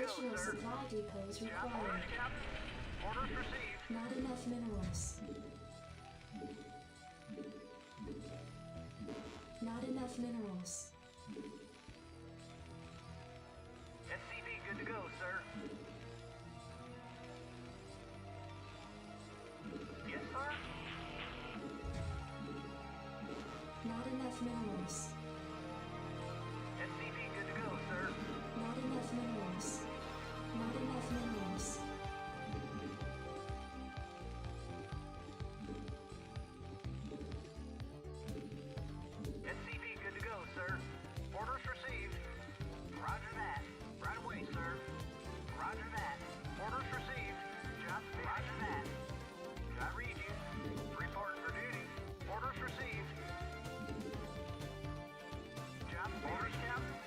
Additional sir. supply depots Orders, required. Captain. Orders received. Not enough minerals. Not enough minerals. SCV good to go, sir. Yes, sir. Not enough minerals. SCV good to go, sir. Not enough minerals. Not enough minerals. SCV good to go, sir. Orders received. Roger that. Right away, sir. Roger that. Orders received. Job finished. Roger that. I read you. Reporting for duty. Orders received. Job orders, Captain.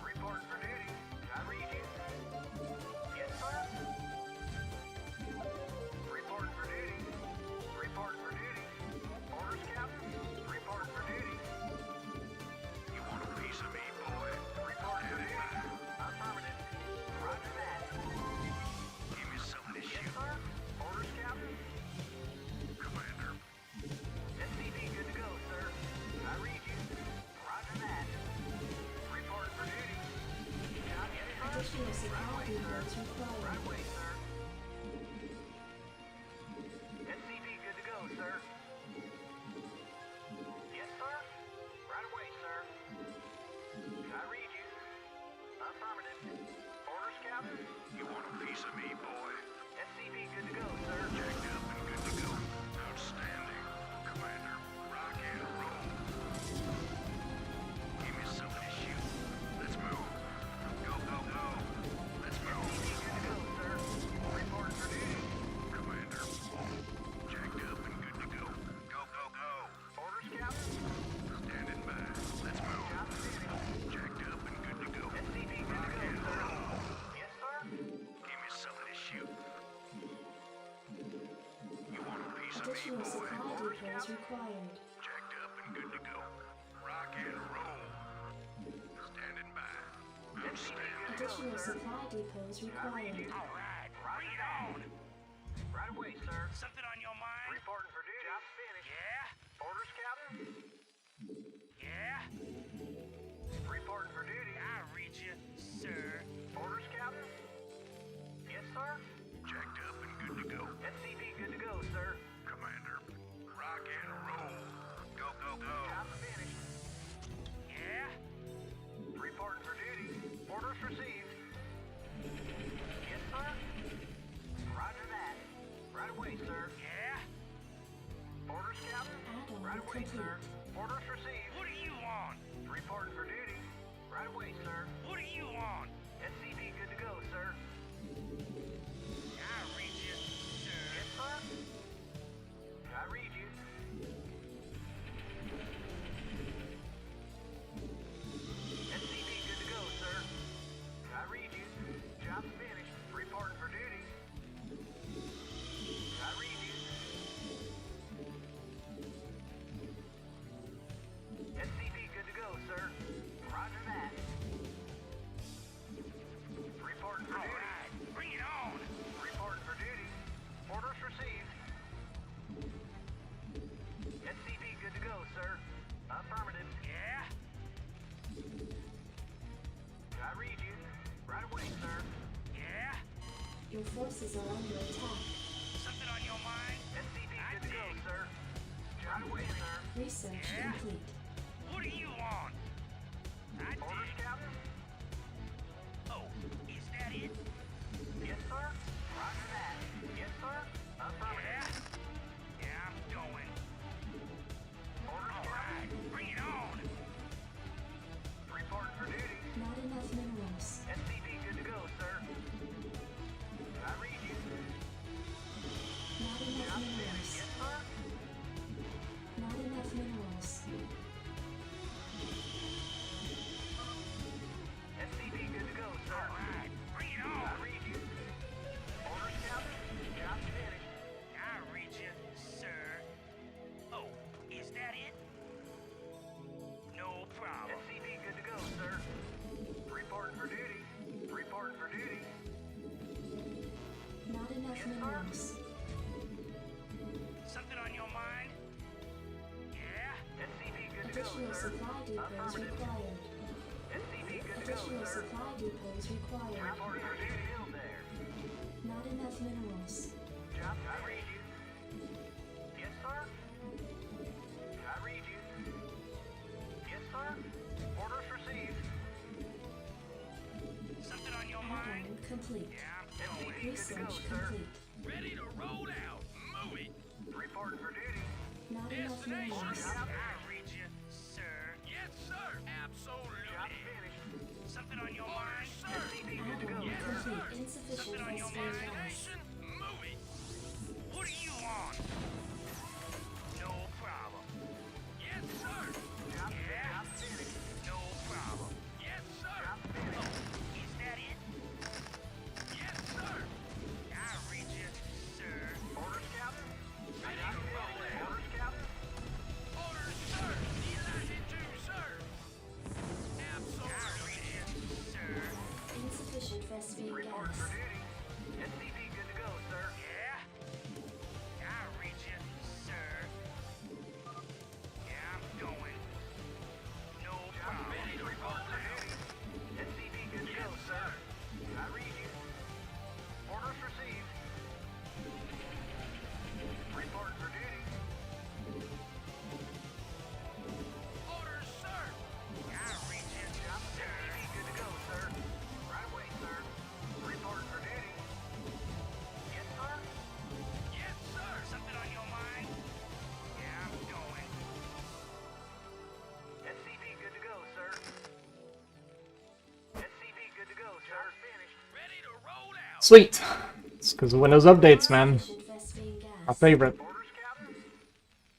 Reporting for duty. I read you. Yes, sir. Reporting for duty. Reporting for duty. Orders, Captain. Reporting for duty. You want a piece of me, boy? Reporting for duty. Affirmative. Roger that. Give me some of this shit. Yes, sir. Orders, Captain. Commander. SCV good to go, sir. I read you. Roger that. Reporting for duty. Job, yes, sir. Additional Right supply away, sir. depots required. Right away, sir. SCV good to go, sir. Yes, sir. Right away, sir. I read you. Affirmative. Orders, Captain. You want a piece of me, boy? SCV good to go, sir. Jacked up and good to go. Outstanding. Commander, rock and roll. Give me some of this shoot. Let's move. Go, go, go. Let's move. SCV good to go, sir. Reporting for duty. Commander, jacked up and good to go. Go, go, go. Orders, Captain. Standing by. Let's move. Job finished. Jacked up and good to go. SCV good to go, sir. Yes, sir. Give me some of this shoot. You want a piece of me, Additional boy? supply Orders, depots Captain. required. Jacked up and good to go. Rock and roll. Standing by. Outstanding. Additional supply depots required. All right, bring it on. Right away, sir. Something on your mind? Reporting for duty. Job finished. Yeah. Orders, Captain. Yeah. Reporting for duty. I read you, sir. Orders, Captain. Yes, sir. Jacked up and good to go. SCV good to go, sir. Commander, rock and roll. Go, go, go. Job finished. Yeah. Reporting for duty. Orders received. Yes, sir. Roger that. Right away, sir. Yeah. Orders, Captain. Add-on Right away, complete. sir. Orders received. What do you want? Reporting for duty. Right away, sir. What do you want? SCV good to go, sir. I read you, sir. Yes, sir. I read you. SCV good to go, sir. I read you. Job finished. Reporting for duty. I read you. SCV good to go, sir. Roger that. Reporting for duty. All right, bring it on. Reporting for duty. Orders received. SCV good to go, sir. Affirmative. Yeah. I read you. Right away, sir. Yeah. Your forces are under attack. Something on your mind? SCV good to go, sir. Right away, sir. Research complete. What do you want? Orders, Captain? Oh, is that it? Yes, sir. Roger that. Yes, sir. Affirmative. Yeah, I'm going. Orders, Captain? Bring it on. Reporting for duty. Not enough minerals. SCV good to go, sir. I read you. Not enough Job minerals. finished. Yes, sir. Not enough minerals. SCV good to go, sir. All right, bring it on. enough minerals. Something on your mind? Yeah? SCV good to go, Additional sir. supply depots required. SCV good to go, Additional sir. supply depots required. Reporting for duty hill there. Not enough minerals. Job, I read you. Yes, sir. I read you. Yes, sir. Orders received. Something on your mind? Add-on complete. Yeah, I'm going. Research complete. Ready to roll out. Move it. Reporting for duty. Not enough minerals. I read you, sir. Yes, sir. Absolutely. Job finished. Something on your mind? Sir. Add-on complete. Insufficient Something on your phosphate mind? gas. Move it. What do you want? No problem. Yes, sir. Yeah. No problem. Yes, sir. Oh, is that it? Yes, sir. I read you, sir. Orders, Captain. Ready to roll out. Orders, Captain. Orders, sir. Delighted to, sir. Absolutely. I read you, sir. Insufficient phosphate Report gas. for duty. SCV good to go, sir. Yeah? I read you, sir. Yeah, I'm going. No problem. Ready to roll out. SCV good to go, sir. I read you. Orders received. Report for duty. Orders, sir. I read you, sir. SCV good to go, sir. Right away, sir. Report for duty. Yes, sir. Yes, sir. Something on your mind? Yeah, I'm going. SCV good to go, sir. SCV good to go, sir. Finished. Ready to roll out. Sweet. It's because of Windows updates, man. Insufficient phosphate My gas. favorite. Orders, Captain.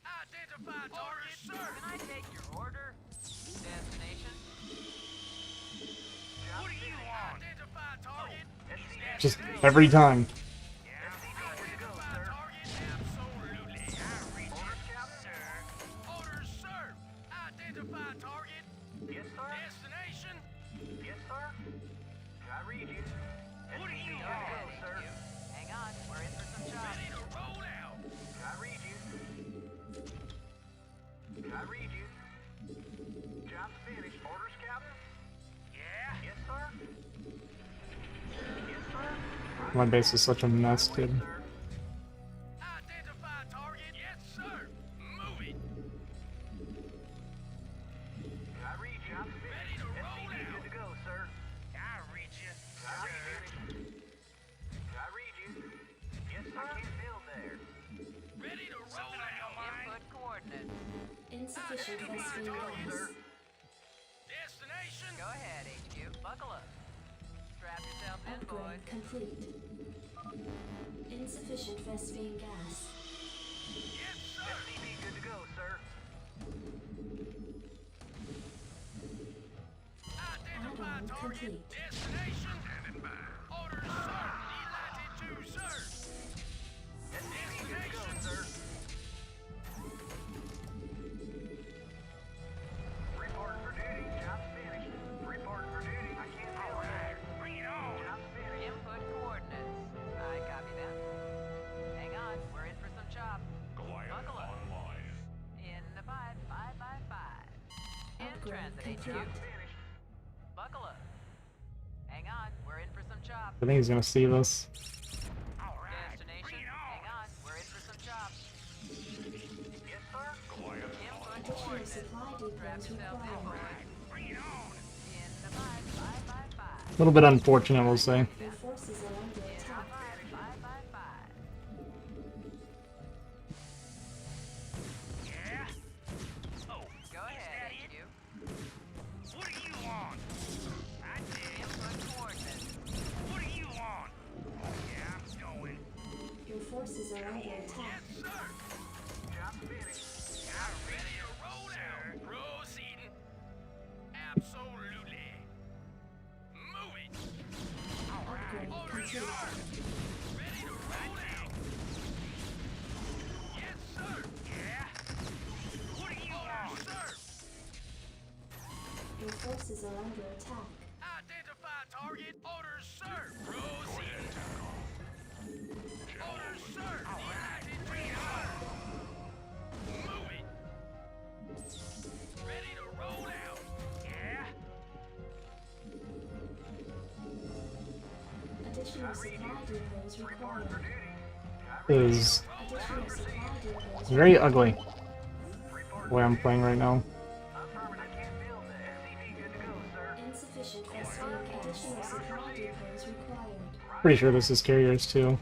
Identify target, sir. Can I take your order? Destination? What do you want? Identify target. Just every time. Hang on, we're in for some jobs. I read you. Job's finished. Orders, Captain? Yeah? Yes, sir? Yes, sir? My base is such a mess, dude. Identify target. Yes, sir. Move it. I read you. Job's finished. Ready to roll out. Good to go, sir. I read you. I read you. I read you. Yes, sir. I can't build there. Ready to roll out. Input coordinates. Insufficient phosphate gas. Destination. Go ahead, HQ. Buckle up. Strap yourself in, boys. Upgrade complete. Insufficient phosphate gas. Yes, sir. SCV good to go, sir. Identify Add-on target. complete. Destination. Standing by. Orders, sir. Delighted to, sir. SCV good to go, sir. Report for duty. Job's finished. Report for duty. I can't build there. Bring it on. Job's finished. Input coordinates. I copy that. Hang on, we're in for some chop. Buckle up. In the pipe, 5 by 5. In Upgrade transit, HQ. complete. Finished. Buckle up. Hang on, we're in for some chop. I think he's gonna see this. All right. Destination. Bring it Hang on. on, we're in for some chop. Yes, sir. Input Additional coordinates. supply Strap depots yourself in, required. boys. Bring it on. In the pipe, 5 by 5. A little bit unfortunate, we'll say. Your forces are under In the attack. pipe, 5 by 5. Yeah? Oh, Go is ahead, that HQ. it? What do you want? I did. Input coordinates. What do you want? Yeah, I'm going. Your forces are under attack. Yes, sir. Job finished. I'm ready to roll out. Proceeding. Absolutely. Move it. All right. Upgrade Orders, complete. sir. Ready to roll out. Yes, sir. Yeah? What do you want? Sir. Your forces are under attack. Identify target. Orders, sir. Proceed. Additional supply depots required. Is Additional supply depots very ugly the way I'm playing right now. insufficient phosphate gas. Additional supply depots required. Pretty sure this is carriers too.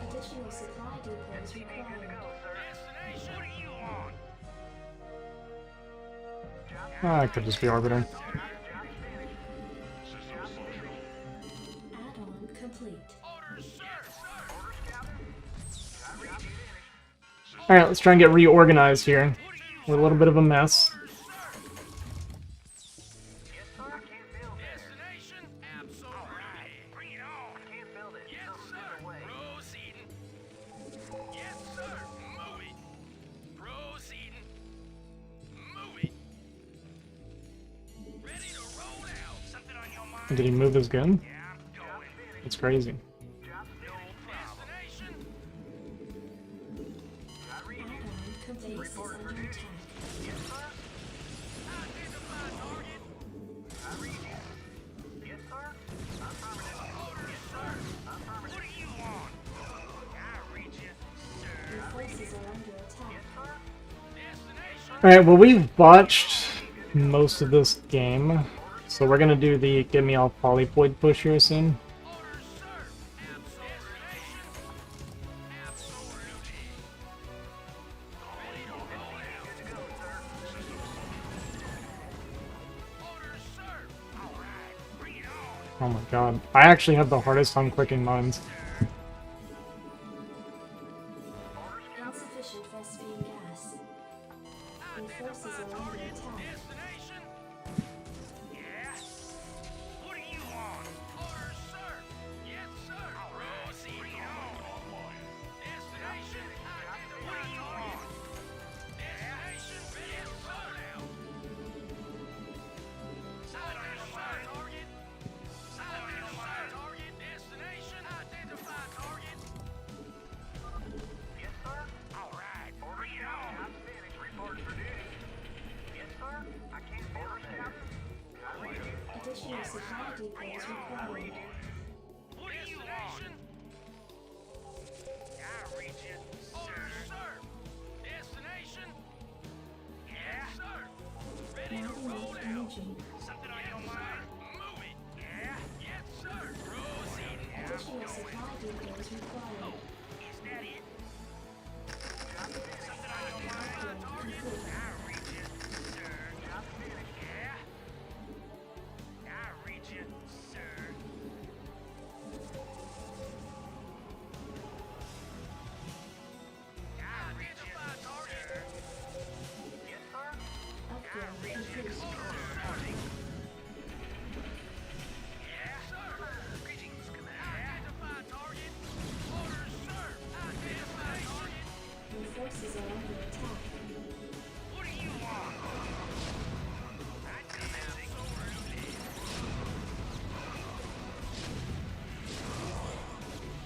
Additional supply depots required. What are you on? Ah, it could just be orbiting. Add-on complete. Alright, let's try and get reorganized here. We're a little bit of a mess. Destination? Absolutely. Bring it on. Can't build it. Yes, sir. Proceeding. Yes, sir. Move it. Proceeding. Move it. Ready to roll out. Something on your mind? Did he move his gun? Yeah, I'm going. It's crazy. Destination? Add-on complete. Base is under attack. Identify target. Yes, sir. Orders, sir. What are you on? I read you, sir. Your forces are under attack. Destination? Alright, well we've botched most of this game. So we're gonna do the get me all polyploid push here soon. Orders, sir. Destination? Absolutely. Ready to roll out. Orders, sir. All right, bring it on. Oh my god. I actually have the hardest time clicking mines. Insufficient phosphine gas. Your forces are under attack. Destination? Yeah. What are you on? Orders, sir. Yes, sir. Proceed. Bring it on. Destination? What are you on? Destination? Yes, sir. Now. Identify target. Identify target. Destination? Identify target. Yes, sir. All right. Bring it on. I'm finished. Report for duty. Yes, sir. I can't build there. Additional supply depots required. What are you on? I read you, sir. Sir. Destination? Yeah, sir. Ready to Mounting roll up out. energy. Something on your mind? Move it. Yeah. Yes, sir. Proceed. Additional supply depots required. Is that it? Something on your mind? Add-on complete. I read you, sir. Yeah. I read you, sir. I read you, sir. Yes, sir. Upgrade complete. Yes, sir. Greetings, Commander. Identify target. Orders, sir. Identify target. Your forces are under attack. What are you on? Absolutely.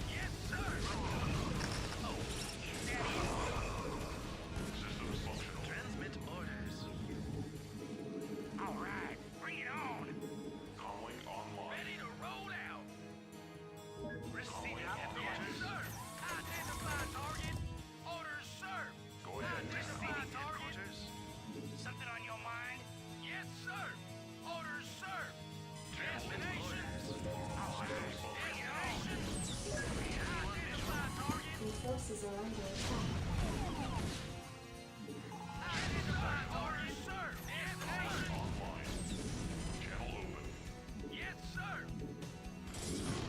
Yes, sir. Oh, is that it? Transmit orders. All right, bring it on. Ready to roll out. Receiving yes, sir. Identify target. Orders, sir. Go ahead. Identify target. Something on your mind? Yes, sir. Orders, sir. Destination. All right. Destination. Identify target. Your forces are under attack. Identify orders, sir. Destination. Yes, sir.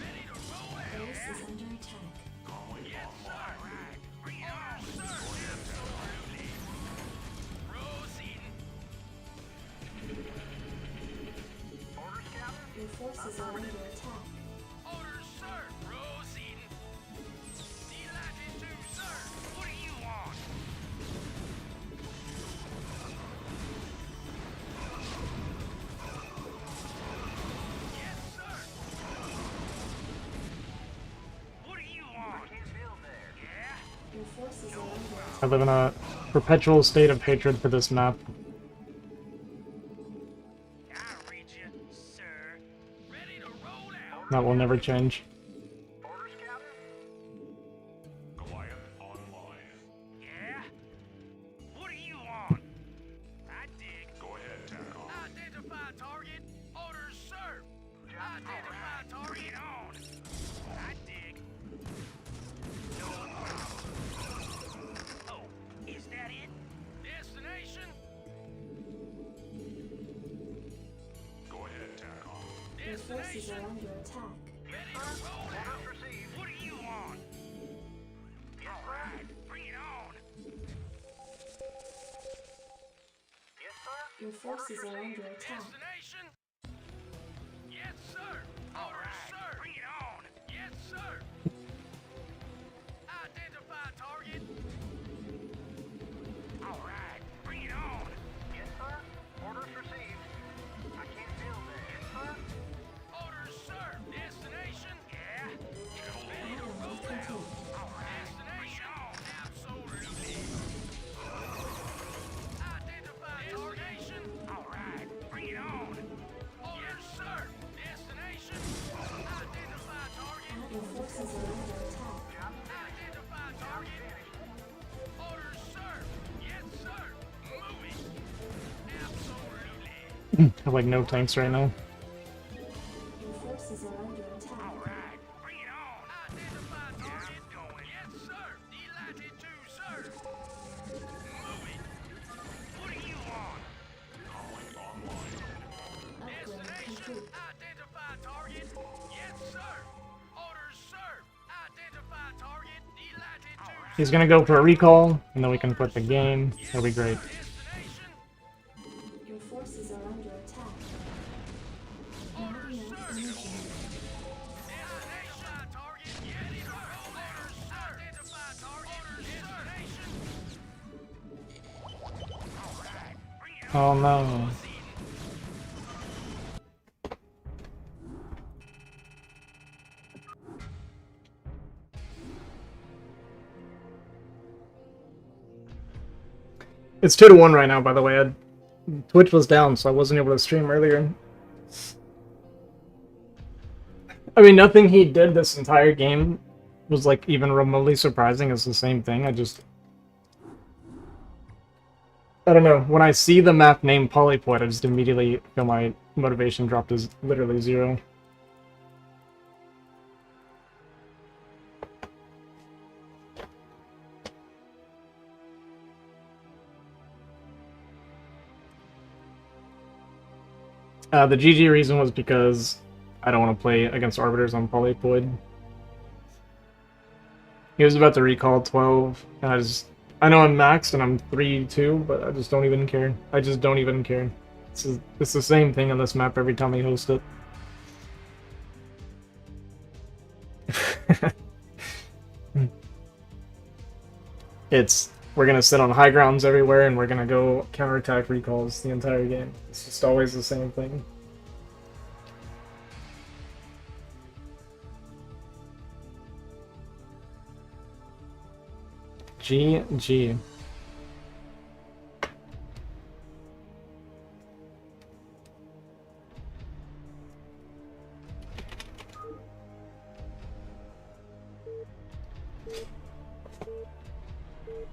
Ready to roll out. Base is under attack. Yes, sir. All right. Bring it on, sir. Absolutely. Proceeding. Orders, Captain. Your forces are under attack. Orders, sir. Proceeding. Delighted to, sir. What are you on? Yes, sir. What are you on? I can't build there. Yeah? Your forces are under attack. I live in a perpetual state of hatred for this map. I read you, That will never change. Orders, Captain? Goliath online. Yeah? What do you want? I dig. Go ahead, TACOM. Identify target. Orders, sir. Identify target. Bring it on. I dig. No problem. Oh, is that it? Destination? Go ahead, TACOM. Your forces are under attack. Ready to roll out. What do you want? All right, bring it on. Yes, sir. Your forces are under attack. Destination? Yes, sir. All right, sir. Bring it on. Yes, sir. Identify target. All right, bring it on. Yes, sir. Orders received. I can't build that. Yes, sir. Orders, sir. Destination? Yeah. Ready to roll out. All right. Destination? Absolutely. Identify destination? All right. Bring it on. Orders, sir. Destination? Identify target. Your forces are under attack. Identify target. Orders, sir. Yes, sir. Moving. Absolutely. I have like no tanks right now. Your forces are under attack. All right. Bring it on. Identify target. Going. Yes, sir. Delighted to, sir. Moving. What do you want? Calling online. Upgrade Destination. complete. Identify target. Yes, sir. Orders, sir. Identify target. Delighted to. He's gonna go for a recall, and then we can quit the game. That'll be great. Destination. Your forces are under attack. Not Orders, enough sir. energy. Destination. Target. Yes, sir. Orders, sir. Identify target. Orders, destination. All right. Bring it on. Oh no. It's 2-1 right now, by the way. Twitch was down, so I wasn't able to stream earlier. I mean, nothing he did this entire game was like even remotely surprising. It's the same thing. I don't know. When I see the map name Polyploid, I just immediately feel my motivation drop to literally 0. The GG reason was because I don't want to play against Arbiters on Polyploid. He was about to recall 12, and I know I'm maxed and I'm 3-2, but I just don't even care. I just don't even care. It's the same thing on this map every time I host it. We're gonna sit on high grounds everywhere, and we're gonna go counterattack recalls the entire game. It's just always the same thing. GG.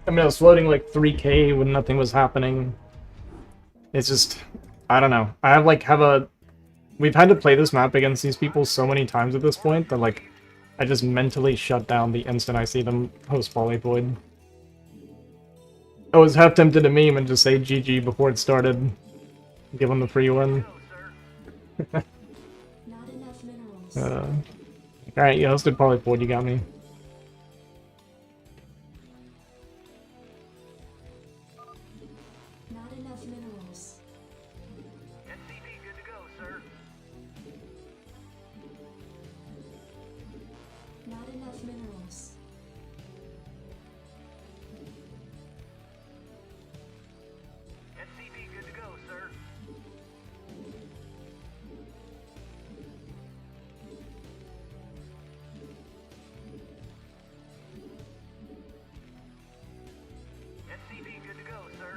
I mean, I was floating like 3K when nothing was happening. It's just, I don't know. We've had to play this map against these people so many times at this point that like, I just mentally shut down the instant I see them host Polyploid. I was half tempted to meme and just say GG before it started. Give them the free one. Not enough minerals. Alright, you hosted Polyploid, you got me. Not enough minerals. SCP good to go, sir. Not enough minerals. SCP good to go, sir. SCP good to go, sir.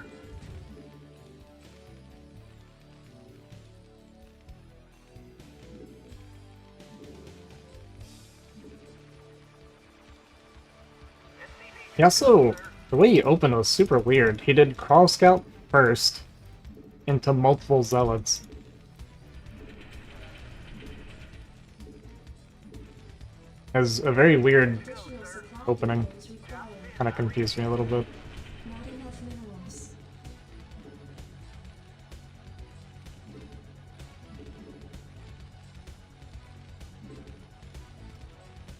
He also, the way he opened was super weird. He did Crawl Scout first into multiple Zealots. It was a very weird Additional supply opening. depots required. Kind of confused me a little bit. Not enough minerals.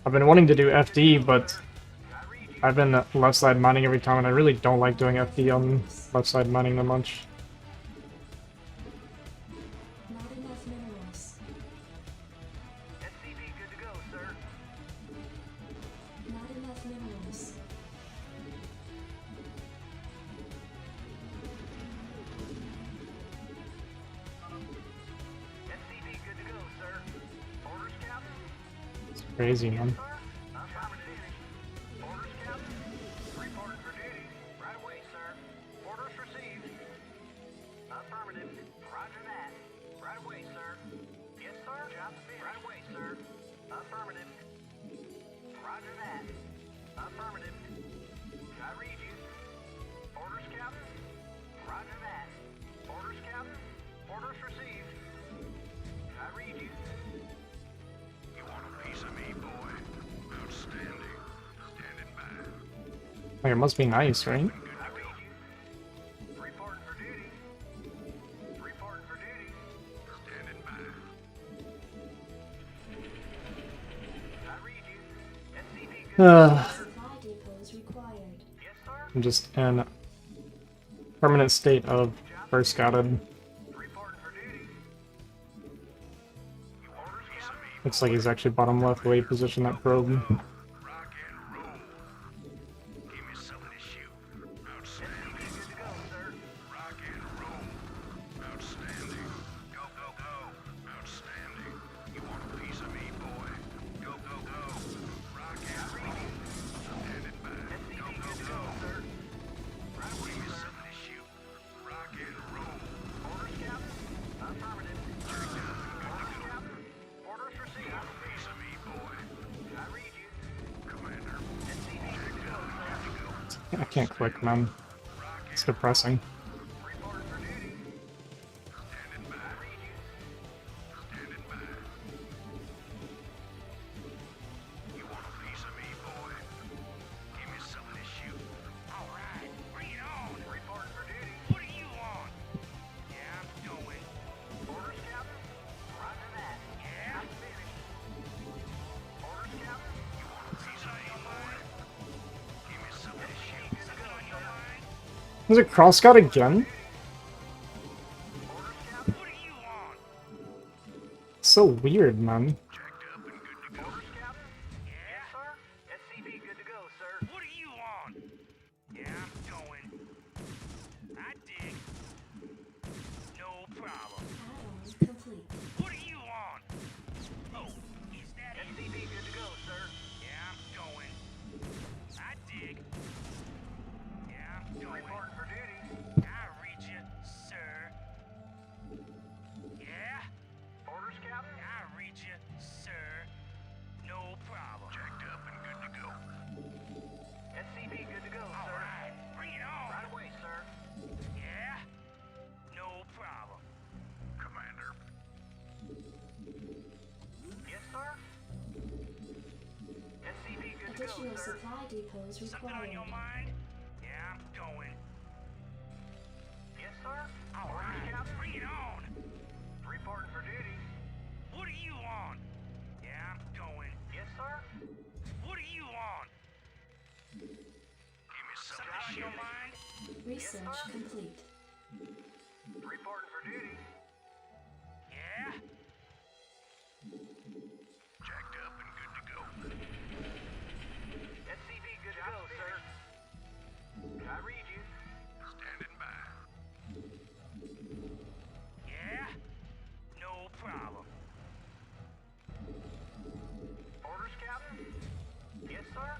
I've been wanting to do FD, but I've been left side mining every time, and I really don't like doing FD on left side mining that much. Not enough minerals. SCP good to go, sir. Not enough minerals. SCP good to go, sir. Orders, Captain? It's crazy, man. Sir? Affirmative. Orders, Captain? Reporting for duty. Right away, sir. Orders received. Affirmative. Roger that. Right away, sir. Yes, sir. Job finished. Right away, sir. Affirmative. Roger that. Affirmative. I read you. Orders, Captain? Roger that. Orders, Captain? Orders received. I read you. You want a piece of me, boy? Outstanding. Standing by. Like, it must be nice, right? I read you. Reporting for duty. Reporting for duty. Standing by. I read you. SCP good. Supply depots required. Yes, sir. I'm just in permanent state of first scouted. Reporting for duty. Orders, Captain. Looks like he's actually bottom left way position that probe. Rock and roll. Give me something to shoot. Outstanding. Good to go, sir. Rock and roll. Outstanding. Go, go, go. Outstanding. You want a piece of me, boy? Go, go, go. Rock and roll. Standing by. Go, go, go, sir. Right away, give me something to shoot. Rock and roll. Orders, Captain? Affirmative. Checked out. Orders, Captain? Orders received. You want a piece of me, boy? I read you. Commander. SCP good to go, sir. I can't click, man. It's depressing. Reporting for duty. Standing by. I read you. Standing by. You want a piece of me, boy? Give me something to shoot. All right, bring it on. Reporting for duty. What do you want? Yeah, I'm doing. Orders, Captain? Roger that. Yeah? I'm finished. Orders, Captain? You want a piece of me, boy? Give me something to shoot. Something on your mind? Is it Crawl Scout again? Orders, Captain? What do you want? So weird, man. Checked up and good to go. Orders, Captain? Yes, sir? SCP good to go, sir. What do you want? Yeah, I'm going. I dig. No problem. Add-ons complete. What do you want? Oh, is that it? SCP good to go, sir. Yeah, I'm going. I dig. Yeah, I'm going. Reporting for duty. I read you, sir. Yeah? Orders, Captain? I read you, sir. No problem. Checked up and good to go. SCP good to go, sir. All right, bring it on. Right away, sir. Yeah? No problem. Commander. Yes, sir? SCP good to go, Additional sir. supply depots Something on required. your mind? Yeah, I'm going. Yes, sir? All right, Captain. Bring it on. Reporting for duty. What do you want? Yeah, I'm going. Yes, sir? What do you want? Give me something on your mind? Research complete. Reporting for duty. Yeah? Jacked up and good to go. SCP good to go, sir. I read you. Standing by. Yeah? No problem. Orders, Captain? Yes, sir?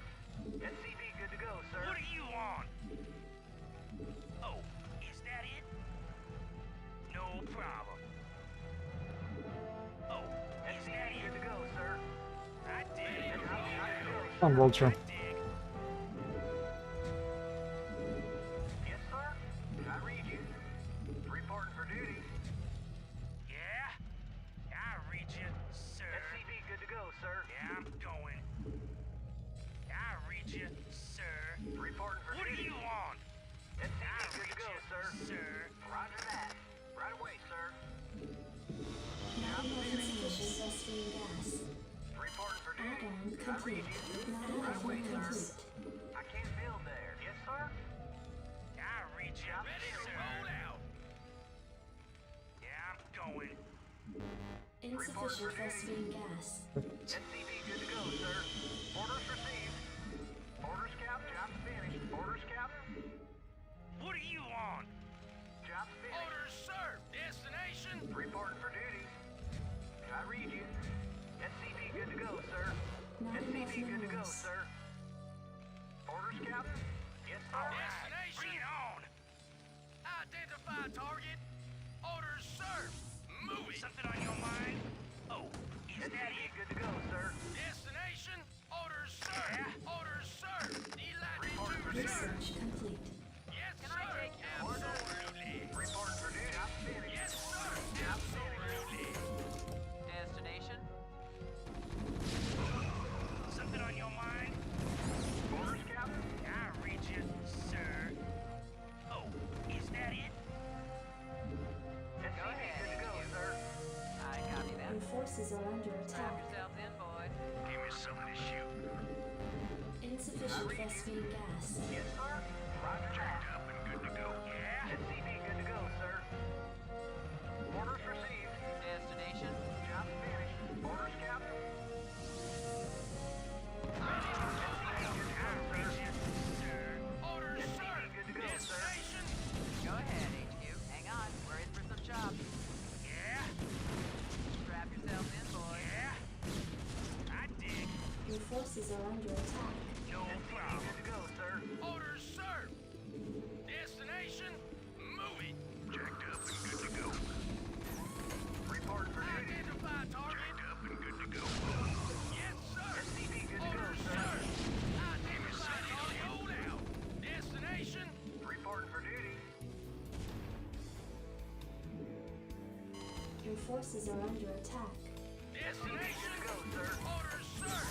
SCP good to go, sir. What do you want? Oh, is that it? No problem. Oh, is that it? Good to go, sir. I did. On Vulture. Dig. Vespene gas. Reporting for duty. Add-on complete. Not enough minerals. I can't build there. Yes, sir? I read you. Ready to roll out. Yeah, I'm going. Insufficient Vespene gas. SCV good to go, sir. Orders received. Orders, Captain. Job's finished. Orders, Captain. What do you want? Job's finished. Orders, sir. Destination. Reporting for duty. I read you. SCV good to go, sir. Not enough SCV good to go, minerals. sir. Orders, Captain. Yes, sir. Destination. Bring it on. Identify target. Orders, sir. Move it. Something on your mind? Oh, is that it? Good to go, sir. Destination. Orders, sir. Yeah. Orders, sir. Report for duty. Research complete. Yes, Can sir. I take your order? Absolutely. Report for duty. I'm finished. Yes, sir. Absolutely. Destination? Something on your mind? Orders, Captain? I read you, sir. Oh, is that it? Go ahead, Good to go, HQ. sir. I copy that. Your forces are under Strap attack. yourselves in, boys. Give me something to shoot. Insufficient Vespene gas. Yes, sir. Roger. Checked up and good to go. Yeah. SCV good to go, sir. Orders received. Destination? Job finished. Orders, Captain. Orders, sir. Good to go, sir. Go ahead, HQ. Hang on. We're in for some chops. Yeah. Strap yourselves in, boys. Yeah. I dig. Your forces are under attack. No problem. Good to go, sir. Orders, sir. Destination. Move it. Checked up and good to go. Report for duty. Identify target. Checked up and good to go. Yes, sir. SCV good to go, sir. Identify target. Hold out. Destination. Report for duty. Your forces are under attack. Destination. Good to go, sir. Orders, sir.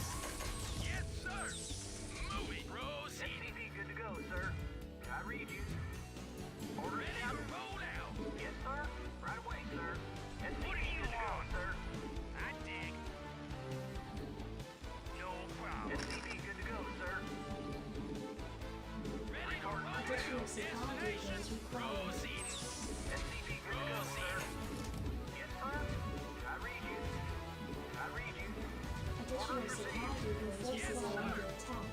Yes, sir. Move it. Proceed. SCV good to go, sir. I read you. Orders, ready to roll out. Yes, sir. Right away, sir. SCV what do you good to go, sir. I dig. No problem. SCV good to go, sir. Ready to roll out. Additional supply depots required. Proceed. SCV good to go, sir. Yes, sir. I read you. I read you. Additional supply depots forces are under attack.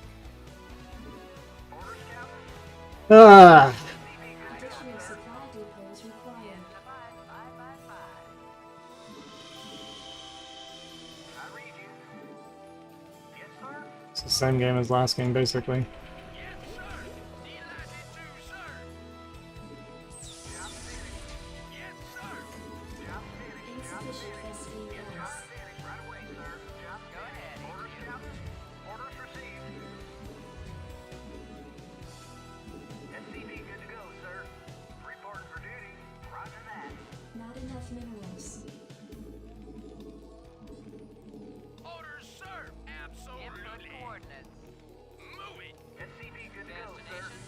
Orders, Captain. Ah, Additional supply depots In required. the 5 by 5. I read you. Yes, sir. it's the same game as last game, basically. Yes, sir. Delighted to, sir. Job finished. Yes, sir. Job finished. Job Insufficient finished. Vespene Job gas. finished. Right away, sir. Job Go finished. ahead, Orders, HQ. Captain. Orders received. SCV good to go, sir. Reporting for duty. Roger that. Not enough minerals. Orders, sir. Input Absolutely. coordinates. Move it. SCV good to go, sir. Destination?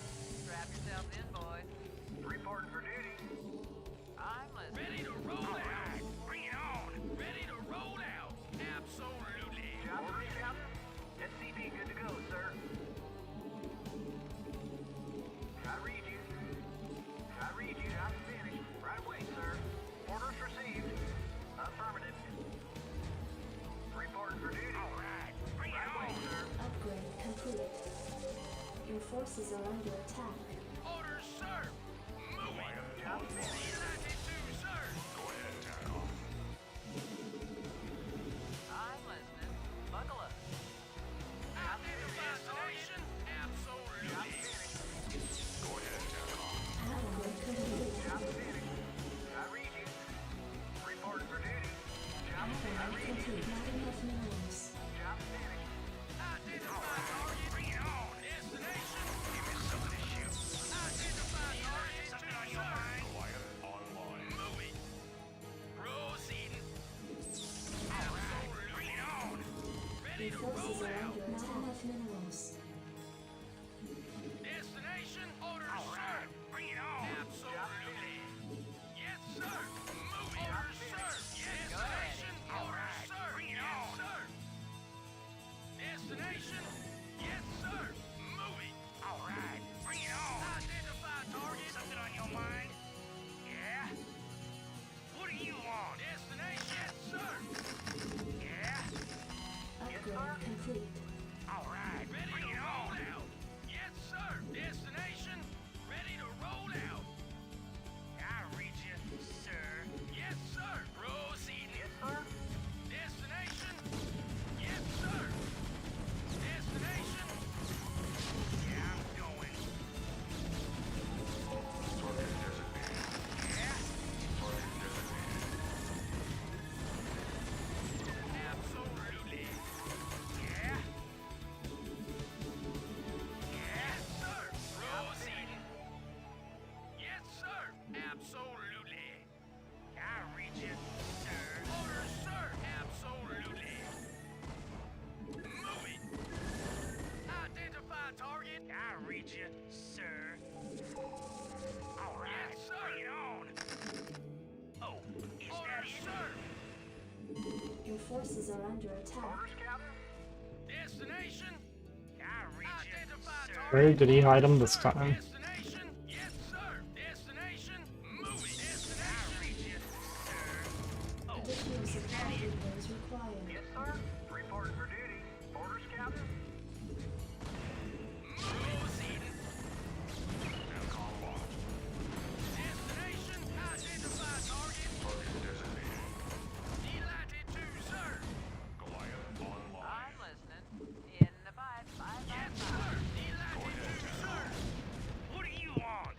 Strap yourselves in, boys. Reporting for duty. I'm listening. Ready to roll out. Bring it on. Ready to roll out. Absolutely. Job orders, Captain. SCV good to go, sir. I read you. I read you. Job finished. Right away, sir. Orders received. Affirmative. Reporting for duty. All right. Bring it on, sir. Upgrade complete. Your forces are under attack. Orders, sir. Move it. Job finished. Delighted to, sir. Go ahead, turn off. I'm listening. Buckle up. Identify destination. Absolutely. Go ahead, turn off. Upgrade complete. Job finished. I read you. Reporting for duty. Job Upgrade complete. Not enough minerals. Job finished. Identify target. Bring it on. Destination. Give me something to shoot. Identify target. Something on your mind. Quiet online. Move it. Proceeding. All right. Bring it on. Ready Your to forces roll are out. under attack. Not enough minerals. Destination. Orders, sir. Bring it on. Absolutely. Yes, sir. Move it. Orders, sir. Yes, Go ahead, destination. HQ. Orders, sir. Bring Destination? Yes, sir. Moving. All right. Bring it on. Identify target. Something on your mind? Yeah? What do you want? Destination? Yes, sir. Yeah? Upgrade complete. All right. Ready to roll out. Yes, sir. Destination? Ready to roll out. I read you, sir. Yes, sir. Proceeding. Yes, sir. Destination? Yes, sir. Destination? Yeah, I'm going. Yeah? Absolutely. Yeah? Yes, sir. Proceeding. Yes, sir. Absolutely. I read you, sir. Orders, sir. Absolutely. Moving. Identify target. I read you, sir. All right. Yes, sir. Bring it on. Oh, is that it? Sir. Your forces are under attack. Orders, Captain. Destination. I read you, Identify sir. Where did he hide him this time? Destination. Yes, sir. Destination. Moving. Destination. I read you, sir. Oh, Additional supply depots required. yes, sir. Reporting for duty. Orders, Captain. Proceeding. Now call off. Destination. Identify target. Target designated. Delatitude, sir. Goliath online. I'm listening. In the 5, 5, 5, Yes, 5. sir. Delatitude, sir. What do you want?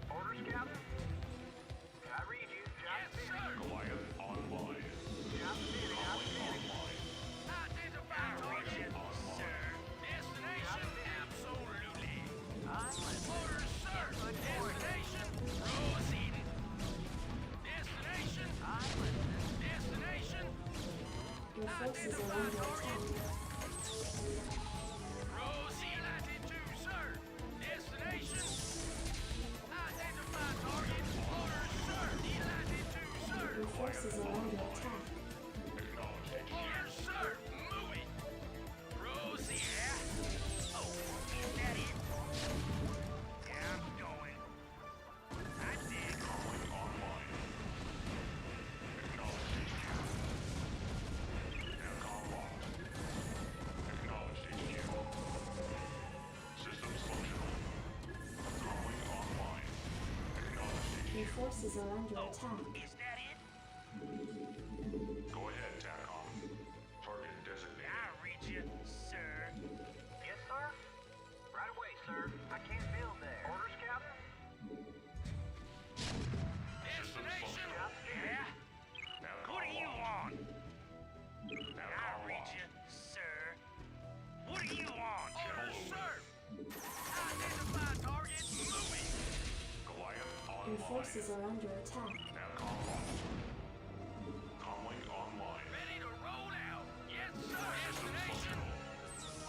Orders, Captain. I read you. Yes, sir. Goliath online. Identify target, sir. Destination, absolutely. I'm listening. Orders, sir. Destination, proceeding. Destination, I'm listening. destination, Your forces are under attack. proceed. Latitude, sir. Destination, identify target. Orders, sir. Delatitude, sir. Your forces are under attack. Orders, sir. Moving. Proceed. Yeah. Oh, is that it? Yeah, I'm going. I did. Calling online. Acknowledge HQ. Now call locked. Acknowledge HQ. Systems functional. Calling online. Acknowledge HQ. Your forces are under attack. Is that it? Go ahead, TACOM. Target designated. I read you, sir. Yes, sir. Right away, sir. I can't build there. Orders, Captain? Destination? Yeah? What do you want? I read you, sir. What do you want? Orders, sir. Identify target. Moving. Goliath Your online. forces are under attack. Now call off. Calling online. Ready to roll out. Yes, sir. Destination.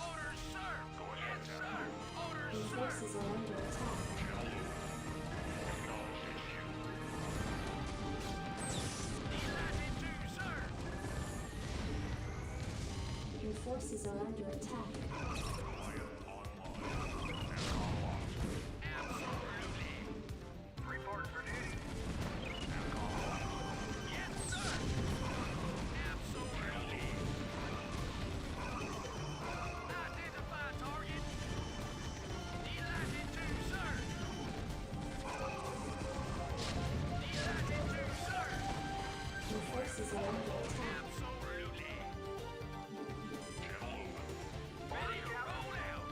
Orders, sir. Go ahead, yes, sir. Orders, Your sir. forces are under attack. Acknowledge HQ. Delatitude, sir. Your forces are under attack. Goliath online. Now call off. Absolutely. Report for duty. Now call off. Yes, sir. Absolutely. Identify target. Delatitude, sir. Delatitude, sir. Your forces are under attack. Absolutely. Channel open. Ready to roll out.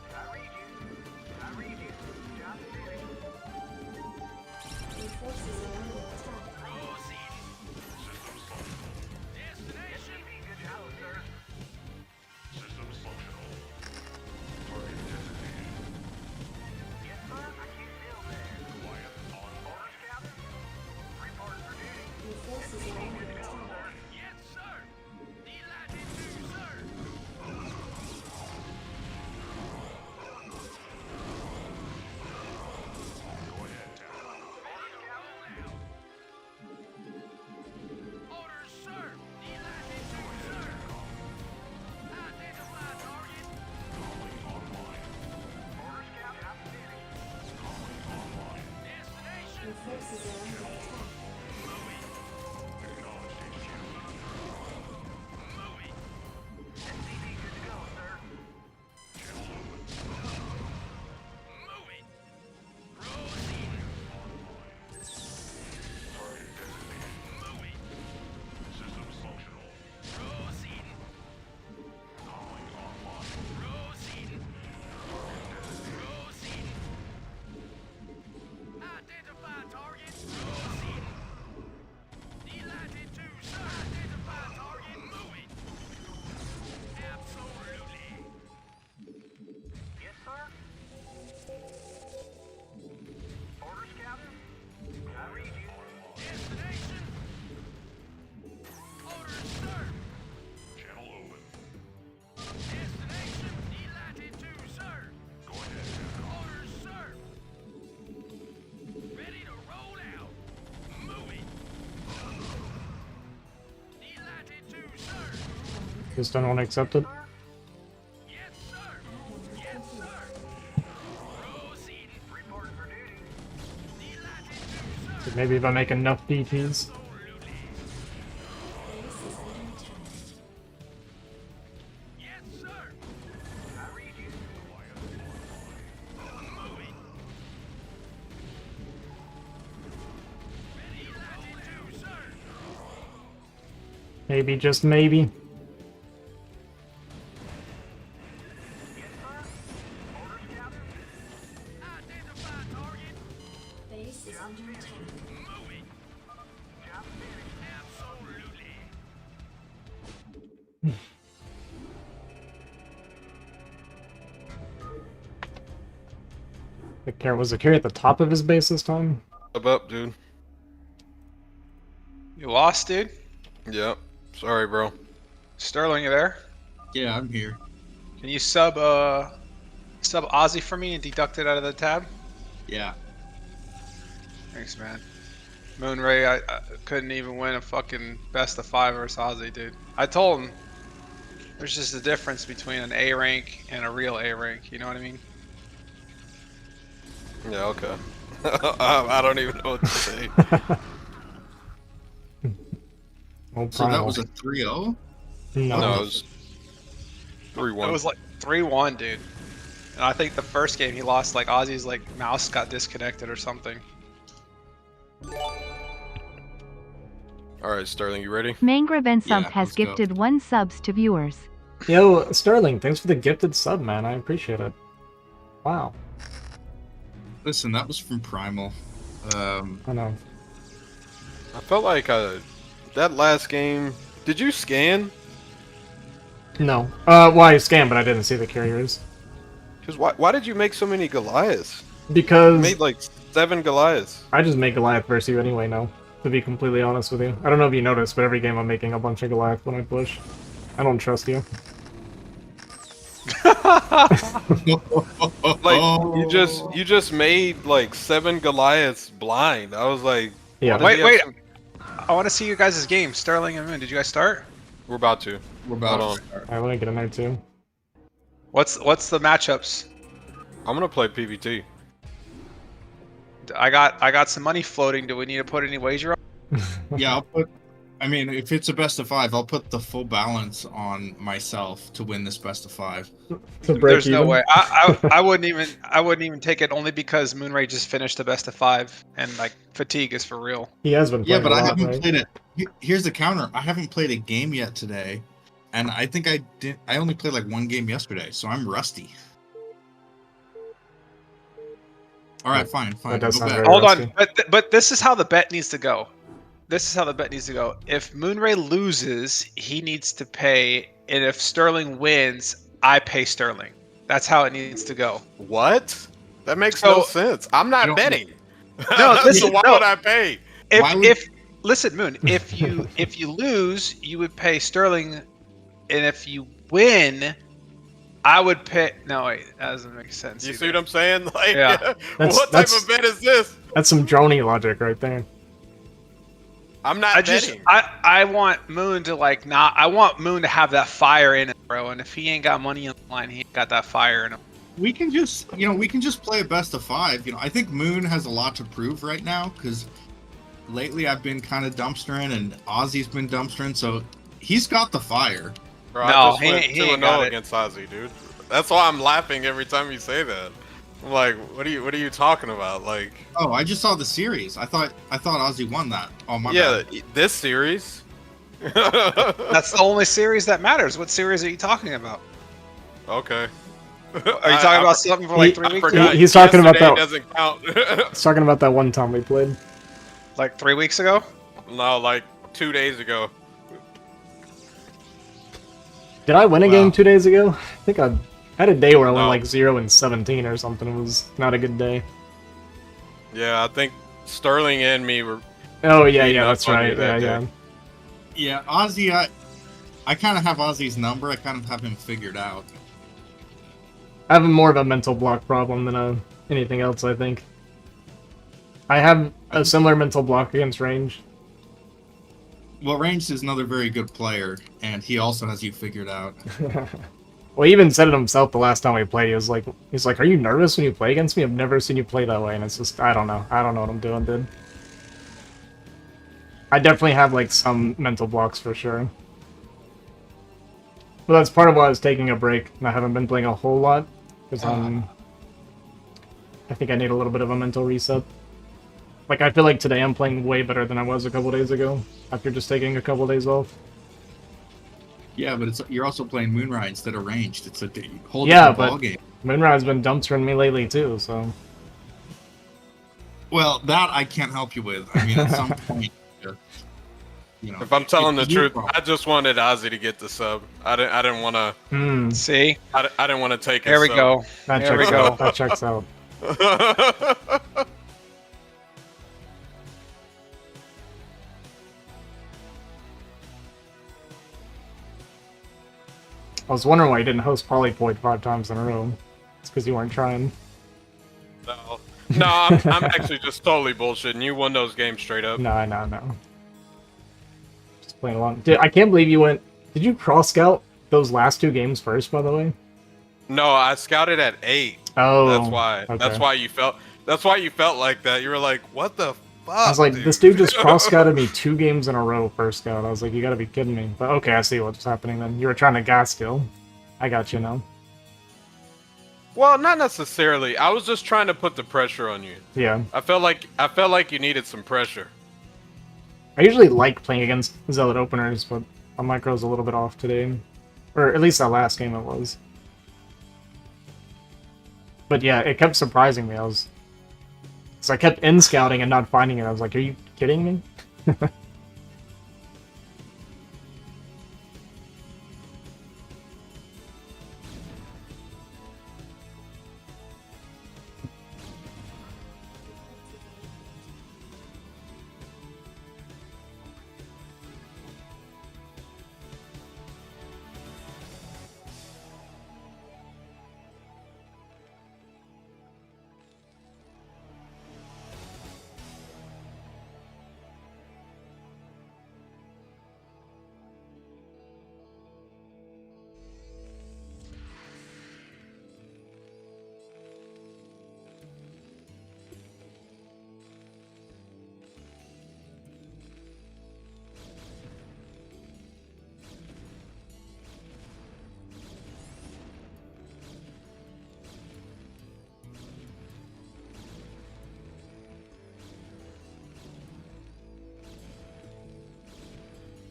Just don't want to accept it. So maybe if I make enough DPs. Base is under attack. Maybe, just maybe. Base is under attack. Was the carry at the top of his base this time? Up, dude. You lost, dude? Yep. Sorry, bro. Sterling, you there? Yeah, I'm here. Can you sub Ozzy for me and deduct it out of the tab? Yeah. Thanks, man. Moonray, I couldn't even win a fucking best of 5 versus Ozzy, dude. I told him there's just a difference between an A rank and a real A rank, you know what I mean? Yeah, okay. I don't even know what to say. So that was a 3-0? No. No, it was 3-1. It was like 3-1, dude. And I think the first game he lost, like Ozzy's like mouse got disconnected or something. Alright, Sterling, you ready? Mangrove and Sub Yeah, has let's go. gifted 1 subs to viewers. Yo, Sterling, thanks for the gifted sub, man. I appreciate it. Wow. Listen, that was from Primal. I know. I felt like that last game. Did you scan? No. Well, I scanned, but I didn't see the carriers. Because why did you make so many Goliaths? You Because made like 7 Goliaths. I just make Goliath versus you anyway now, to be completely honest with you. I don't know if you noticed, but every game I'm making a bunch of Goliath when I push. I don't trust you. Like you just made like 7 Goliaths blind. I was like, Yeah. why does he Wait, have I want to see your guys' game. Sterling and Moon, did you guys start? We're about to. We're about Hold to on. start. I want to get in there too. What's the matchups? I'm gonna play PvT. I got some money floating. Do we need to put any wager on? Yeah, I'll put. I mean, if it's a best of 5, I'll put the full balance on myself to win this best of 5. To break There's no even. way. I wouldn't even take it only because Moonray just finished the best of 5 and like fatigue is for real. He has been Yeah, playing but a I lot, haven't right? played it. Here's the counter. I haven't played a game yet today, and I think I did. I only played like 1 game yesterday, so I'm rusty. All right, fine. That does Go sound back. very Hold rusty. on, but this is how the bet needs to go. This is how the bet needs to go. If Moonray loses, he needs to pay, and if Sterling wins, I pay Sterling. That's how it needs to go. What? That makes So- no sense. I'm I not don't- betting. No, so listen, why no. would I pay? Why would- If listen, Moon, if you lose, you would pay Sterling, and if you win, I would pay. No, wait, that doesn't make sense. You either. see what I'm saying? Like, Yeah. what type of bet is this? That's some droney logic right there. I'm not betting. I want Moon to like not. I want Moon to have that fire in it, bro. And if he ain't got money on the line, he ain't got that fire in him. We can just, we can just play a best of 5. I think Moon has a lot to prove right now because lately I've been kind of dumpstering and Ozzy's been dumpstering, so he's got the fire. Bro, No, I just he went ain't- he ain't 2-0 got it. against Ozzy, dude. That's why I'm laughing every time you say that. I'm like, what are you talking about? Like, Oh, I just saw the series. I thought Ozzy won that. Oh my yeah, bad. this series. That's the only series that matters. What series are you talking about? Okay. Are you talking about something for like 3 I weeks? forgot. He's talking about Yesterday that- doesn't count. He's talking about that one time we played. Like 3 weeks ago? No, like 2 days ago. Did I win a Wow. game 2 days ago? I think I had a day where I went No. like 0-17 or something. It was not a good day. Yeah, I think Sterling and me were. Oh yeah, Beating yeah, up that's on you right. Yeah, that yeah. day. Yeah, Ozzy, I kind of have Ozzy's number. I kind of have him figured out. I have more of a mental block problem than anything else, I think. I have a similar mental block against range. Well, Ranged is another very good player, and he also has you figured out. Well, he even said it himself the last time we played. He's like, "Are you nervous when you play against me? I've never seen you play that way." And it's just, I don't know. I don't know what I'm doing, dude. I definitely have like some mental blocks for sure. But that's part of why I was taking a break, and I haven't been playing a whole lot because I think I need a little bit of a mental reset. Like, I feel like today I'm playing way better than I was a couple days ago, after just taking a couple days off. Yeah, but you're also playing Moonrai instead of Ranged. It's a whole Yeah, different ballgame. Moonrai's been dumpstering me lately too, so... Well, that I can't help you with. I mean, at some point, you know... If I'm telling the truth, problem. I just wanted Ozzy to get the sub. I didn't want to... See? I didn't want to take it. There we go. That There we checks go. out. That checks out. I was wondering why you didn't host Polypoid 5 times in a row. It's because you weren't trying. No, I'm actually just totally bullshitting. You won those games straight up. No. Just playing along. Dude, I can't believe you went... Did you cross-scout those last 2 games first, by the way? No, I scouted at 8. Oh, That's why. okay. That's why you felt. That's why you felt like that. You were like, "What the fuck?" I was like, dude? this dude just cross-scouted me 2 games in a row first scout. I was like, you gotta be kidding me. But okay, I see what's happening then. You were trying to gas steal. I got you now. Well, not necessarily. I was just trying to put the pressure on you. Yeah. I felt like you needed some pressure. I usually like playing against Zealot openers, but my micro's a little bit off today. Or at least that last game it was. But yeah, it kept surprising me. So I kept in-scouting and not finding it. I was like, are you kidding me?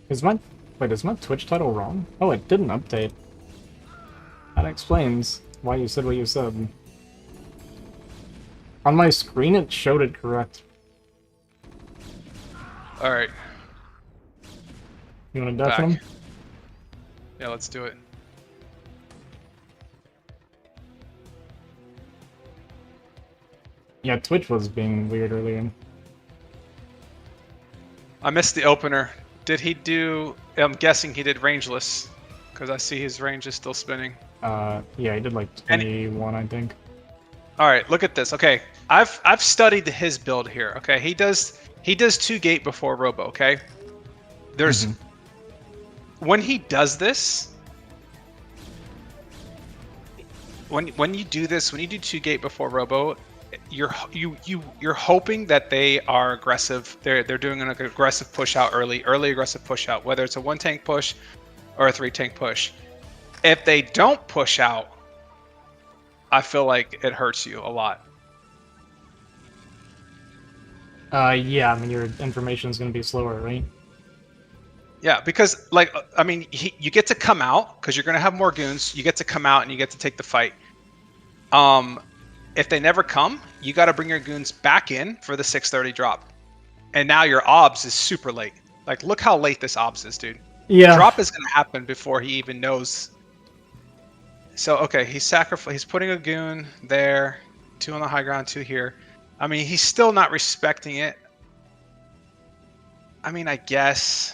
Is my Twitch title wrong? Oh, it didn't update. That explains why you said what you said. On my screen, it showed it correct. All right. You want to deafen him? Yeah, let's do it. Yeah, Twitch was being weird earlier. I missed the opener. Did he do... I'm guessing he did rangeless, because I see his range is still spinning. Yeah, he did like 21, I think. All right, look at this. Okay, I've studied his build here. Okay, he does 2 gate before Robo. Okay, there's when he does this, when you do this, when you do 2 gate before Robo, you're hoping that they are aggressive. They're doing an aggressive push out early aggressive push out, whether it's a 1 tank push or a 3 tank push. If they don't push out, I feel like it hurts you a lot. Yeah, I mean, your information is going to be slower, right? Yeah, because, like, I mean, you get to come out, because you're going to have more goons. You get to come out and you get to take the fight. If they never come, you got to bring your goons back in for the 6:30 drop. And now your obs is super late. Like, look how late this obs is, dude. Yeah. Drop is going to happen before he even knows. So, okay, he's putting a goon there, 2 on the high ground, 2 here. I mean, he's still not respecting it. I mean, I guess,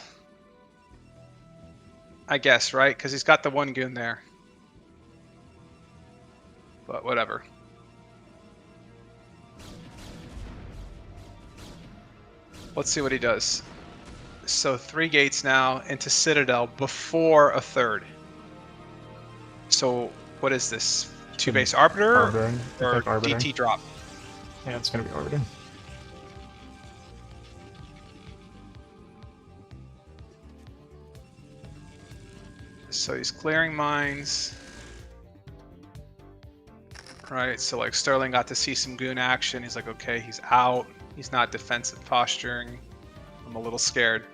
right? Because he's got the 1 goon there. But whatever. Let's see what he does. So 3 gates now into Citadel before a third. So what is this? 2 base Arbiter Arbiter. I or think Arbiter. DT drop? Yeah, it's gonna be Arbiter. So he's clearing mines. Right, so like Sterling got to see some goon action. He's like, okay, he's out. He's not defensive posturing. I'm a little scared.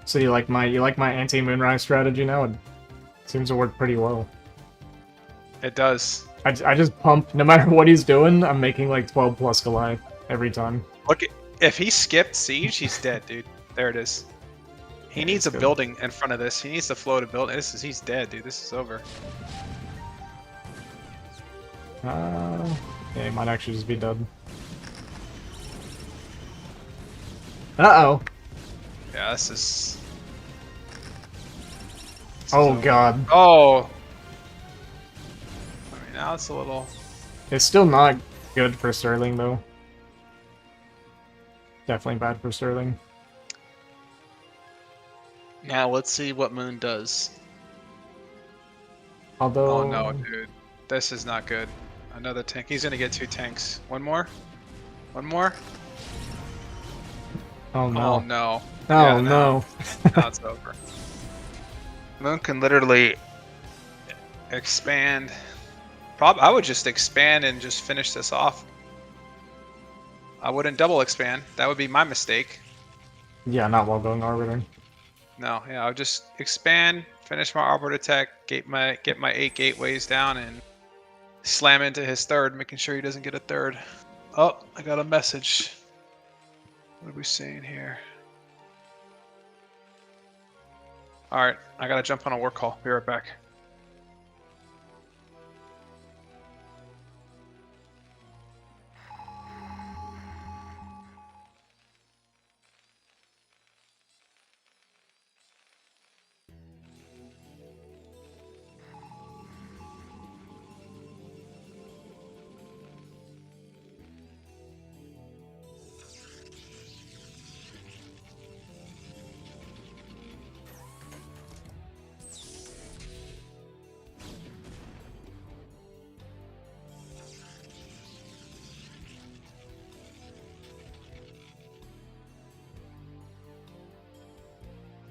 So you like my anti Moonrai strategy now? It seems to work pretty well. It does. I just pump no matter what he's doing. I'm making like 12 plus Goliath every time. Look, if he skipped siege, he's dead, dude. There it is. He needs a good. building in front of this. He needs to float a building. He's dead, dude. This is over. Yeah, he might actually just be dead. Uh-oh. Yeah, this is Oh, over. God. Oh. I mean, now it's a little. It's still not good for Sterling, though. Definitely bad for Sterling. Now let's see what Moon does. Although... Oh no, dude. This is not good. Another tank. He's gonna get 2 tanks. One more? One more? Oh, no. Oh no. Oh, Yeah, no. Now it's over. Moon can literally expand. I would just expand and just finish this off. I wouldn't double expand. That would be my mistake. Yeah, not while going Arbiter. No, yeah, I would just expand, finish my Arbiter tech, get my 8 gateways down, and slam into his third, making sure he doesn't get a third. Oh, I got a message. What are we saying here? Alright, I gotta jump on a work call. Be right back.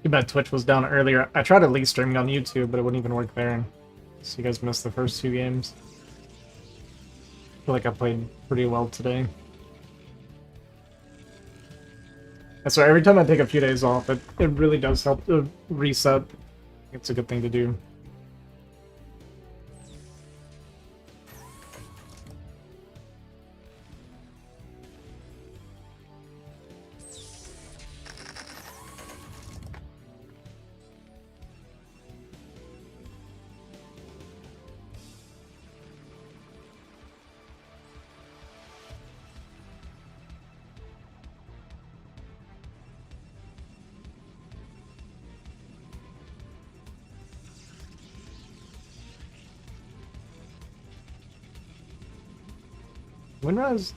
Too bad Twitch was down earlier. I tried at least streaming on YouTube, but it wouldn't even work there. So you guys missed the first 2 games. I feel like I played pretty well today. And so every time I take a few days off, it really does help to reset. It's a good thing to do. Moonrise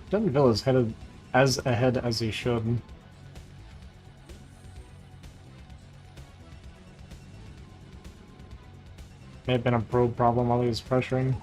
Dunville is headed as ahead as he should. May have been a probe problem while he was pressuring.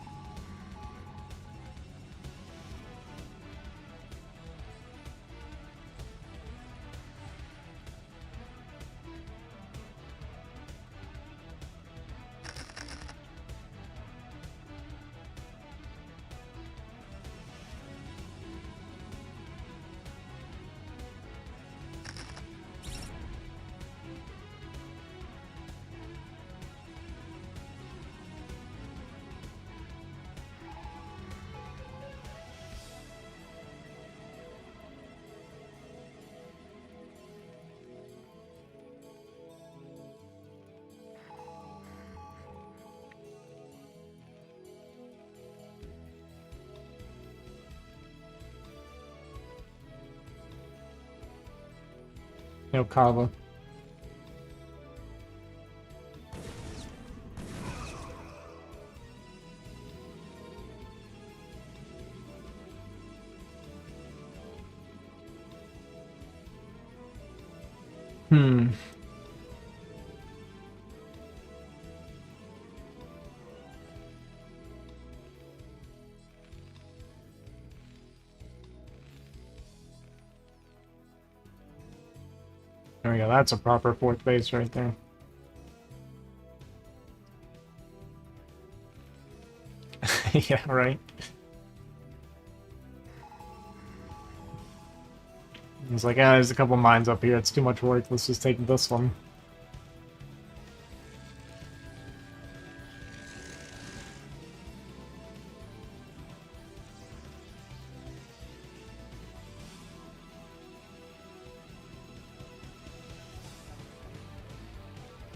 No Kava. Hmm. There we go. That's a proper fourth base right there. Yeah, right. It's like, ah, there's a couple mines up here. It's too much work. Let's just take this one.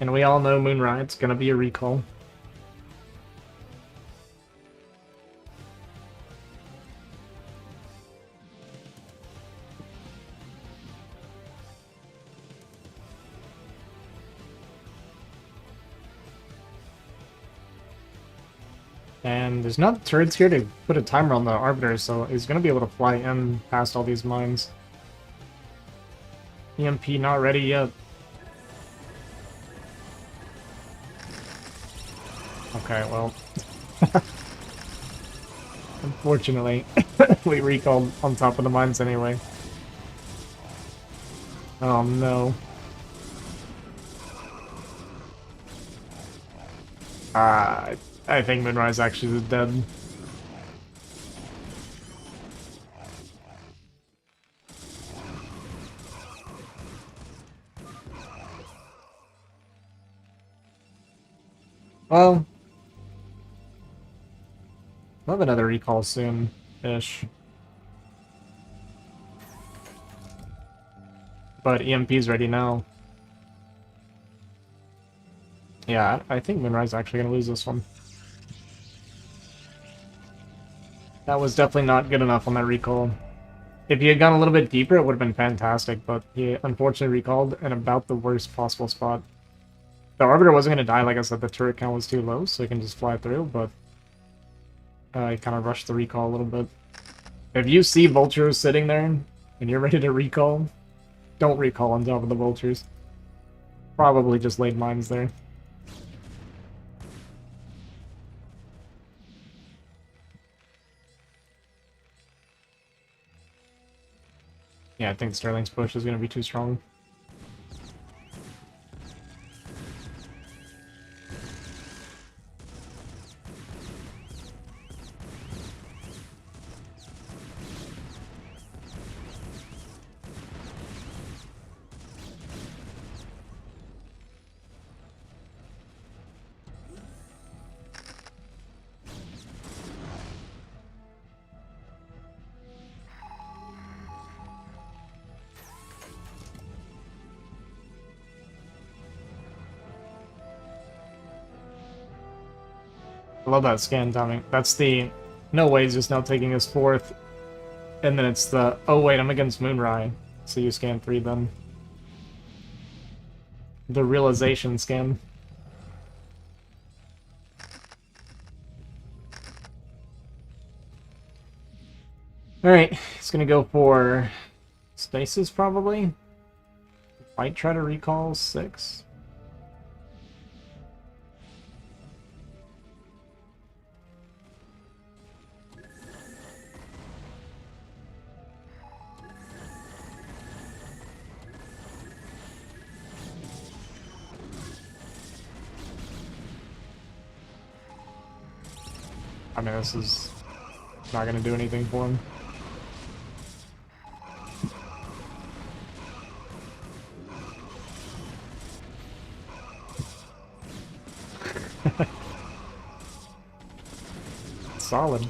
And we all know Moonrai, it's gonna be a recall. And there's not turrets here to put a timer on the Arbiter, so he's gonna be able to fly in past all these mines. EMP not ready yet. Okay, well. Unfortunately, we recalled on top of the mines anyway. Oh no. I think Moonrise actually is dead. Well, we'll have another recall soon-ish. But EMP's ready now. Yeah, I think Moonrise is actually going to lose this one. That was definitely not good enough on that recall. If he had gone a little bit deeper, it would have been fantastic, but he unfortunately recalled in about the worst possible spot. The Arbiter wasn't going to die, like I said, the turret count was too low, so he can just fly through, but he kind of rushed the recall a little bit. If you see Vultures sitting there, and you're ready to recall, don't recall on top of the Vultures. Probably just laid mines there. Yeah, I think Sterling's push is going to be too strong. I love that scan timing. That's the... No way he's just now taking his fourth. And then it's the... Oh wait, I'm against Moonrai. So you scan 3 then. The realization scan. Alright, he's gonna go for... Stasis, probably? Might try to recall 6. I mean, this is not going to do anything for him. Solid.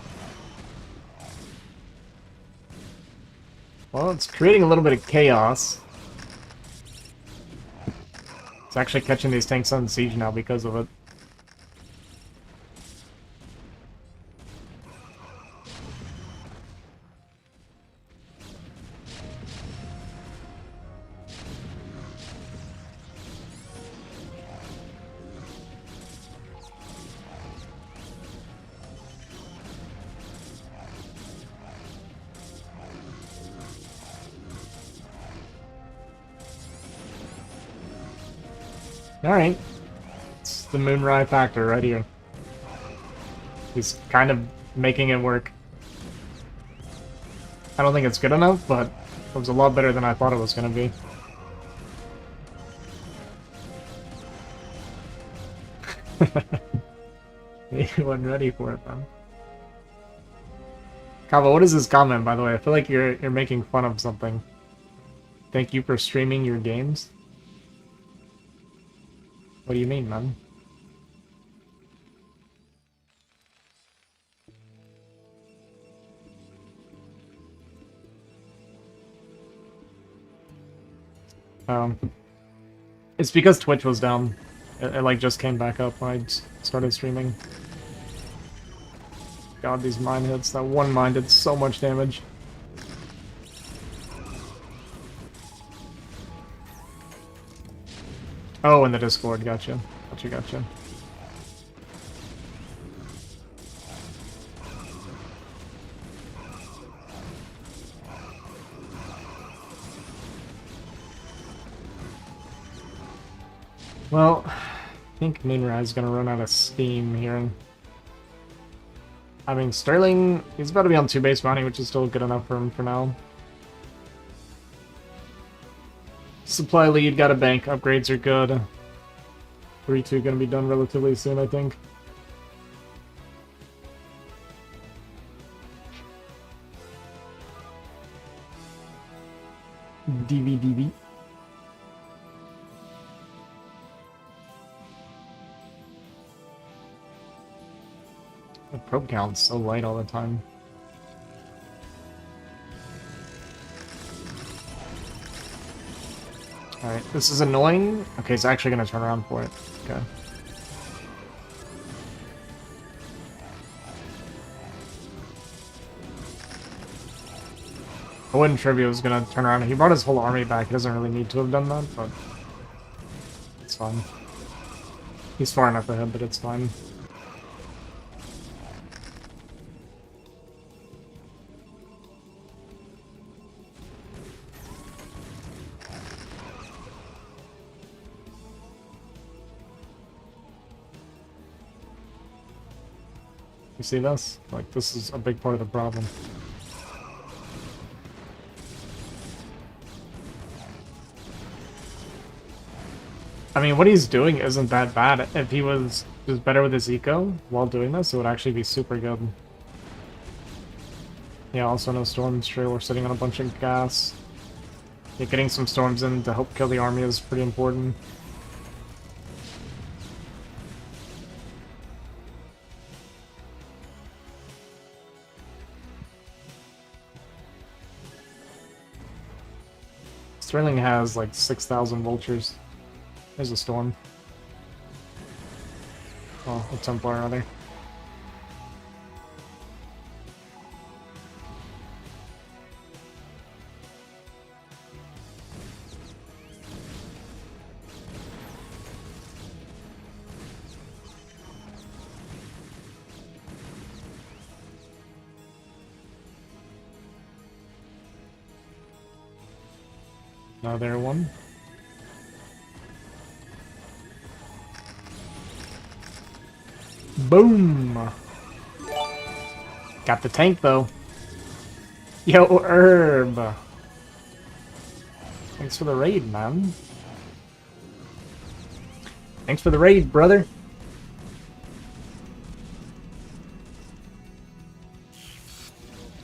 Well, it's creating a little bit of chaos. It's actually catching these tanks on siege now because of it. Alright. It's the Moonrai factor right here. He's kind of making it work. I don't think it's good enough, but it was a lot better than I thought it was going to be. He wasn't ready for it, man. Kava, what is this comment, by the way? I feel like you're making fun of something. Thank you for streaming your games? What do you mean, man? It's because Twitch was down. It like just came back up when I started streaming. God, these mine hits. That one mine did so much damage. Oh, in the Discord. Gotcha. Gotcha. Well, I think Moonrai is gonna run out of steam here. I mean, Sterling, he's about to be on 2 base bounty, which is still good enough for him for now. Supply lead, got a bank, upgrades are good. 3-2 gonna be done relatively soon, I think. DV. The probe count's so light all the time. Alright, this is annoying. Okay, it's actually gonna turn around for it. Okay. I wouldn't trivia was gonna turn around. He brought his whole army back. He doesn't really need to have done that, but it's fine. He's far enough ahead, but it's fine. You see this? Like, this is a big part of the problem. I mean, what he's doing isn't that bad. If he was just better with his eco while doing this, it would actually be super good. Yeah, also no storms. Sure, we're sitting on a bunch of gas. Yeah, getting some storms in to help kill the army is pretty important. Sterling has like 6,000 vultures. There's a storm. Oh, a Templar rather. Another one. Boom! Got the tank though. Yo, Herb! Thanks for the raid, man. Thanks for the raid, brother.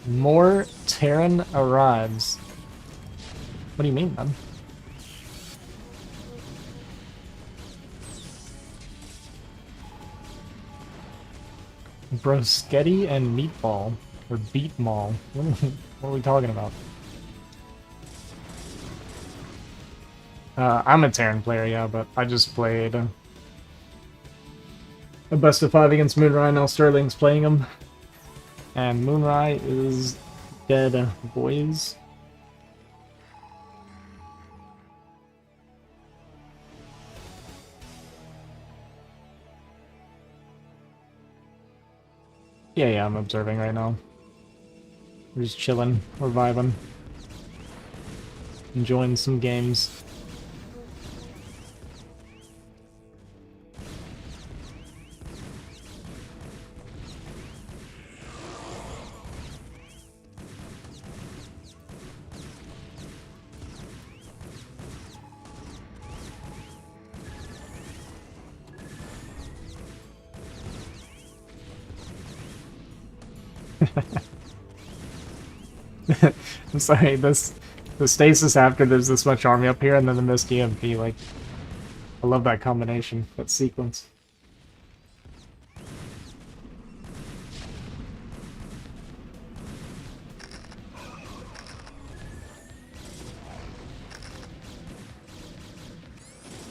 More Terran arrives. What do you mean, man? Broschetti and meatball. Or beat mall. What are we talking about? I'm a Terran player, yeah, but I just played a best of 5 against Moonrai. Now Sterling's playing him. And Moonrai is dead, boys. Yeah, I'm observing right now. We're just chilling. We're vibing. Enjoying some games. I'm sorry, the stasis after there's this much army up here, and then the missed EMP, like, I love that combination, that sequence.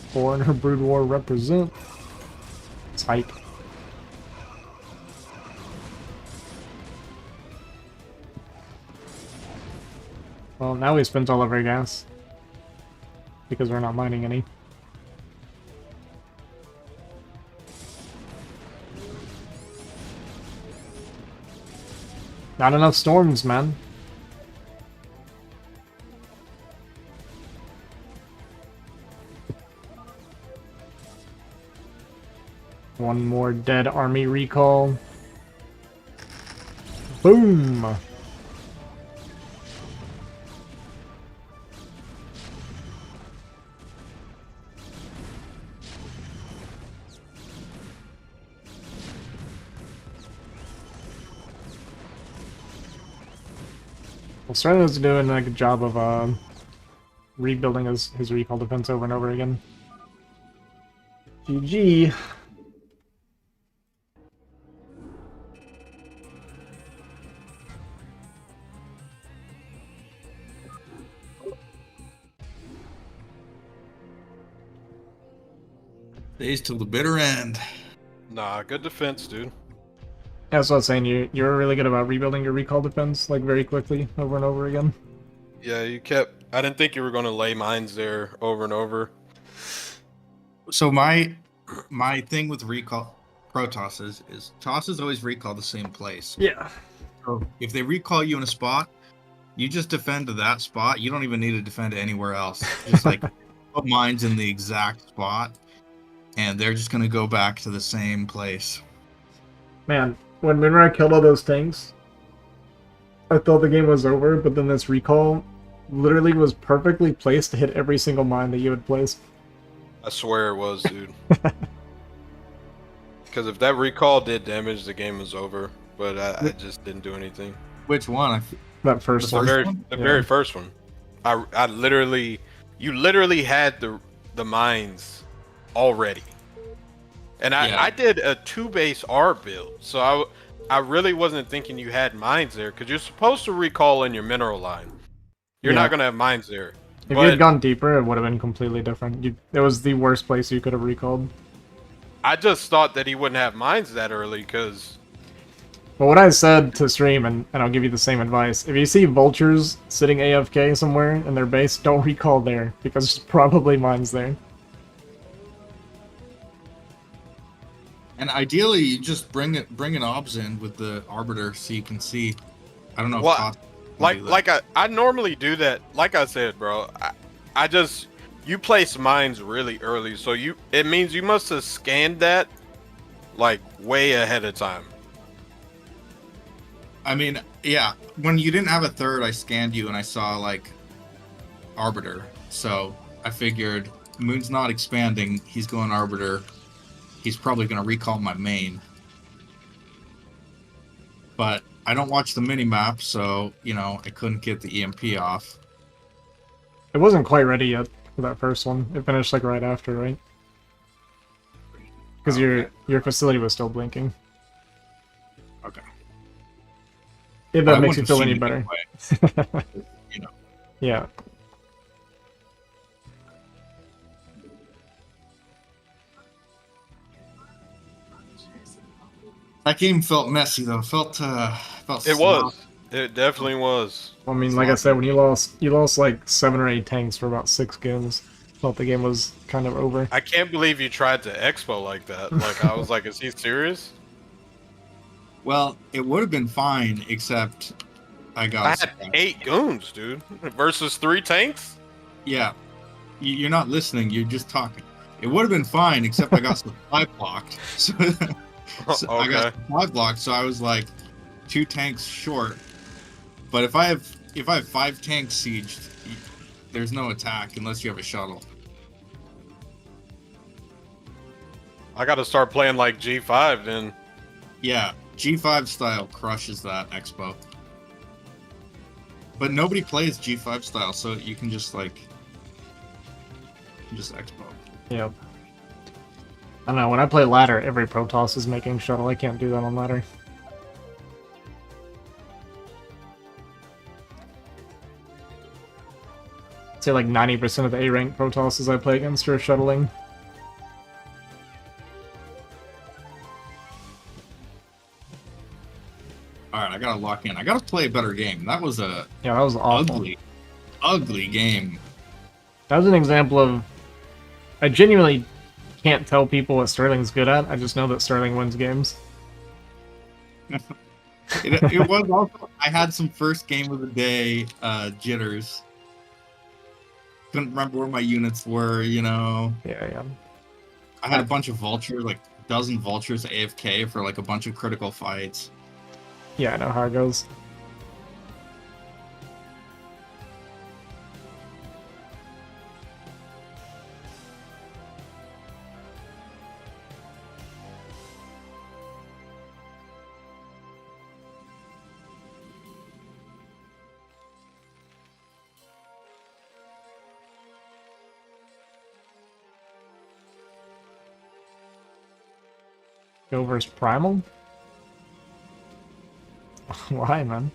Foreigner Brood War represent. Tight. Well, now we spent all of our gas. Because we're not mining any. Not enough storms, man. One more dead army recall. Boom! Well, Sterling's doing a good job of rebuilding his recall defense over and over again. GG. Days till the bitter end. Nah, good defense, dude. That's what I was saying. You're really good about rebuilding your recall defense, like, very quickly, over and over again. Yeah, you kept... I didn't think you were going to lay mines there over and over. So my thing with recall Protosses is tosses always recall the same place. Yeah. So if they recall you in a spot, you just defend to that spot. You don't even need to defend anywhere else. Just like put mines in the exact spot, and they're just gonna go back to the same place. Man, when Moonrai killed all those things, I thought the game was over, but then this recall literally was perfectly placed to hit every single mine that you had placed. I swear it was, dude. Because if that recall did damage, the game was over. But I just didn't do anything. Which one? That first one. The very first one. I literally... You literally had the mines already. And I did a 2-base R build. So I really wasn't thinking you had mines there. Because you're supposed to recall in your mineral line. You're not going to have mines there. If you had gone deeper, it would have been completely different. It was the worst place you could have recalled. I just thought that he wouldn't have mines that early, because... Well, what I said to stream, and I'll give you the same advice, if you see vultures sitting AFK somewhere in their base, don't recall there, because there's probably mines there. And ideally, you just bring an obs in with the arbiter so you can see. I don't know. Well, I normally do that. Like I said, bro, I just... You place mines really early, so it means you must have scanned that like way ahead of time. I mean, yeah, when you didn't have a third, I scanned you and I saw like Arbiter. So I figured Moon's not expanding, he's going Arbiter. He's probably going to recall my main. But I don't watch the mini-map, so, you know, I couldn't get the EMP off. It wasn't quite ready yet. That first one, it finished like right after, right? Because your facility was still blinking. Okay. If that makes you feel any better. You know. Yeah. That game felt messy though. Felt It was. It definitely was. I mean, like I said, when you lost like 7 or 8 tanks for about 6 games. Felt the game was kind of over. I can't believe you tried to expo like that. Like, I was like, is he serious? Well, it would have been fine, except I had 8 goons, dude, versus 3 tanks. Yeah, you're not listening. You're just talking. It would have been fine, except I got supply blocked. So, I got supply blocked, so I was like 2 tanks short. But if I have 5 tanks sieged, there's no attack unless you have a shuttle. I got to start playing like G5 then. Yeah, G5 style crushes that expo. But nobody plays G5 style, so you can just like just expo. Yep. I don't know, when I play ladder, every Protoss is making shuttle. I can't do that on ladder. I'd say like 90% of the A-rank Protosses I play against are shuttling. Alright, I gotta lock in. I gotta play a better game. That was a Yeah, that was awful. ugly game. That was an example of... I genuinely can't tell people what Sterling's good at. I just know that Sterling wins games. It was also... I had some first game of the day jitters. Couldn't remember where my units were, you know. Yeah. I had a bunch of vultures, like a dozen vultures AFK for like a bunch of critical fights. Yeah, I know how it goes. Go versus Primal? Why, man?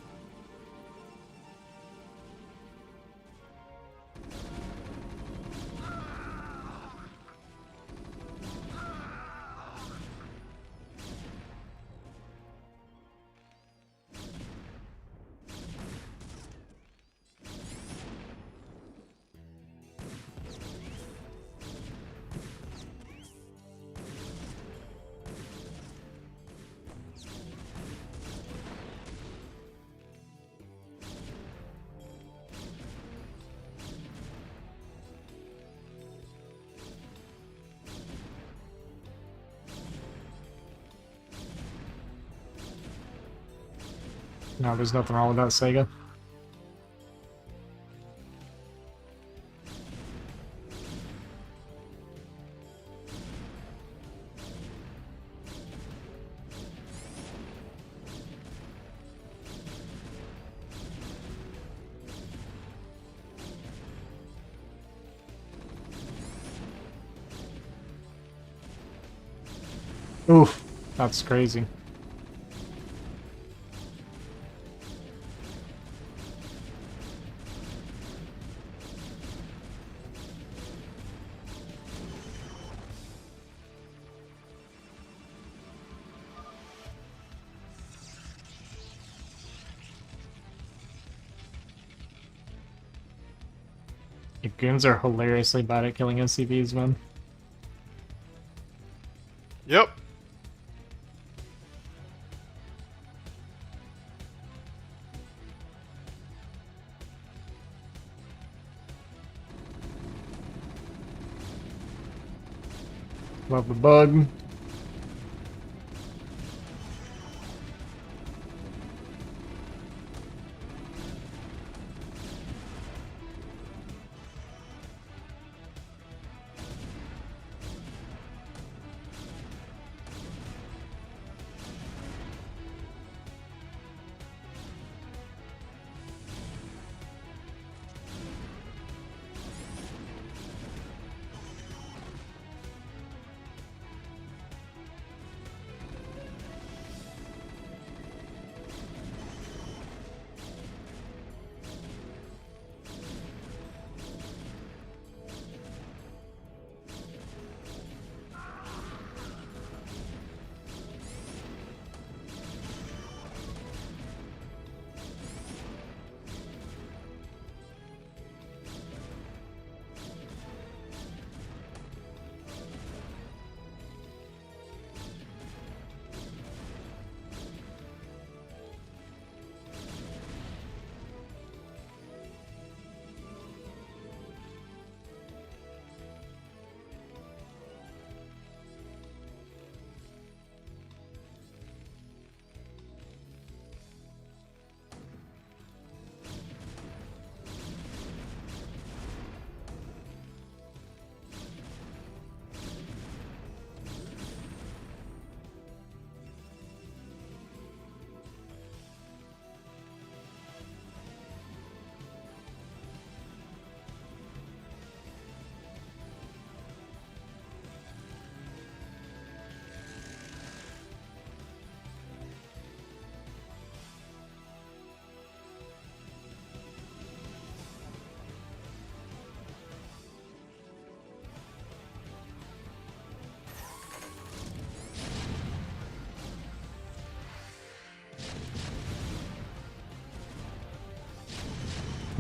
No, there's nothing wrong with that, Sega. Oof, that's crazy. The goons are hilariously bad at killing SCVs, man. Yep. Love the bug.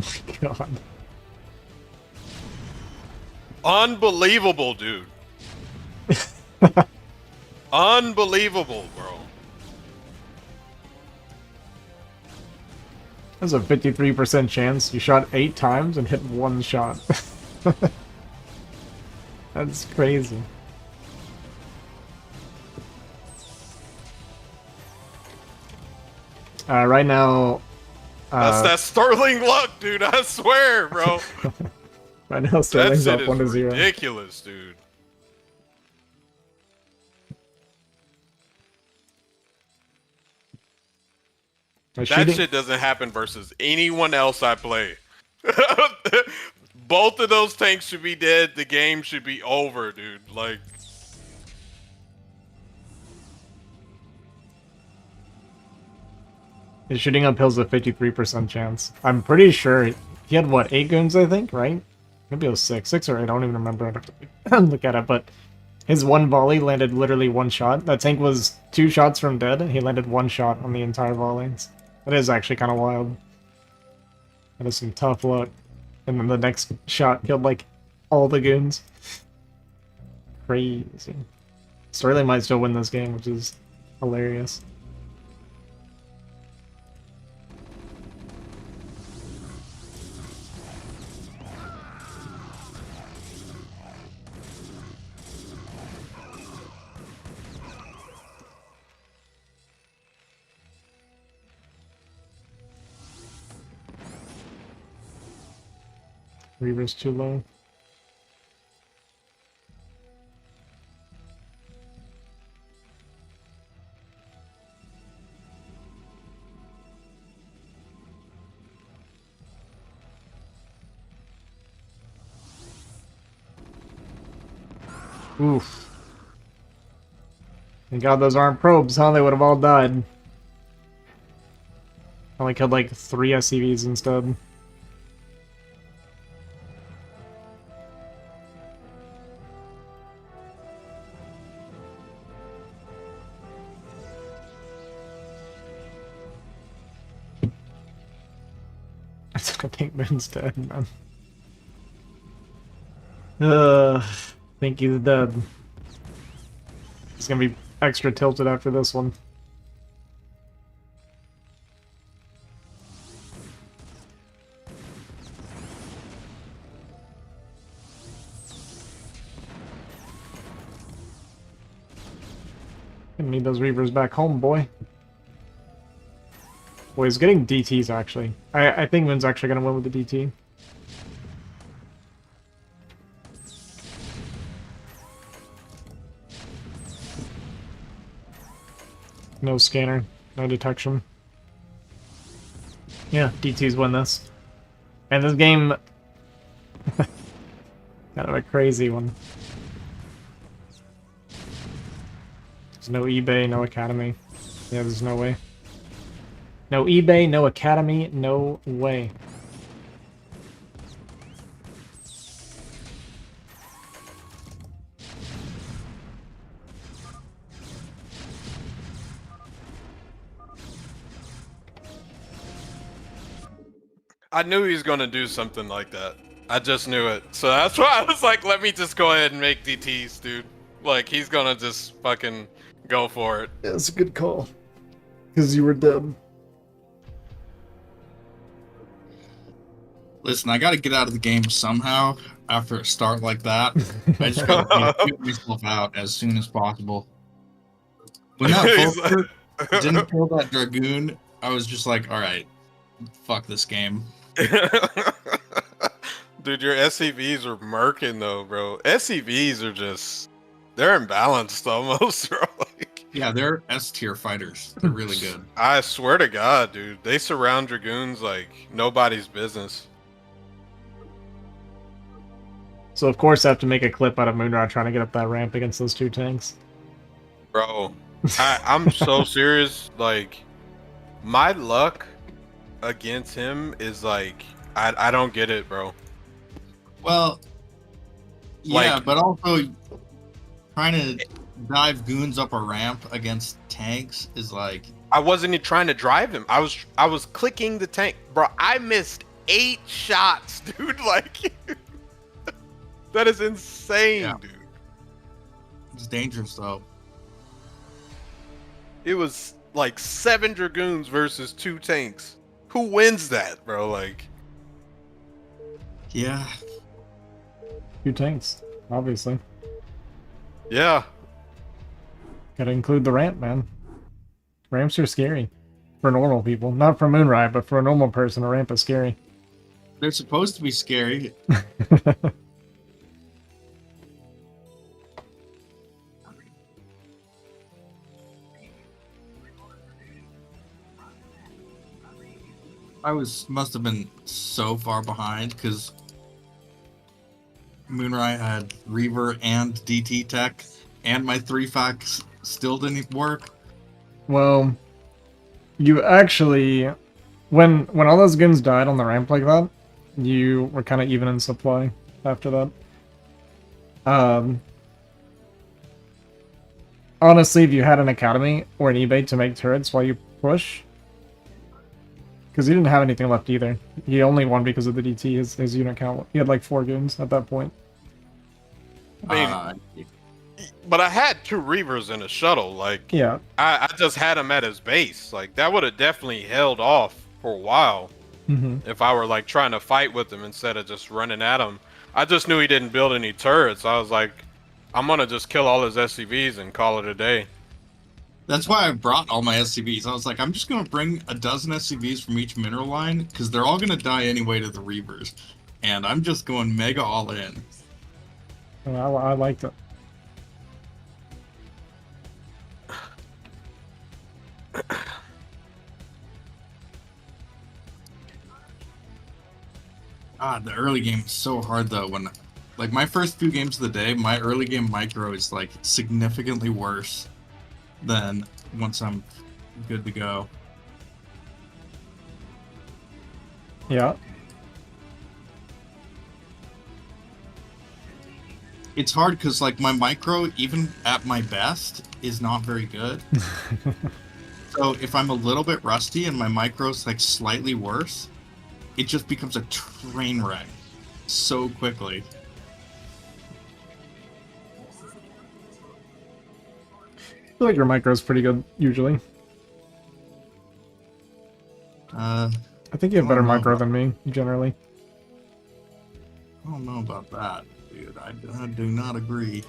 my god. Unbelievable, dude. Unbelievable, bro. There's a 53% chance you shot 8 times and hit 1 shot. That's crazy. Right now... That's that Sterling luck, dude. I swear, bro. right now, That Sterling's shit up 1 to is 0. ridiculous, dude. That shit doesn't happen versus anyone else I play. Both of those tanks should be dead. The game should be over, dude. Like... His shooting uphill's a 53% chance. I'm pretty sure he had, what, 8 goons, I think, right? Maybe it was 6. 6 or 8, I don't even remember. I'd have to look at it, but his 1 volley landed literally 1 shot. That tank was 2 shots from dead, and he landed 1 shot on the entire volleys. That is actually kind of wild. That is some tough luck. And then the next shot killed, like, all the goons. Crazy. Sterling might still win this game, which is hilarious. Reaver's too low. Oof. Thank God those aren't probes, huh? They would have all died. Only killed like 3 SCVs instead. I think Moon's dead, man. I think he's dead. He's gonna be extra tilted after this one. Gonna need those Reavers back home, boy. Boy, he's getting DTs, actually. I think Moon's actually gonna win with the DT. No scanner, no detection. Yeah, DTs win this. And this game... kind of a crazy one. There's no eBay, no Academy. Yeah, there's no way. No eBay, no Academy, no way. I knew he was gonna do something like that. I just knew it. So that's why I was like, let me just go ahead and make DTs, dude. Like, he's gonna just fucking go for it. Yeah, it's a good call. Because you were dead. Listen, I gotta get out of the game somehow after a start like that. I just gotta get myself out as soon as possible. When that Vulture didn't kill that Dragoon, I was just like, alright, fuck this game. Dude, your SCVs are murking though, bro. SCVs are just... they're imbalanced almost, bro. Like, yeah, they're S-tier fighters. They're really good. I swear to God, dude. They surround Dragoons like nobody's business. So of course I have to make a clip out of Moonrai trying to get up that ramp against those 2 tanks. Bro, I'm so serious. Like, my luck against him is like, I don't get it, bro. Well, yeah, Like- but also trying to dive goons up a ramp against tanks is like... I wasn't even trying to drive him. I was clicking the tank. Bro, I missed 8 shots, dude. Like, that is insane, Yeah. dude. It's dangerous though. It was like 7 Dragoons versus 2 tanks. Who wins that, bro? Like, Yeah. 2 tanks, obviously. yeah. Gotta include the ramp, man. Ramps are scary. For normal people. Not for Moonrai, but for a normal person, a ramp is scary. They're supposed to be scary. Must have been so far behind because Moonrai had Reaver and DT tech, and my 3-fac still didn't work. Well, you actually, when all those goons died on the ramp like that, you were kind of even in supply after that. Honestly, if you had an academy or an eBay to make turrets while you push, because he didn't have anything left either. He only won because of the DT. His unit count. He had like 4 goons at that point. I mean, but I had 2 Reavers in a shuttle. Like, Yeah. I just had him at his base. Like, that would have definitely held off for a while if I were like trying to fight with him instead of just running at him. I just knew he didn't build any turrets. I was like, I'm gonna just kill all his SCVs and call it a day. That's why I brought all my SCVs. I was like, I'm just gonna bring a dozen SCVs from each mineral line because they're all gonna die anyway to the Reavers, and I'm just going mega all in. I liked it. The early game is so hard though. When, like, my first 2 games of the day, my early game micro is like significantly worse than once I'm good to go. Yeah. It's hard because like my micro, even at my best, is not very good. So if I'm a little bit rusty and my micro's like slightly worse, it just becomes a train wreck so quickly. I feel like your micro's pretty good, usually. I I think you have better don't know micro about- than me, generally. don't know about that, dude. I do not agree.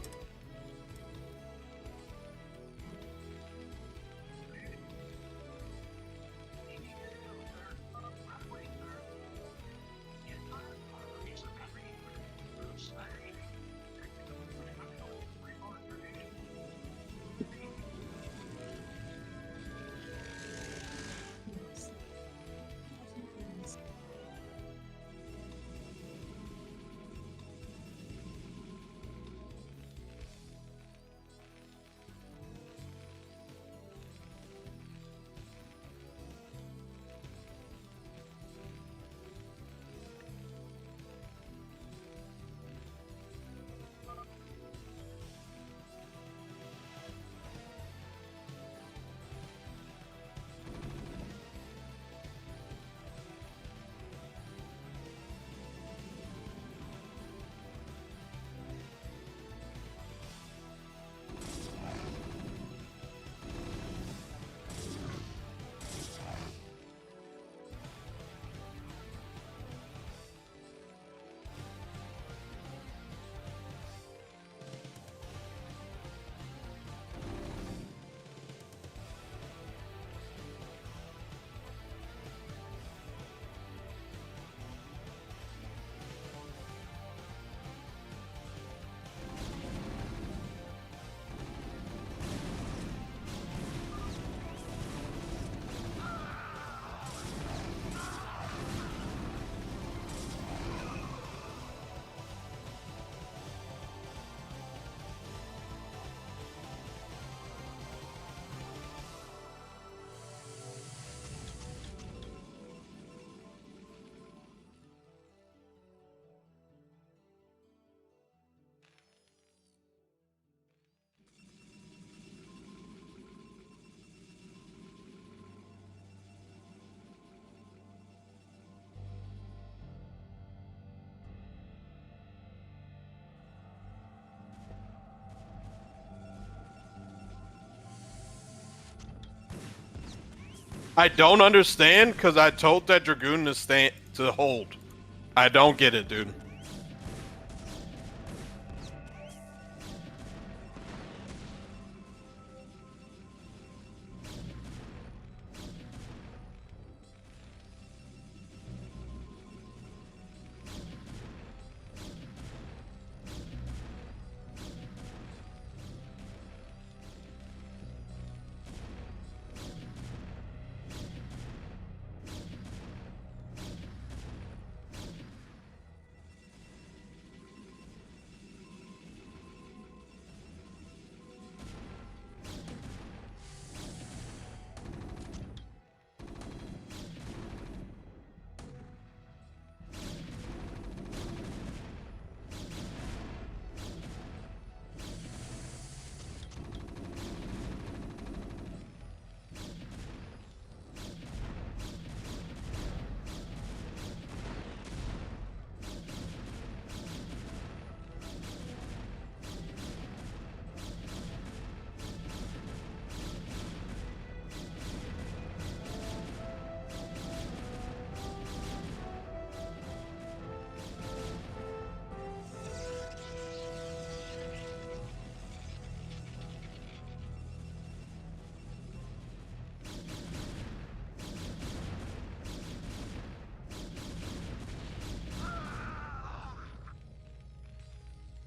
I don't understand because I told that Dragoon to hold. I don't get it, dude.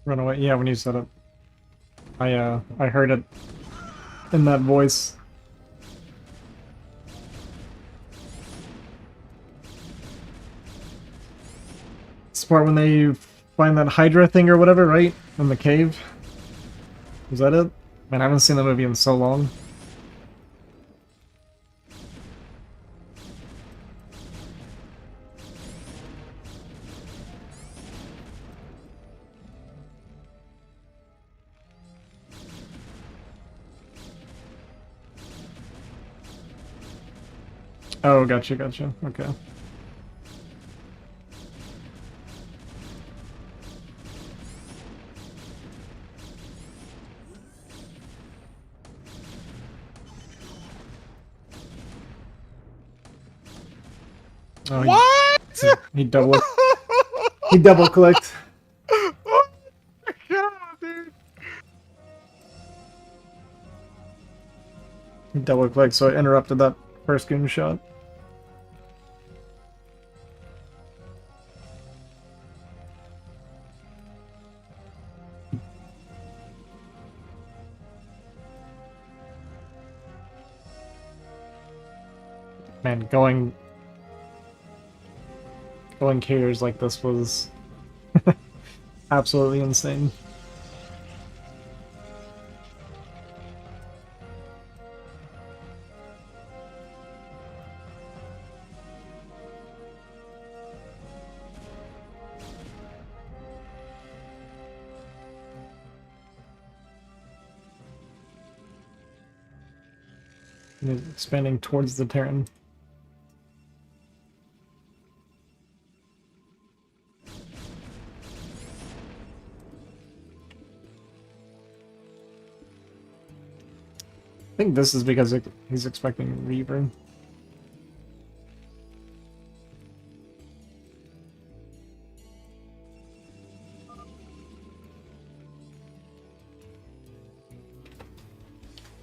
Run away. Yeah, when you said it. I heard it in that voice. It's the part when they find that Hydra thing or whatever, right? In the cave. Was that it? Man, I haven't seen that movie in so long. Oh, gotcha, gotcha. Okay. Oh, What? he double clicked. Oh my god, dude. He double clicked, so I interrupted that first goon shot. Man, going carriers like this was absolutely insane. And it's expanding towards the Terran. I think this is because he's expecting Reaver.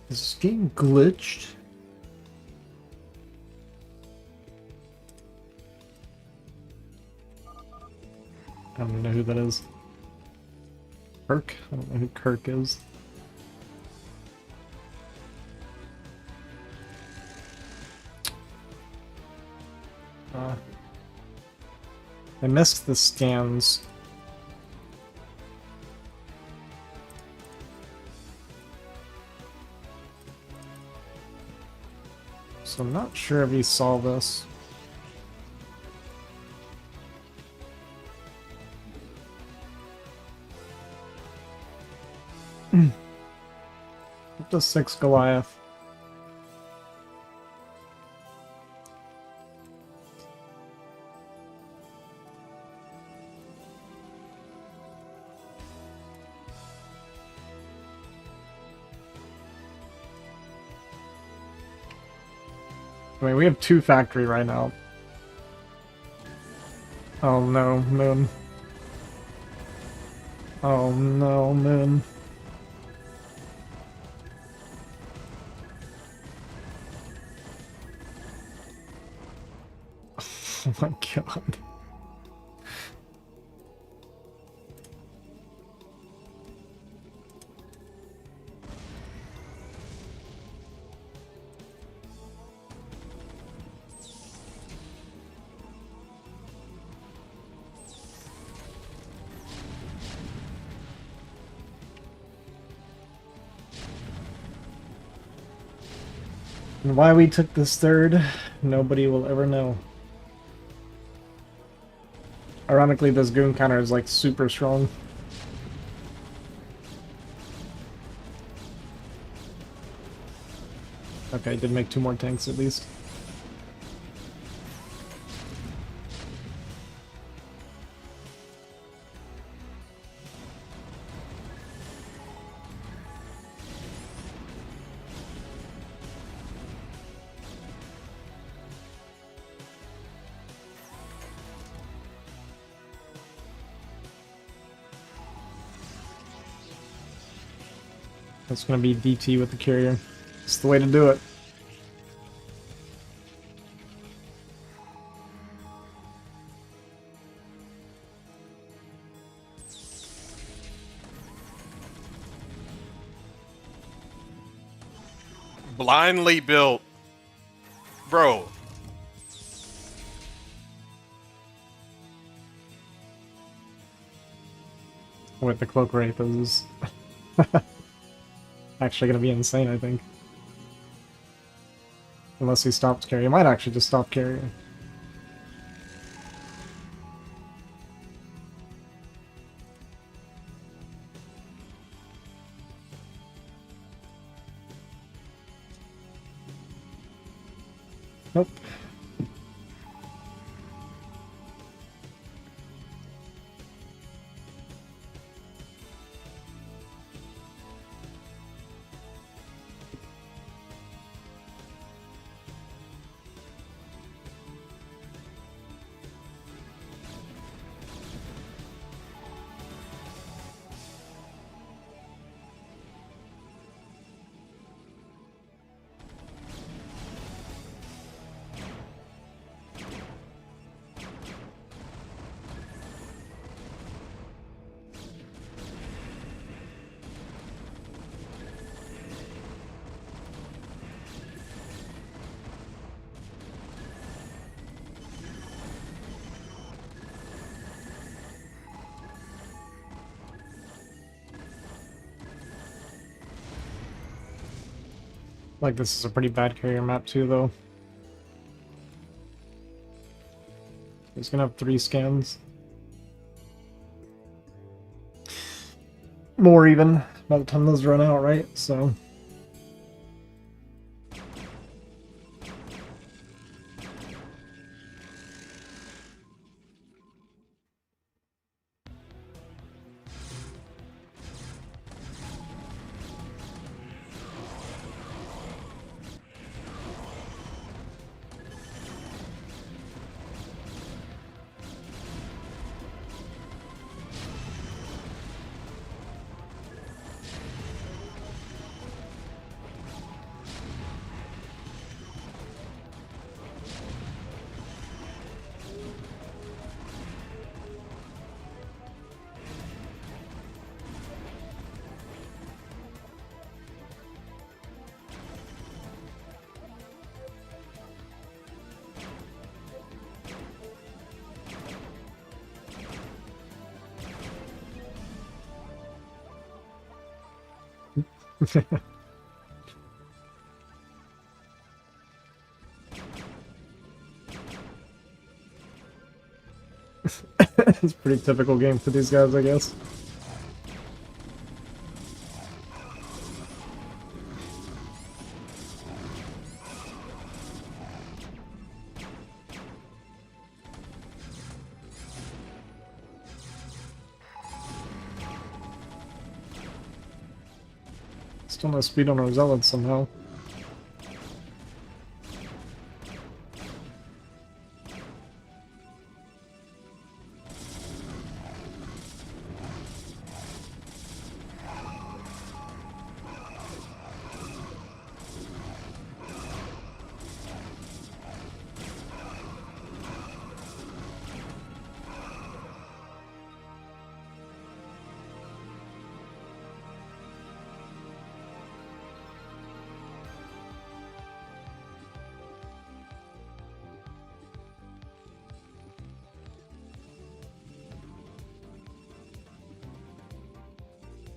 Is this game glitched? I don't even know who that is. Kirk? I don't know who Kirk is. I missed the scans. So I'm not sure if he saw this. Up to 6 Goliath. I mean, we have 2 factory right now. Oh no, Moon. Oh no, Moon. Oh my god. And why we took this third, nobody will ever know. Ironically, this goon counter is like super strong. Okay, did make 2 more tanks at least. That's gonna be DT with the carrier. It's the way to do it. Blindly built. Bro. With the cloak wraith is actually gonna be insane, I think. Unless he stops carry. He might actually just stop carry. Nope. Like, this is a pretty bad carrier map too, though. He's gonna have 3 scans. More even, by the time those run out, right? So... It's a pretty typical game for these guys, I guess. Still no speed on our zealots somehow.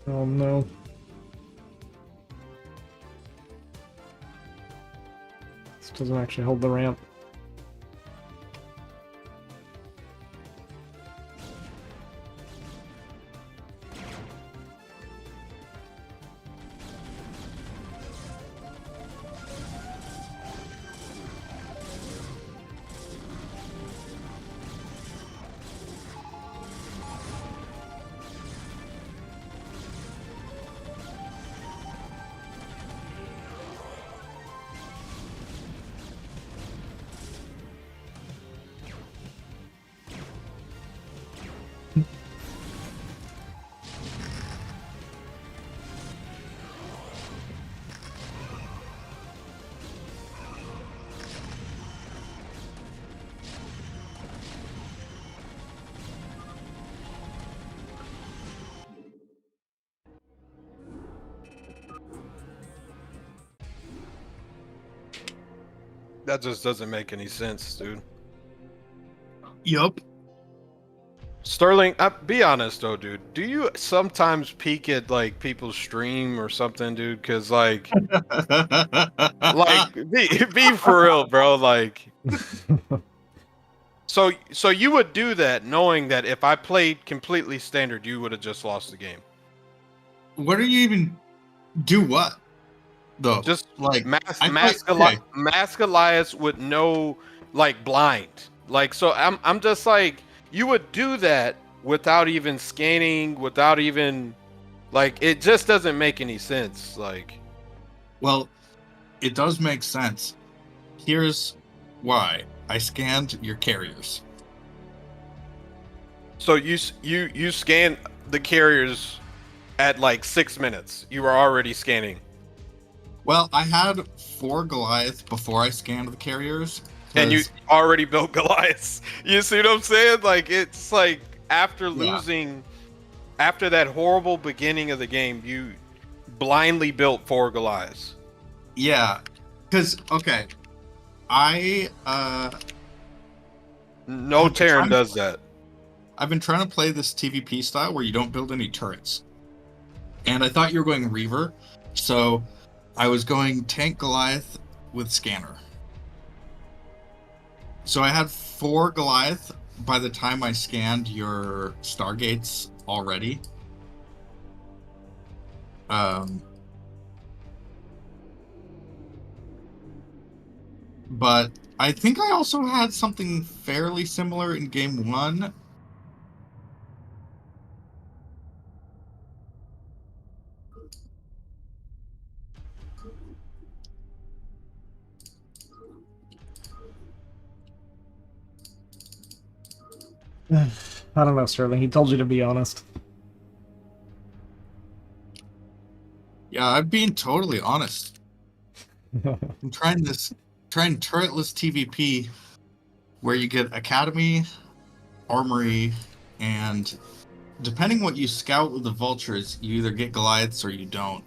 Oh no. This doesn't actually hold the ramp. That just doesn't make any sense, dude. Yup. Sterling, be honest though, dude. Do you sometimes peek at like people's stream or something, dude? Cause like be for real, bro. Like, so you would do that knowing that if I played completely standard, you would have just lost the game. What are you even do? What though? Just like Mask Elias with no like blind. Like, so I'm just like, you would do that without even scanning, without even like, it just doesn't make any sense. Like, well, it does make sense. Here's why. I scanned your carriers. so you scan the carriers at like 6 minutes. You were already scanning. Well, I had 4 Goliath before I scanned the carriers. And you 'cause- already built Goliaths. You see what I'm saying? Like, it's like after losing, after that horrible beginning of the game, you blindly built 4 Goliaths. Yeah, because okay, I No I'm Terran trying- does that. I've been trying to play this TVP style where you don't build any turrets, and I thought you were going Reaver, so I was going Tank Goliath with Scanner. So I had 4 Goliath by the time I scanned your Stargates already. But I think I also had something fairly similar in game 1. I don't know, Sterling. He told you to be honest. Yeah, I'm being totally honest. I'm trying turretless TVP where you get Academy, Armory, and depending what you scout with the Vultures, you either get Goliaths or you don't.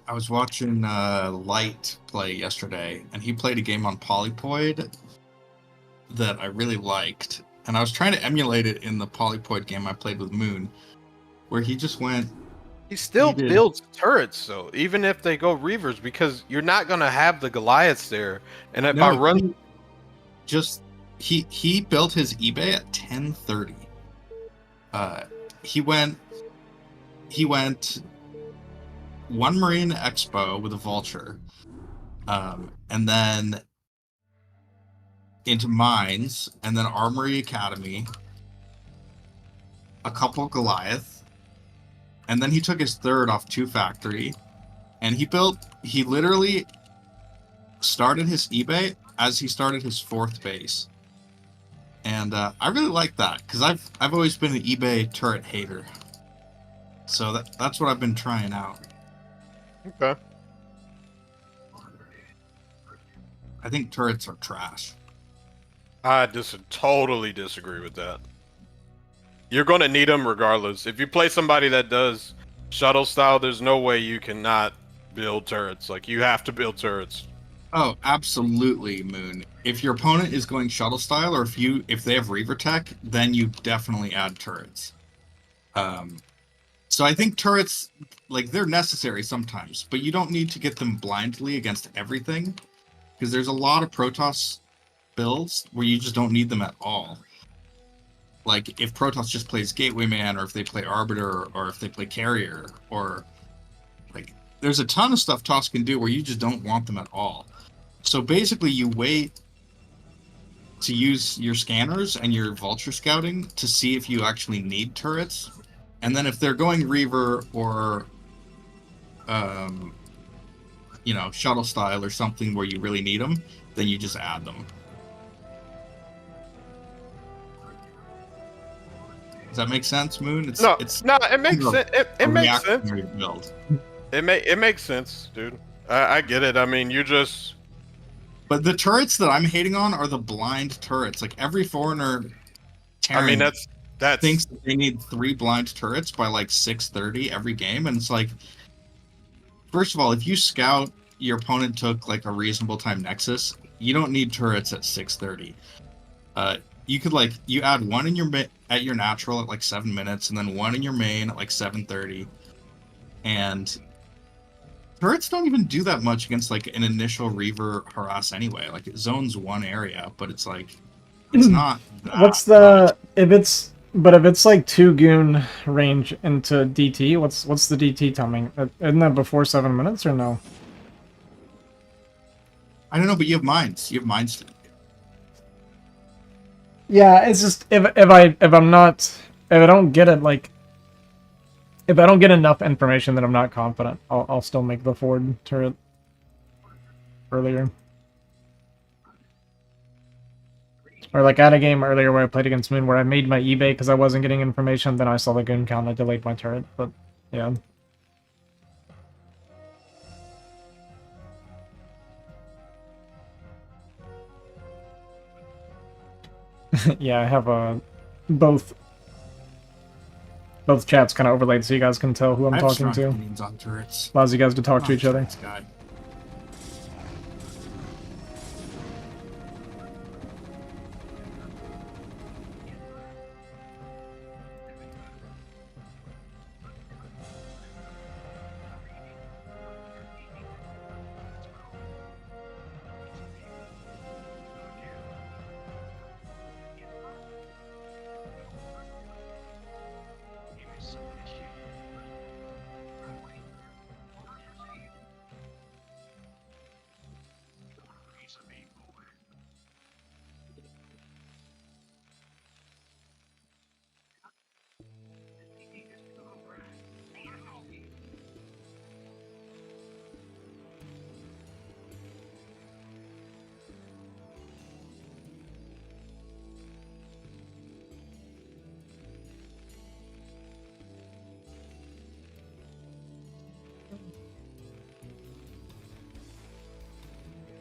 I was watching Light play yesterday, and he played a game on Polypoid that I really liked. And I was trying to emulate it in the Polypoid game I played with Moon, where he just went... He still He did. builds turrets, though, even if they go Reavers, because you're not going to have the Goliaths there. And if I run... He built his eBay at 10:30. He went 1 Marine Expo with a Vulture, and then into Mines, and then Armory Academy, a couple Goliath, and then he took his 3rd off 2 Factory, and he literally started his eBay as he started his 4th base. And I really like that, because I've always been an eBay turret hater. So that's what I've been trying out. Okay. I think turrets are trash. I totally disagree with that. You're going to need them regardless. If you play somebody that does shuttle style, there's no way you cannot build turrets. Like, you have to build turrets. Oh, absolutely, Moon. If your opponent is going shuttle style, or if they have Reaver tech, then you definitely add turrets. So I think turrets, like, they're necessary sometimes, but you don't need to get them blindly against everything, because there's a lot of Protoss builds where you just don't need them at all. Like, if Protoss just plays Gateway Man, or if they play Arbiter, or if they play Carrier, or, like, there's a ton of stuff Toss can do where you just don't want them at all. So basically, you wait to use your scanners and your vulture scouting to see if you actually need turrets. And then if they're going Reaver or, shuttle style or something where you really need them, then you just add them. Does that make sense, Moon? It makes sense. It makes sense. Build. It makes sense, dude. I get it. I mean, But the turrets that I'm hating on are the blind turrets. Like, every foreigner that's thinks that they need 3 blind turrets by like 6:30 every game, and it's like, first of all, if you scout your opponent took like a reasonable time Nexus, you don't need turrets at 6:30. You could you add one in at your natural at like 7 minutes, and then one in your main at like 7:30, and turrets don't even do that much against like an initial Reaver harass anyway. Like, it zones one area, but it's like, it's not that What's much. if it's like 2 goon range into DT, what's the DT timing? Isn't that before 7 minutes or no? I don't know, but you have mines. You have mines. Yeah, it's just if I don't get it, like, if I don't get enough information that I'm not confident, I'll still make the forward turret earlier. Or like, I had a game earlier where I played against Moon where I made my eBay because I wasn't getting information, then I saw the goon count, I delayed my turret, but yeah. Yeah, I have both chats kind of overlaid so you guys can tell who I'm talking to. On turrets. Allows you guys to talk to each other. Guy.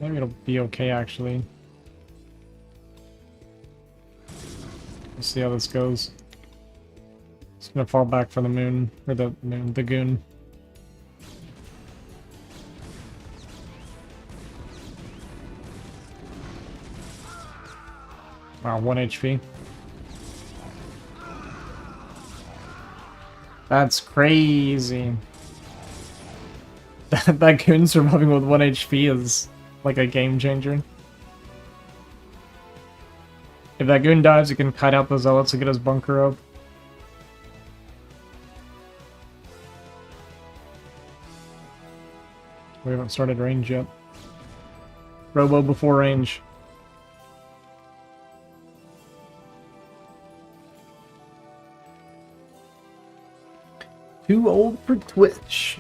Maybe it'll be okay, actually. Let's see how this goes. It's gonna fall back for the moon, or the goon. Wow, 1 HP. That's crazy. That goon surviving with 1 HP is like a game changer. If that goon dies, you can kite out the zealots to get his bunker up. We haven't started range yet. Robo before range. Too old for Twitch.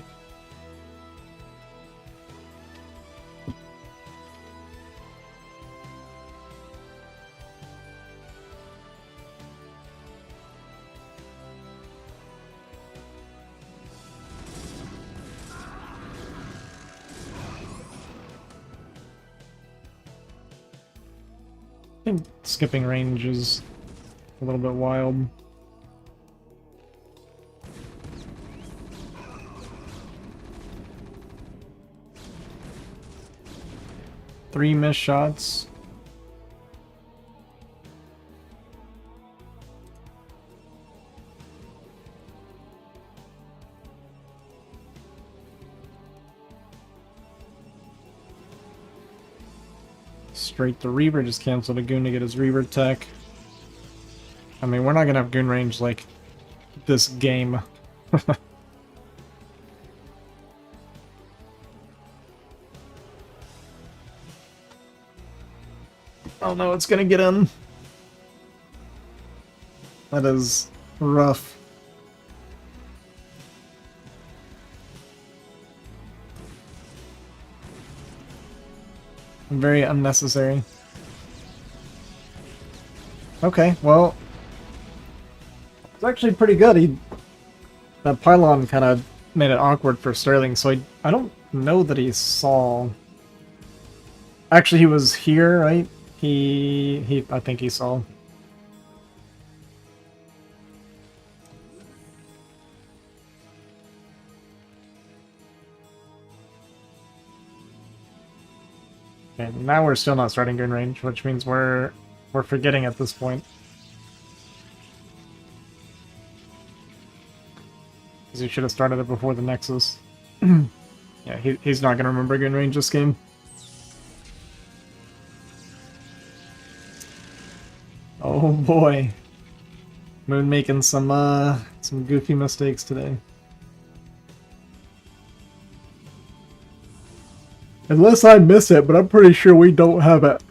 I think skipping range is a little bit wild. 3 missed shots. Straight to Reaver, just canceled a Goon to get his Reaver tech. I mean, we're not gonna have Goon range like this game. Oh no, it's gonna get in. That is rough. Very unnecessary. Okay, well, it's actually pretty good. That pylon kind of made it awkward for Sterling, so I don't know that he saw. Actually, he was here, right? I think he saw. Okay, now we're still not starting Goon range, which means we're forgetting at this point. Because he should have started it before the Nexus. Yeah, he's not gonna remember Goon range this game. Oh boy. Moon making some goofy mistakes today. Unless I miss it, but I'm pretty sure we don't have it.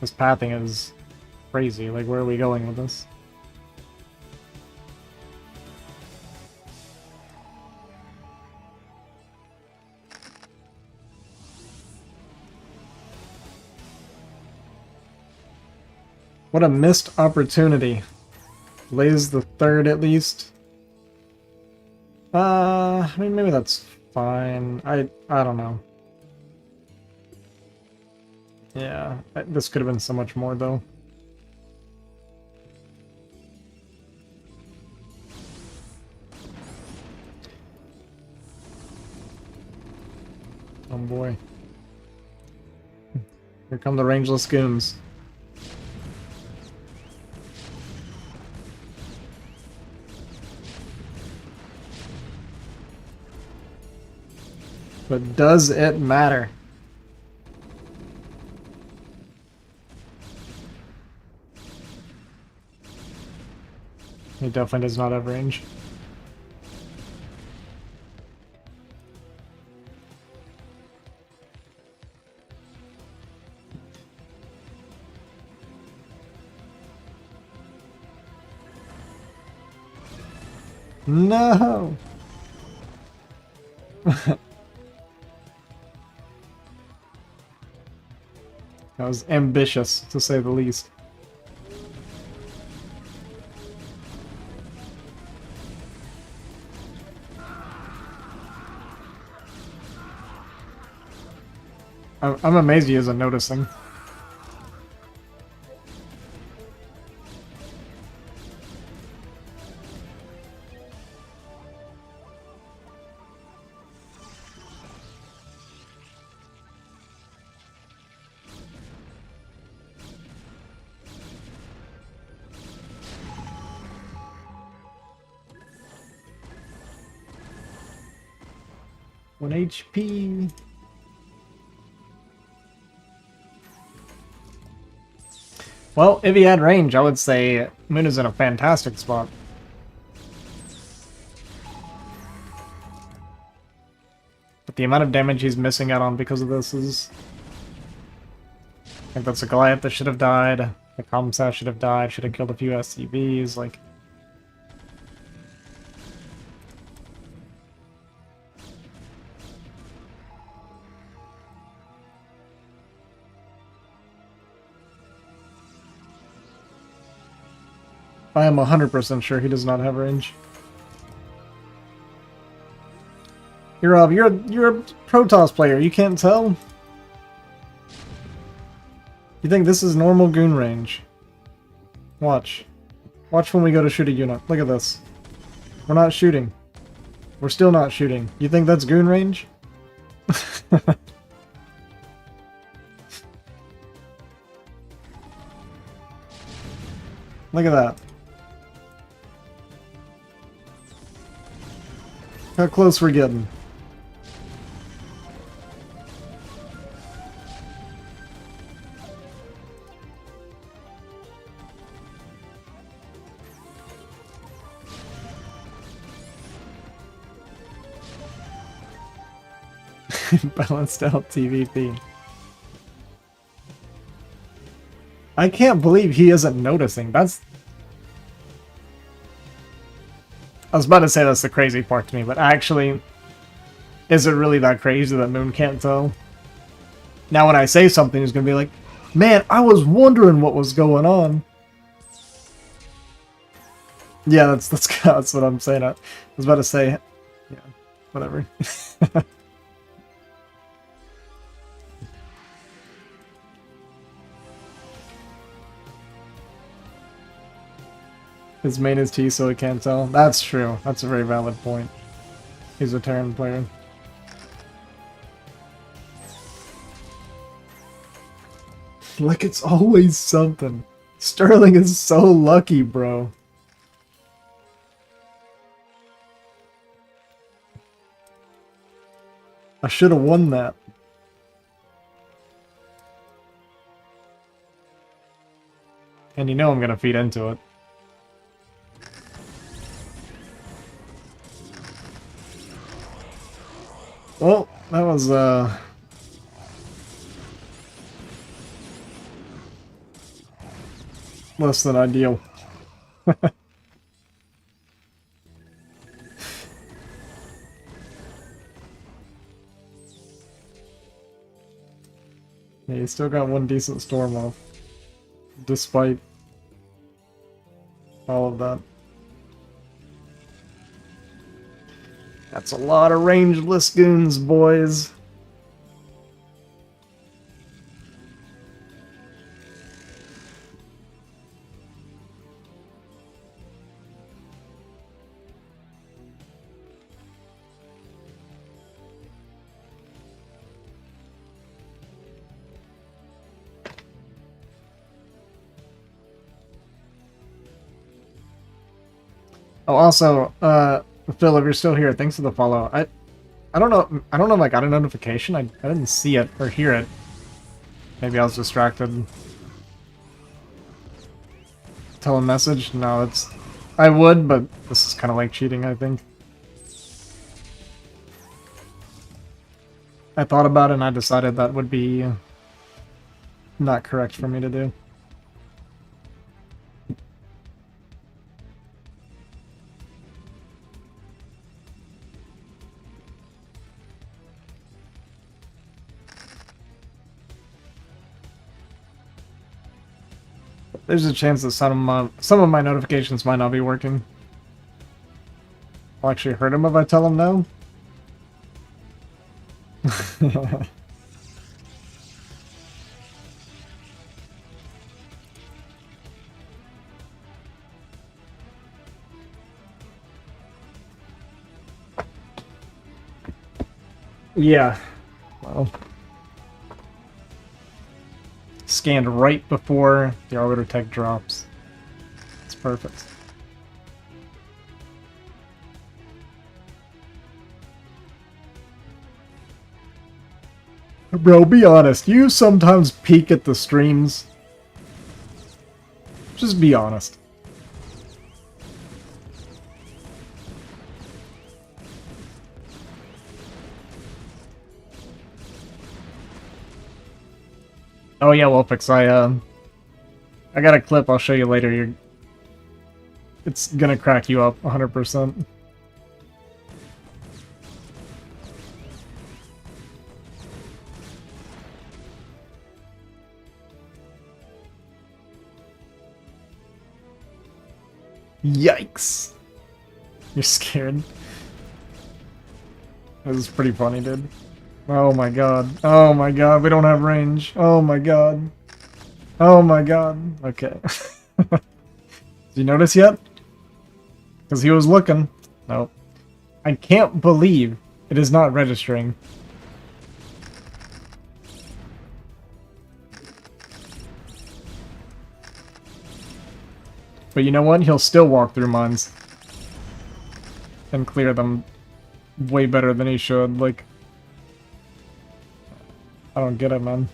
This pathing is crazy. Like, where are we going with this? What a missed opportunity. Lays the third at least. I mean, maybe that's fine. I don't know. Yeah, this could have been so much more, though. Oh boy. Here come the rangeless goons. But does it matter? He definitely does not have range. No! That was ambitious, to say the least. I'm amazed he isn't noticing. One HP. Well, if he had range, I would say Moon is in a fantastic spot. But the amount of damage he's missing out on because of this is... I think that's a Goliath that should have died. The Comsat should have died. Should have killed a few SCVs. Like... I am 100% sure he does not have range. You're a Protoss player, you can't tell? You think this is normal goon range? Watch. Watch when we go to shoot a unit. Look at this. We're not shooting. We're still not shooting. You think that's goon range? Look at that. How close we're getting. Balanced out TVP. I can't believe he isn't noticing. That's... I was about to say that's the crazy part to me, but actually, is it really that crazy that Moon can't tell? Now when I say something, he's gonna be like, man, I was wondering what was going on. Yeah, that's what I'm saying. I was about to say, yeah, whatever. His main is T, so he can't tell. That's true. That's a very valid point. He's a Terran player. Like it's always something. Sterling is so lucky, bro. I should have won that. And you know I'm gonna feed into it. Well, that was, less than ideal. Yeah, you still got one decent storm off. Despite all of that. That's a lot of rangeless goons, boys. Oh, also, Phil, if you're still here, thanks for the follow. I don't know if I got a notification. I didn't see it or hear it. Maybe I was distracted. Tell a message? No, it's... I would, but this is kind of like cheating, I think. I thought about it and I decided that would be not correct for me to do. There's a chance that some of my notifications might not be working. I'll actually hurt him if I tell him no. Yeah. Well. Scanned right before the Arbiter Tech drops. It's perfect. Bro, be honest. You sometimes peek at the streams. Just be honest. Oh yeah, Wolfix, I got a clip I'll show you later. It's gonna crack you up 100%. Yikes! You're scared. This is pretty funny, dude. Oh my god. Oh my god, we don't have range. Oh my god. Oh my god. Okay. Did you notice yet? Because he was looking. Nope. I can't believe it is not registering. But you know what? He'll still walk through mines. And clear them way better than he should. Like, I don't get it, man.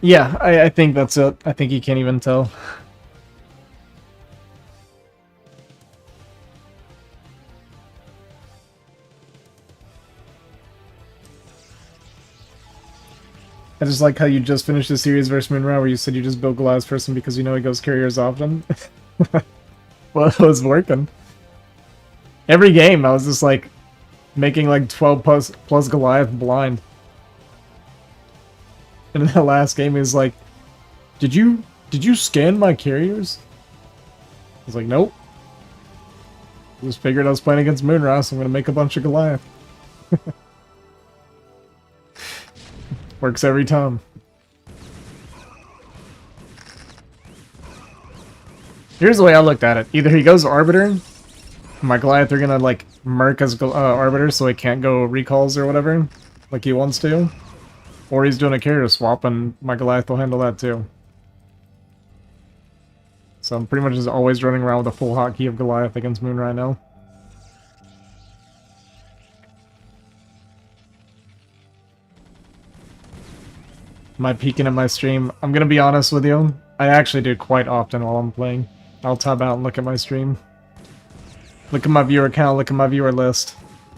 Yeah, I think that's it. I think he can't even tell. I just like how you just finished the series versus Moonrai where you said you just build Goliath's person because you know he goes carriers often. Well, it was working. Every game I was just like making like 12 plus Goliath blind. And in the last game he was like, Did you scan my carriers? I was like, nope. Just figured I was playing against Moonrai, so I'm gonna make a bunch of Goliath. Works every time. Here's the way I looked at it. Either he goes Arbiter, my Goliath are gonna like murk as Arbiter so he can't go recalls or whatever, like he wants to. Or he's doing a carrier swap and my Goliath will handle that too. So I'm pretty much just always running around with a full hotkey of Goliath against Moonrai now. Am I peeking at my stream? I'm gonna be honest with you. I actually do quite often while I'm playing. I'll tab out and look at my stream. Look at my viewer count, look at my viewer list.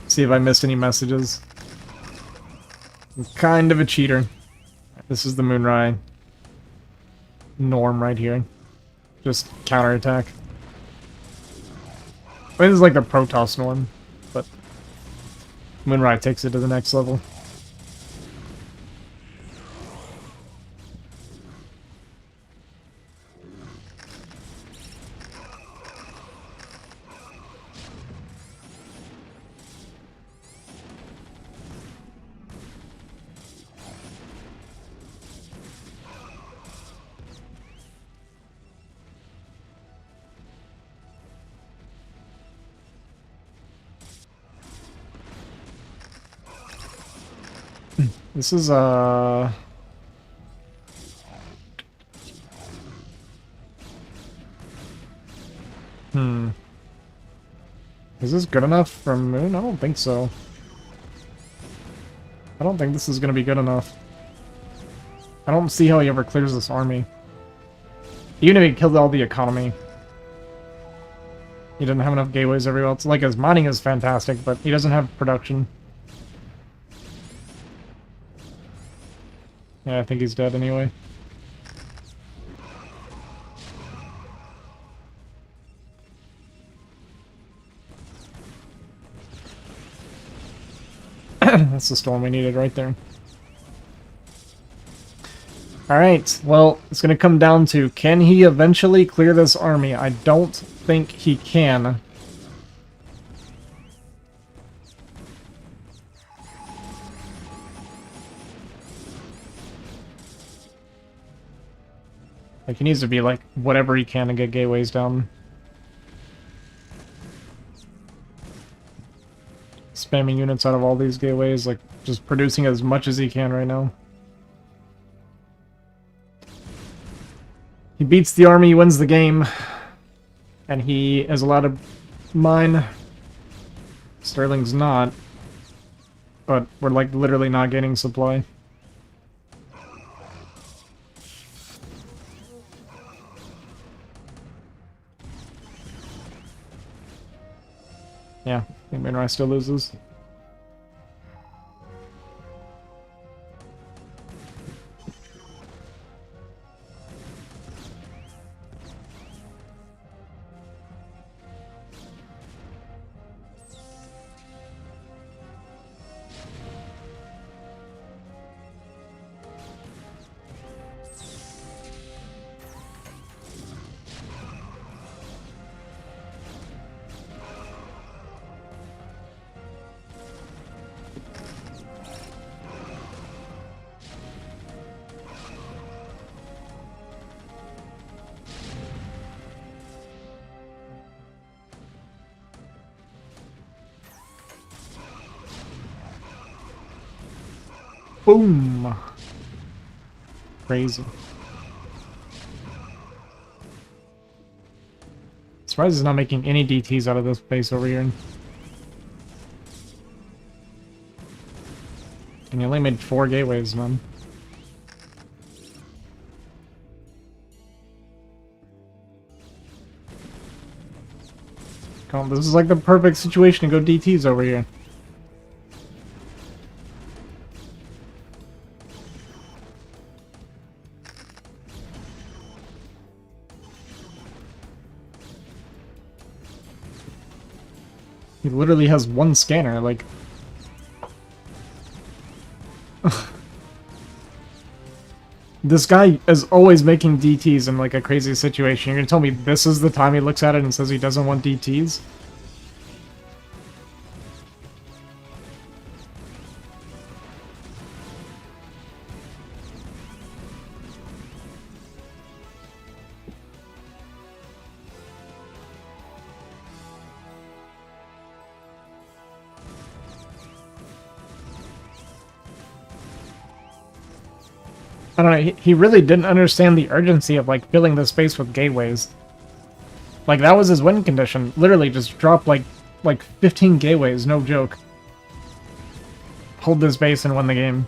See if I missed any messages. I'm kind of a cheater. This is the Moonrai norm right here. Just counterattack. I mean, this is like the Protoss norm, but Moonrai takes it to the next level. This is, Is this good enough for Moon? I don't think so. I don't think this is gonna be good enough. I don't see how he ever clears this army. Even if he killed all the economy. He doesn't have enough gateways everywhere else. Like, his mining is fantastic, but he doesn't have production. Yeah, I think he's dead anyway. That's the storm we needed right there. Alright, well, it's gonna come down to, can he eventually clear this army? I don't think he can. Like, he needs to be, like, whatever he can to get gateways down. Spamming units out of all these gateways, like, just producing as much as he can right now. He beats the army, he wins the game. And he is allowed to mine. Sterling's not. But we're, like, literally not getting supply. Yeah, I think Moonrai still loses. Boom. Crazy. Surprised he's not making any DTs out of this base over here. And he only made 4 gateways, man. Come on, this is like the perfect situation to go DTs over here. He literally has 1 scanner, like... This guy is always making DTs in like a crazy situation. You're gonna tell me this is the time he looks at it and says he doesn't want DTs? I don't know, he really didn't understand the urgency of, like, filling this base with gateways. Like, that was his win condition. Literally just drop, like 15 gateways, no joke. Hold this base and win the game.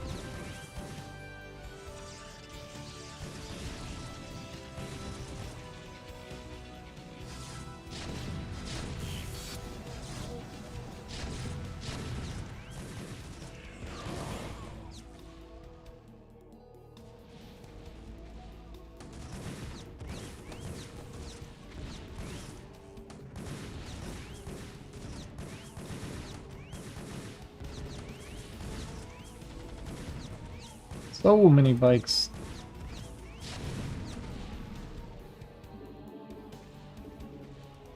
So many bikes.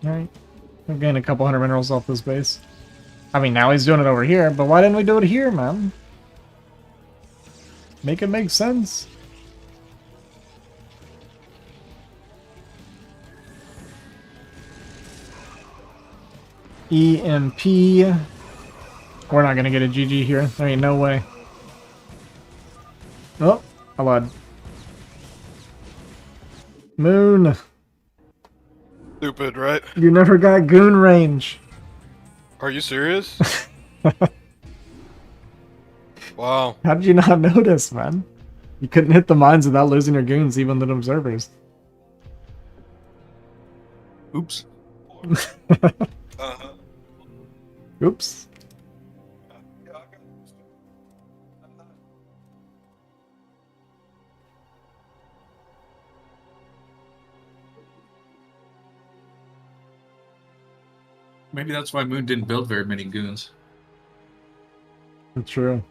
Alright. We've gained a couple hundred minerals off this base. I mean, now he's doing it over here, but why didn't we do it here, man? Make it make sense. EMP. We're not gonna get a GG here. There ain't no way. Oh, I lied. Moon. Stupid, right? You never got goon range. Are you serious? Wow. How did you not notice, man? You couldn't hit the mines without losing your goons, even the observers. Oops. Uh-huh. Oops. Maybe that's why Moon didn't build very many goons. True.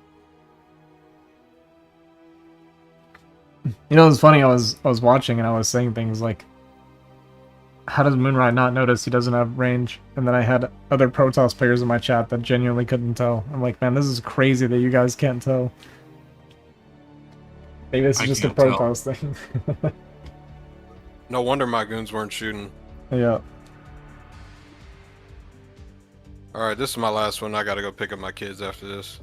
You know, it's funny. I was watching and I was saying things like, "How does Moonrai not notice he doesn't have range?" And then I had other Protoss players in my chat that genuinely couldn't tell. I'm like, man, this is crazy that you guys can't tell. Maybe it's just a Protoss thing. No wonder my goons weren't shooting. Yeah. Alright, this is my last one. I gotta go pick up my kids after this.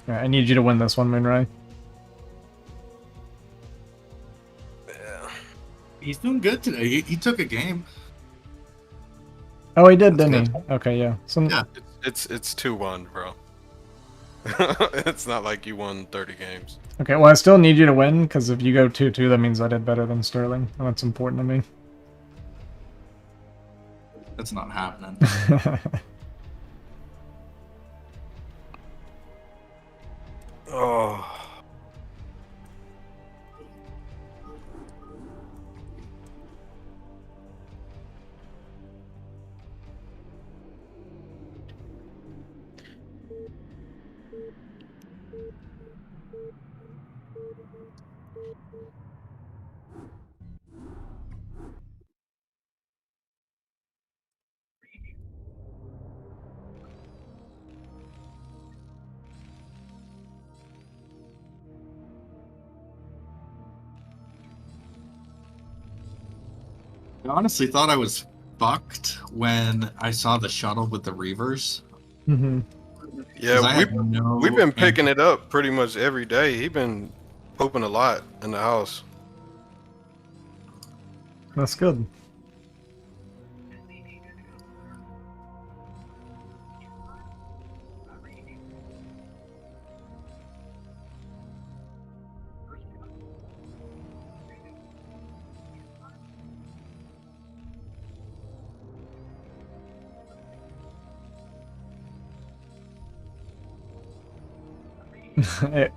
Yeah, I need you to win this one, Moonrai. Yeah. He's doing good today. He took a game. Oh, he did, didn't good. he? Okay, yeah. Yeah. It's 2-1, bro. It's not like you won 30 games. Okay, well, I still need you to win, because if you go 2-2, that means I did better than Sterling, and that's important to me. That's not happening. Oh. I honestly thought I was fucked when I saw the shuttle with the Reavers. Mm-hmm. Yeah, 'Cause I had no we've been picking ammo. it up pretty much every day. He been pooping a lot in the house. That's good.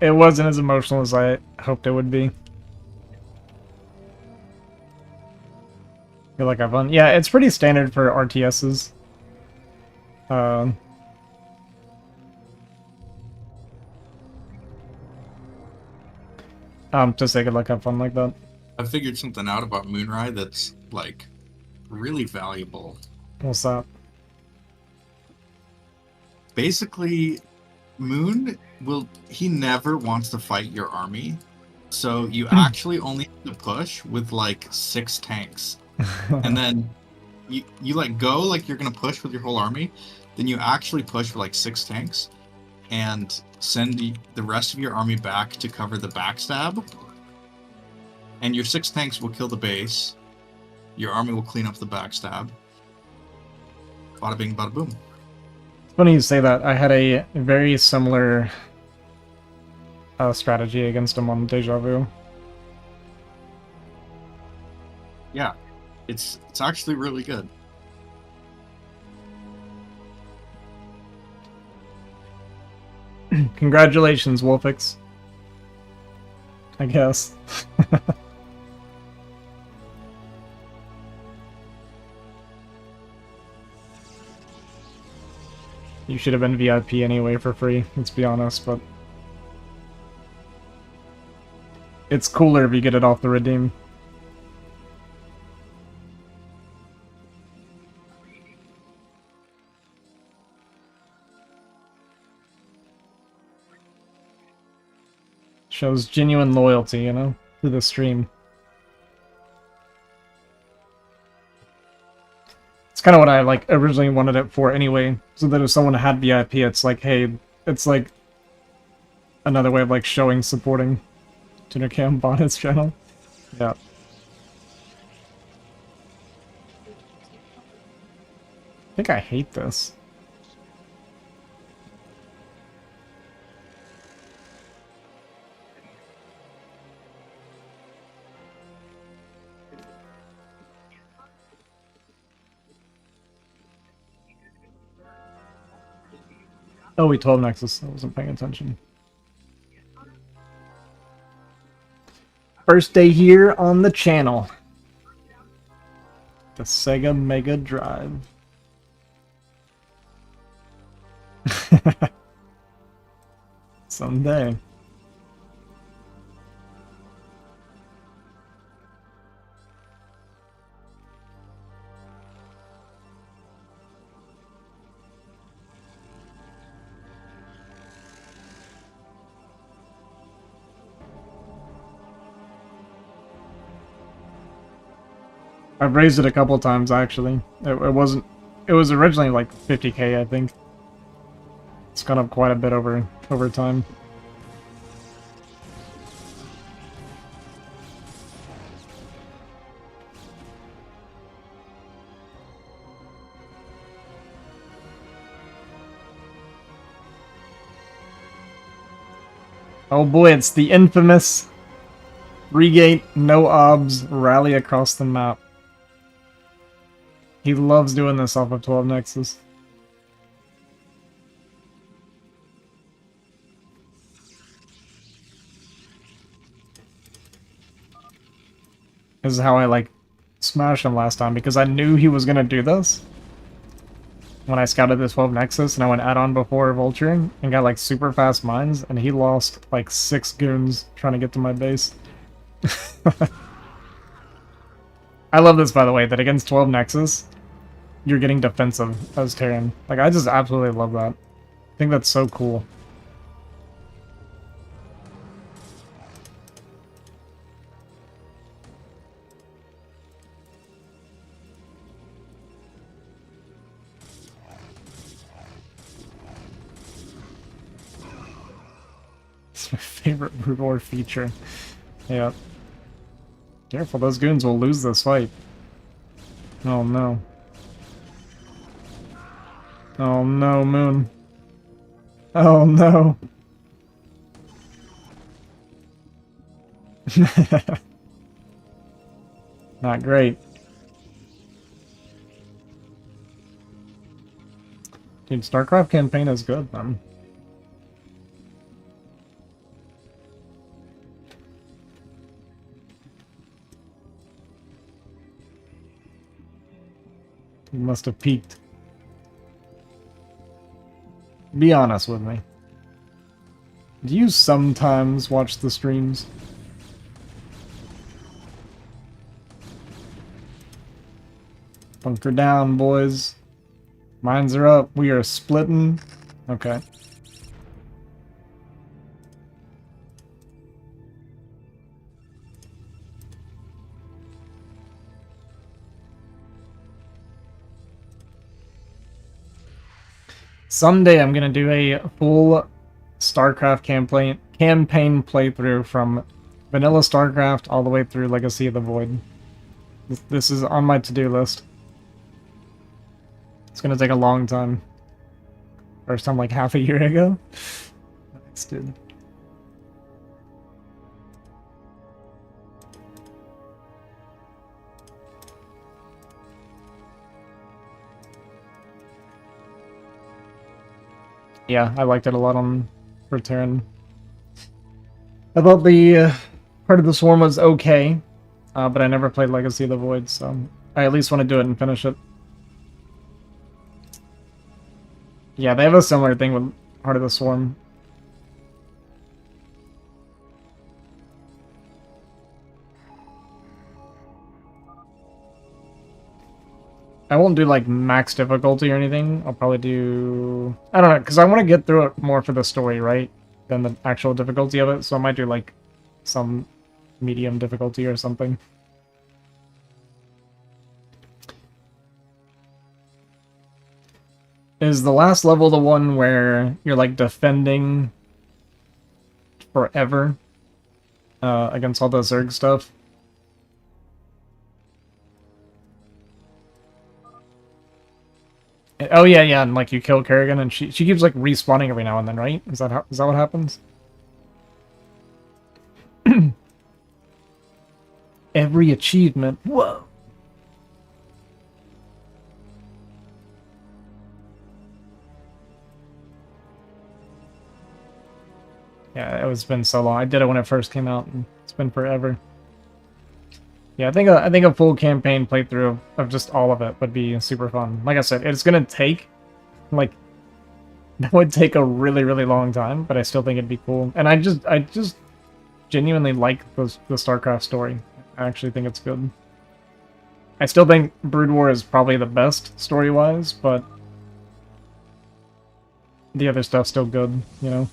It wasn't as emotional as I hoped it would be. Feel like I've won. Yeah, it's pretty standard for RTSs. Just say good luck, have fun like that. I figured something out about Moonrai that's like really valuable. What's that? Basically, he never wants to fight your army. So you actually only have to push with like 6 tanks. And then you like go like you're gonna push with your whole army, then you actually push with like 6 tanks and send the rest of your army back to cover the backstab. And your 6 tanks will kill the base. Your army will clean up the backstab. Bada bing, bada boom. It's funny you say that. I had a very similar strategy against him on Deja Vu. Yeah, it's actually really good. Congratulations, Wolfix. I guess. You should have been VIP anyway for free, let's be honest, but it's cooler if you get it off the redeem. Shows genuine loyalty, you know, to the stream. It's kind of what I like originally wanted it for anyway, so that if someone had VIP, it's like, hey, it's like another way of like showing supporting Tunacam on his channel. Yeah. I think I hate this. Oh, we 12 Nexus. I wasn't paying attention. First day here on the channel. The Sega Mega Drive. Someday. I've raised it a couple times actually. It wasn't. It was originally like 50k, I think. It's gone up quite a bit over time. Oh boy, it's the infamous regate, no obs, rally across the map. He loves doing this off of 12 Nexus. This is how I like smashed him last time, because I knew he was gonna do this when I scouted this 12 Nexus and I went add-on before Vulture and got like super fast mines, and he lost like 6 goons trying to get to my base. I love this, by the way, that against 12 Nexus, you're getting defensive as Terran. Like, I just absolutely love that. I think that's so cool. It's my favorite Brood War feature. Yeah. Careful, those goons will lose this fight. Oh no. Oh no, Moon. Oh no. Not great. Dude, StarCraft campaign is good, man. You must have peaked. Be honest with me. Do you sometimes watch the streams? Bunker down, boys. Mines are up. We are splitting. Okay. Someday I'm gonna do a full StarCraft campaign playthrough from vanilla StarCraft all the way through Legacy of the Void. This is on my to-do list. It's gonna take a long time. First time like half a year ago. Nice, dude. Yeah, I liked it a lot on Return. I thought the part of the Swarm was okay, but I never played Legacy of the Void, so I at least want to do it and finish it. Yeah, they have a similar thing with Heart of the Swarm. I won't do like max difficulty or anything. I'll probably do... I don't know, because I want to get through it more for the story, right? Than the actual difficulty of it, so I might do like some medium difficulty or something. Is the last level the one where you're like defending forever against all the Zerg stuff? Oh yeah, yeah, and like you kill Kerrigan and she keeps like respawning every now and then, right? Is that what happens? Every achievement. Whoa. Yeah, it's been so long. I did it when it first came out, and it's been forever. Yeah, I think a full campaign playthrough of just all of it would be super fun. Like I said, it's gonna take, like, that would take a really, really long time, but I still think it'd be cool. And I just genuinely like the StarCraft story. I actually think it's good. I still think Brood War is probably the best story-wise, but the other stuff's still good, you know?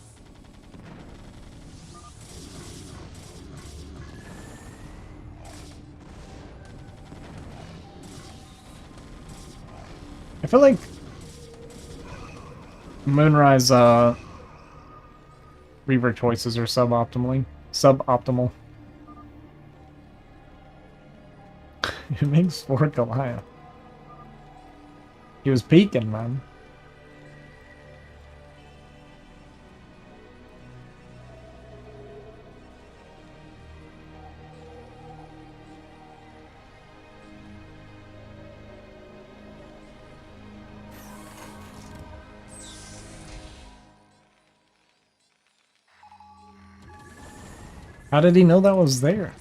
I feel like Moonrise Reaver choices are suboptimal. It makes for Goliath. He was peeking, man. How did he know that was there?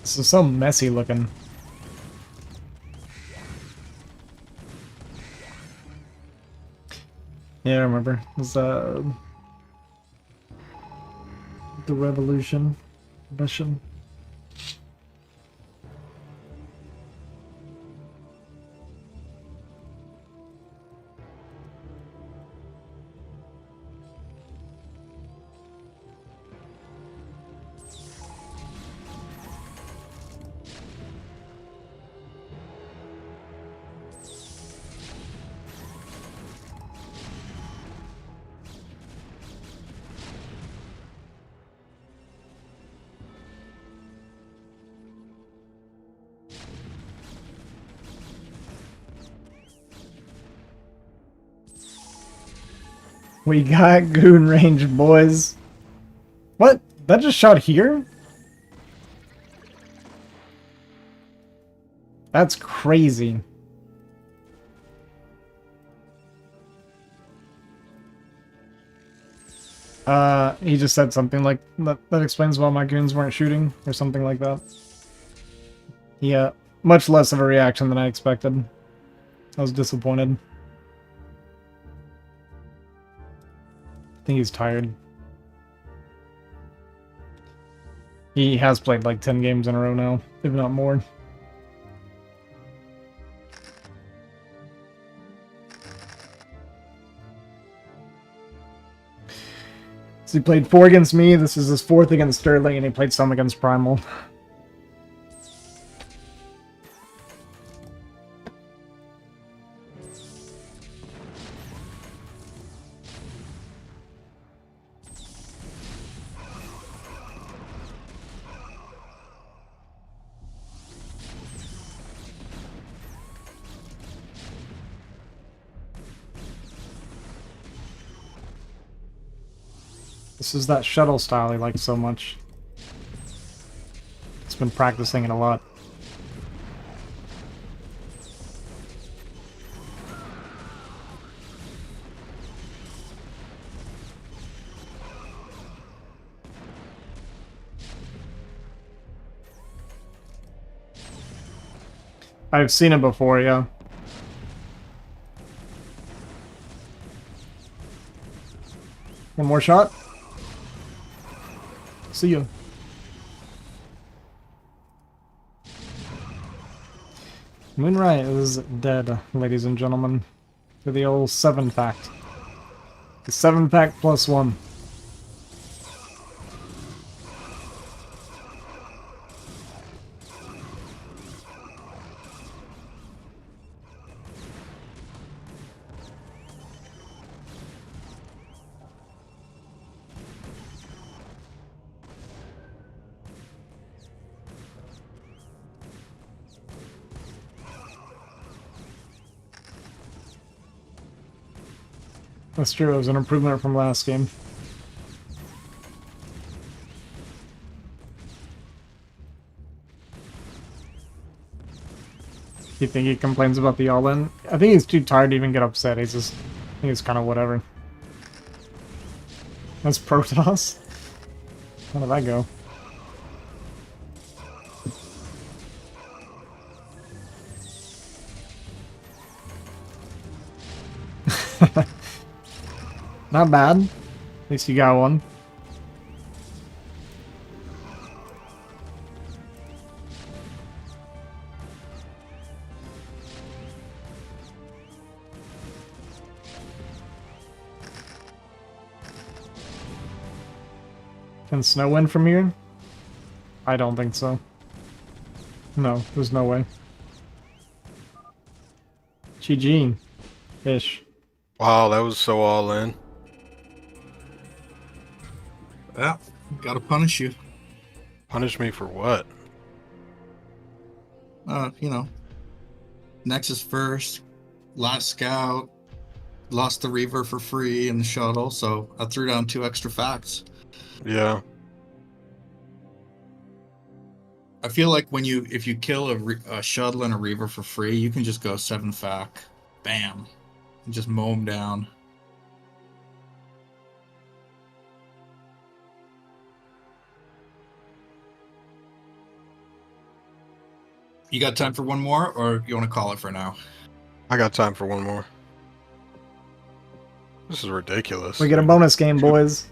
This is so messy looking. Yeah, I remember. It was the Revolution mission. We got goon range, boys. What? That just shot here? That's crazy. He just said something like, that explains why my goons weren't shooting, or something like that. Yeah, much less of a reaction than I expected. I was disappointed. I think he's tired. He has played like 10 games in a row now, if not more. So he played 4 against me, this is his 4th against Sterling, and he played some against Primal. This is that shuttle style he likes so much. He's been practicing it a lot. I've seen it before, yeah. One more shot. See you. Moonrai is dead, ladies and gentlemen. For the old 7-pack. The 7-pack plus 1. That's true, it was an improvement from last game. You think he complains about the all-in? I think he's too tired to even get upset, he's just... I think it's kind of whatever. That's Protoss? How did that go? Not bad. At least you got one. Can Snow win from here? I don't think so. No, there's no way. GG. Ish. Wow, that was so all in. Yeah, gotta punish you. Punish me for what? You know, Nexus first, last scout, lost the Reaver for free in the shuttle, so I threw down 2 extra facts. Yeah. I feel like if you kill a shuttle and a Reaver for free, you can just go 7 fac, bam, and just mow them down. You got time for one more, or you want to call it for now? I got time for one more. This is ridiculous. We get a bonus game, boys.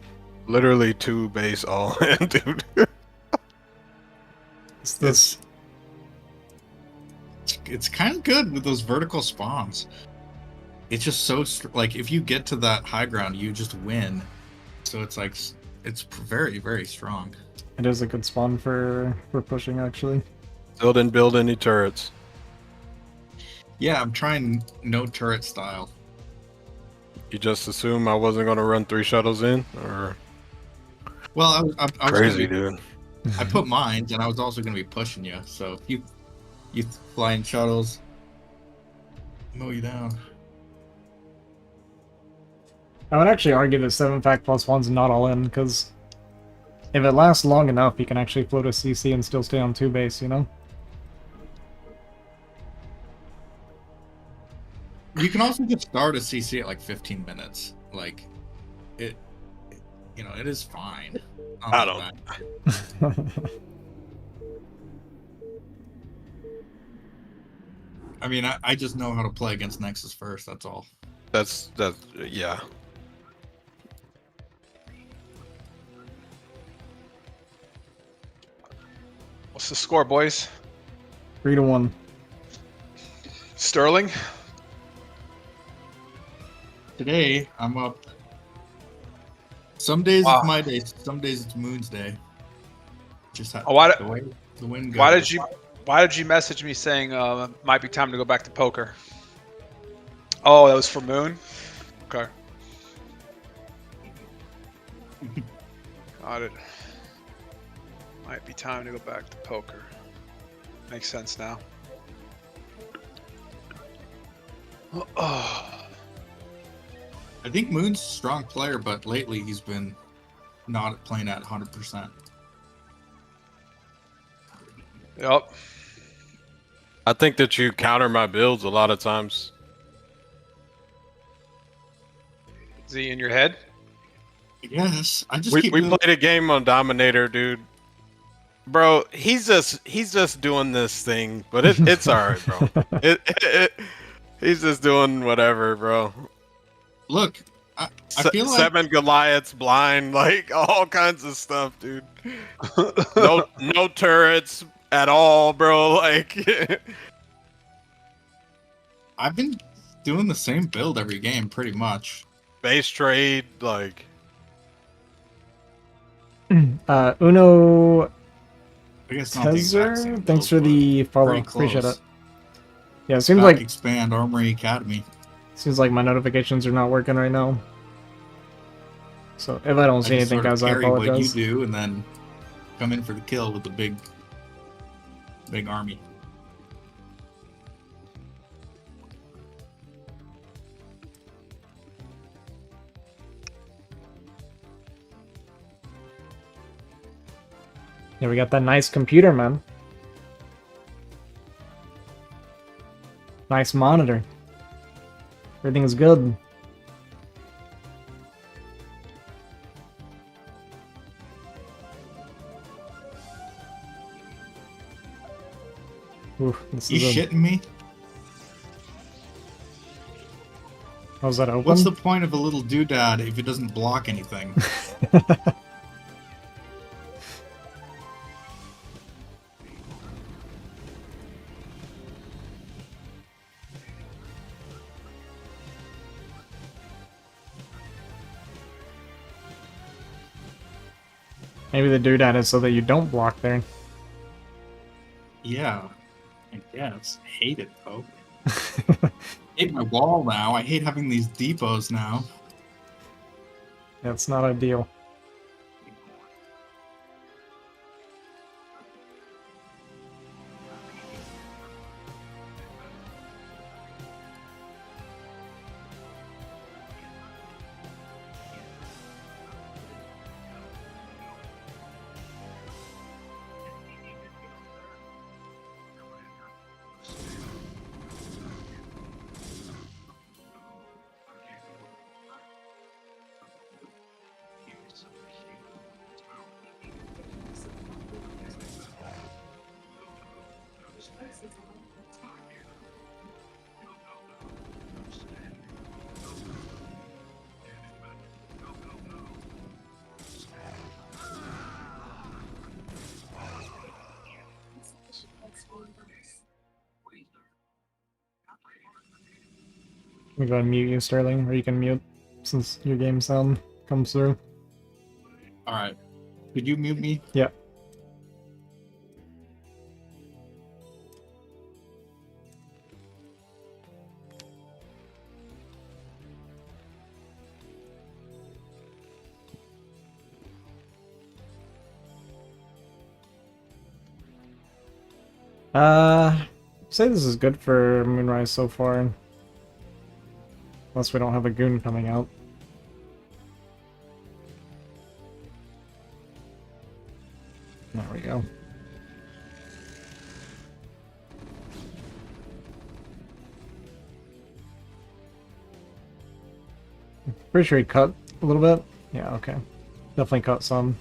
Literally 2 base all in, dude. It's kind of good with those vertical spawns. It's just so like if you get to that high ground, you just win. So it's like it's very, very strong. It is a good spawn for pushing, actually. Still didn't build any turrets. Yeah, I'm trying no turret style. You just assume I wasn't gonna run 3 shuttles in, or Well, I was crazy, gonna dude. I put mines, and I was also going to be pushing you. So if you fly in shuttles, mow you down. I would actually argue that 7 fact plus 1's not all in, because if it lasts long enough, you can actually float a CC and still stay on 2 base, you know? You can also just start a CC at like 15 minutes. Like, it is fine. Not I that don't. bad. I mean, I just know how to play against Nexus first, that's all. That's yeah. What's the score, boys? 3-1. Sterling? Today, I'm up. Some days Wow. it's my day, some days it's Moon's day. Just have Oh, why the way the wind goes. Why did you message me saying might be time to go back to poker? Oh, that was for Moon? Okay. Got it. Might be time to go back to poker. Makes sense now. Oh. I think Moon's a strong player, but lately he's been not playing at 100%. Yep. I think that you counter my builds a lot of times. Is he in your head? Yes, I just We keep played a game on Dominator, dude. Bro, he's just doing this thing, but it's alright, bro. He's just doing whatever, bro. Look. I feel like 7 Goliaths blind, like all kinds of stuff, dude. No turrets at all, bro. Like I've been doing the same build every game, pretty much. base trade, like Uno I guess not the exact same Tezer, build, thanks for but the follow. pretty Appreciate close. it. Yeah, it seems Back like expand Armory Academy. my notifications are not working right now. So if I don't see I just anything, sort of guys, I carry what you apologize. do, and then come in for the kill with the big army. Yeah, we got that nice computer, man. Nice monitor. Everything's good. Ooh, this You is shitting me? How's that open? What's the point of a little doodad if it doesn't block anything? Maybe the doodad is so that you don't block there. Yeah, I guess. Hate it though. Hate my wall now. I hate having these depots now. That's not ideal. me go and mute you, Sterling, or you can mute since your game sound comes through. All right. Could you mute me? Yeah. Say this is good for Moonrise so far. Unless we don't have a goon coming out. There we go. Pretty sure he cut a little bit. Yeah, okay. Definitely cut some.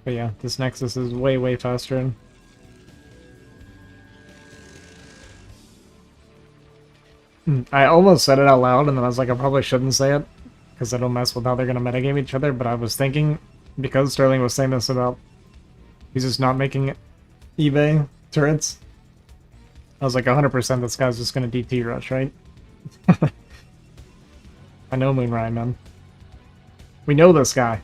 But yeah, this Nexus is way, way faster. I almost said it out loud, and then I was like, I probably shouldn't say it, because it'll mess with how they're going to metagame each other, but I was thinking, because Sterling was saying this about he's just not making eBay turrets, I was like, 100% this guy's just going to DT rush, right? I know Moonrai, man. We know this guy.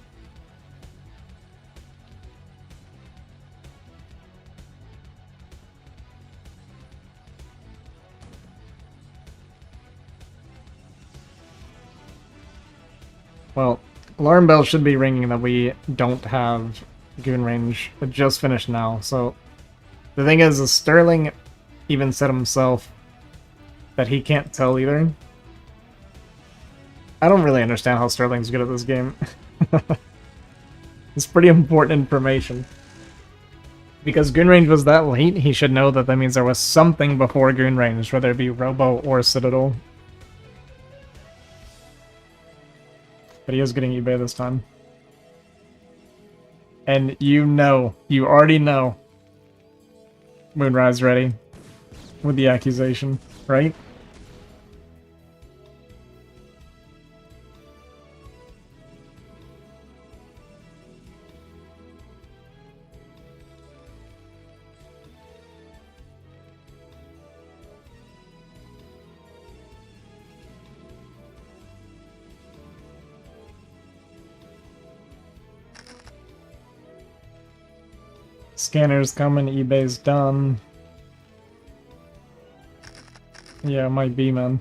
Well, alarm bell should be ringing that we don't have goon range. It just finished now, so the thing is Sterling even said himself that he can't tell either. I don't really understand how Sterling's good at this game. It's pretty important information. Because goon range was that late, he should know that means there was something before goon range, whether it be Robo or Citadel. But he is getting eBay this time. And you already know Moonrise ready with the accusation, right? Scanner's coming, eBay's done. Yeah, it might be, man.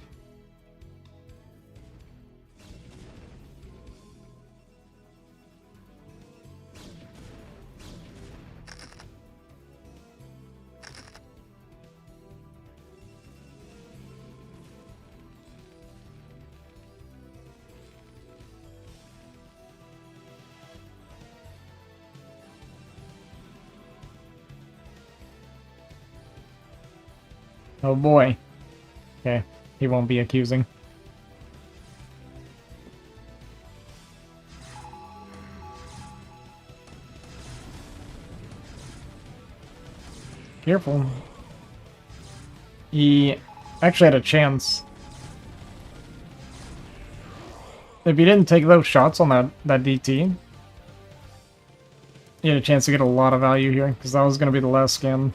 Oh boy. Okay, he won't be accusing. Careful. He actually had a chance. If he didn't take those shots on that DT, he had a chance to get a lot of value here, because that was going to be the last scan.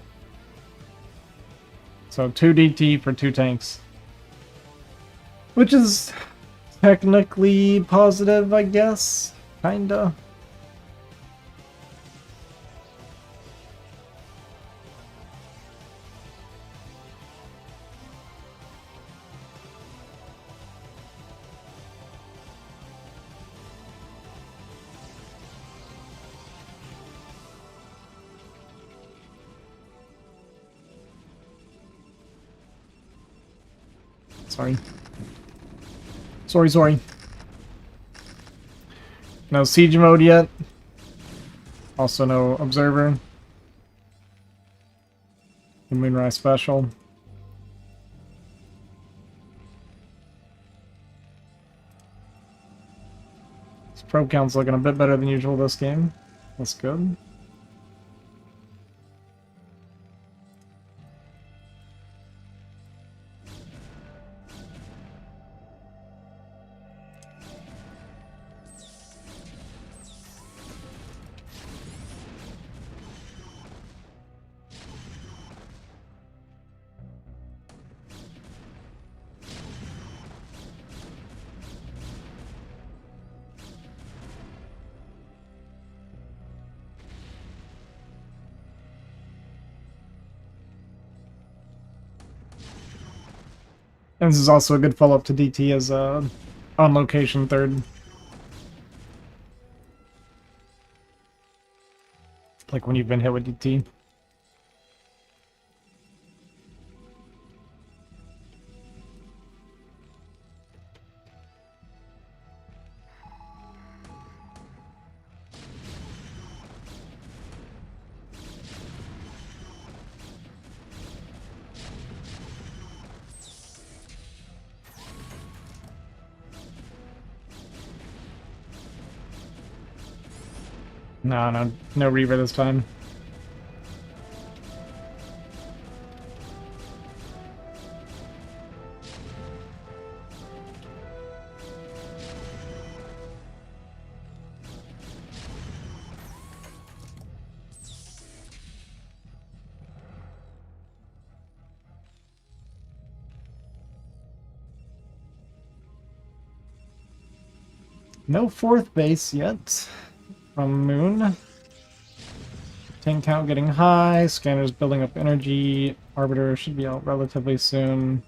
So 2 DT for 2 tanks. Which is technically positive, I guess. Kinda. Sorry. No siege mode yet. Also no observer. The Moonrai special. This probe count's looking a bit better than usual this game. That's good. And this is also a good follow-up to DT as on location third. Like when you've been hit with DT. No Reaver this time. No fourth base yet from Moon. Tank count getting high, scanners building up energy, Arbiter should be out relatively soon.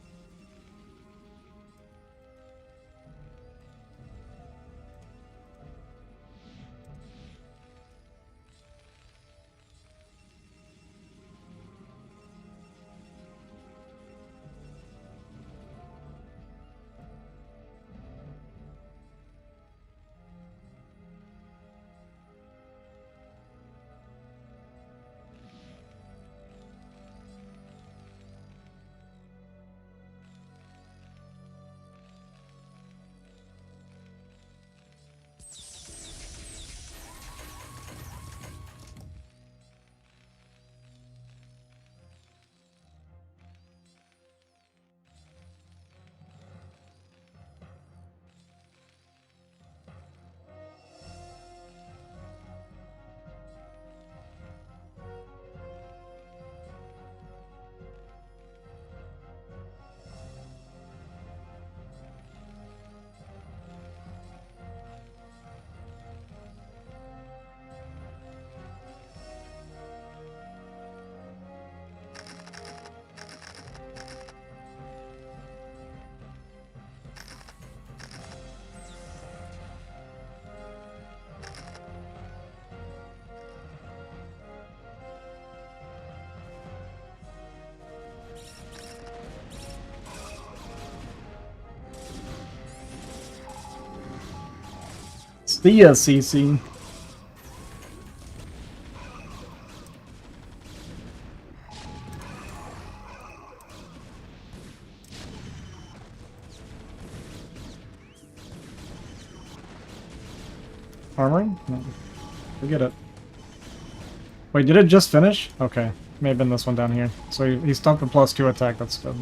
See ya, CC. Armoring? No. Forget it. Wait, did it just finish? Okay. May have been this one down here. So he stumped the +2 attack, that's good.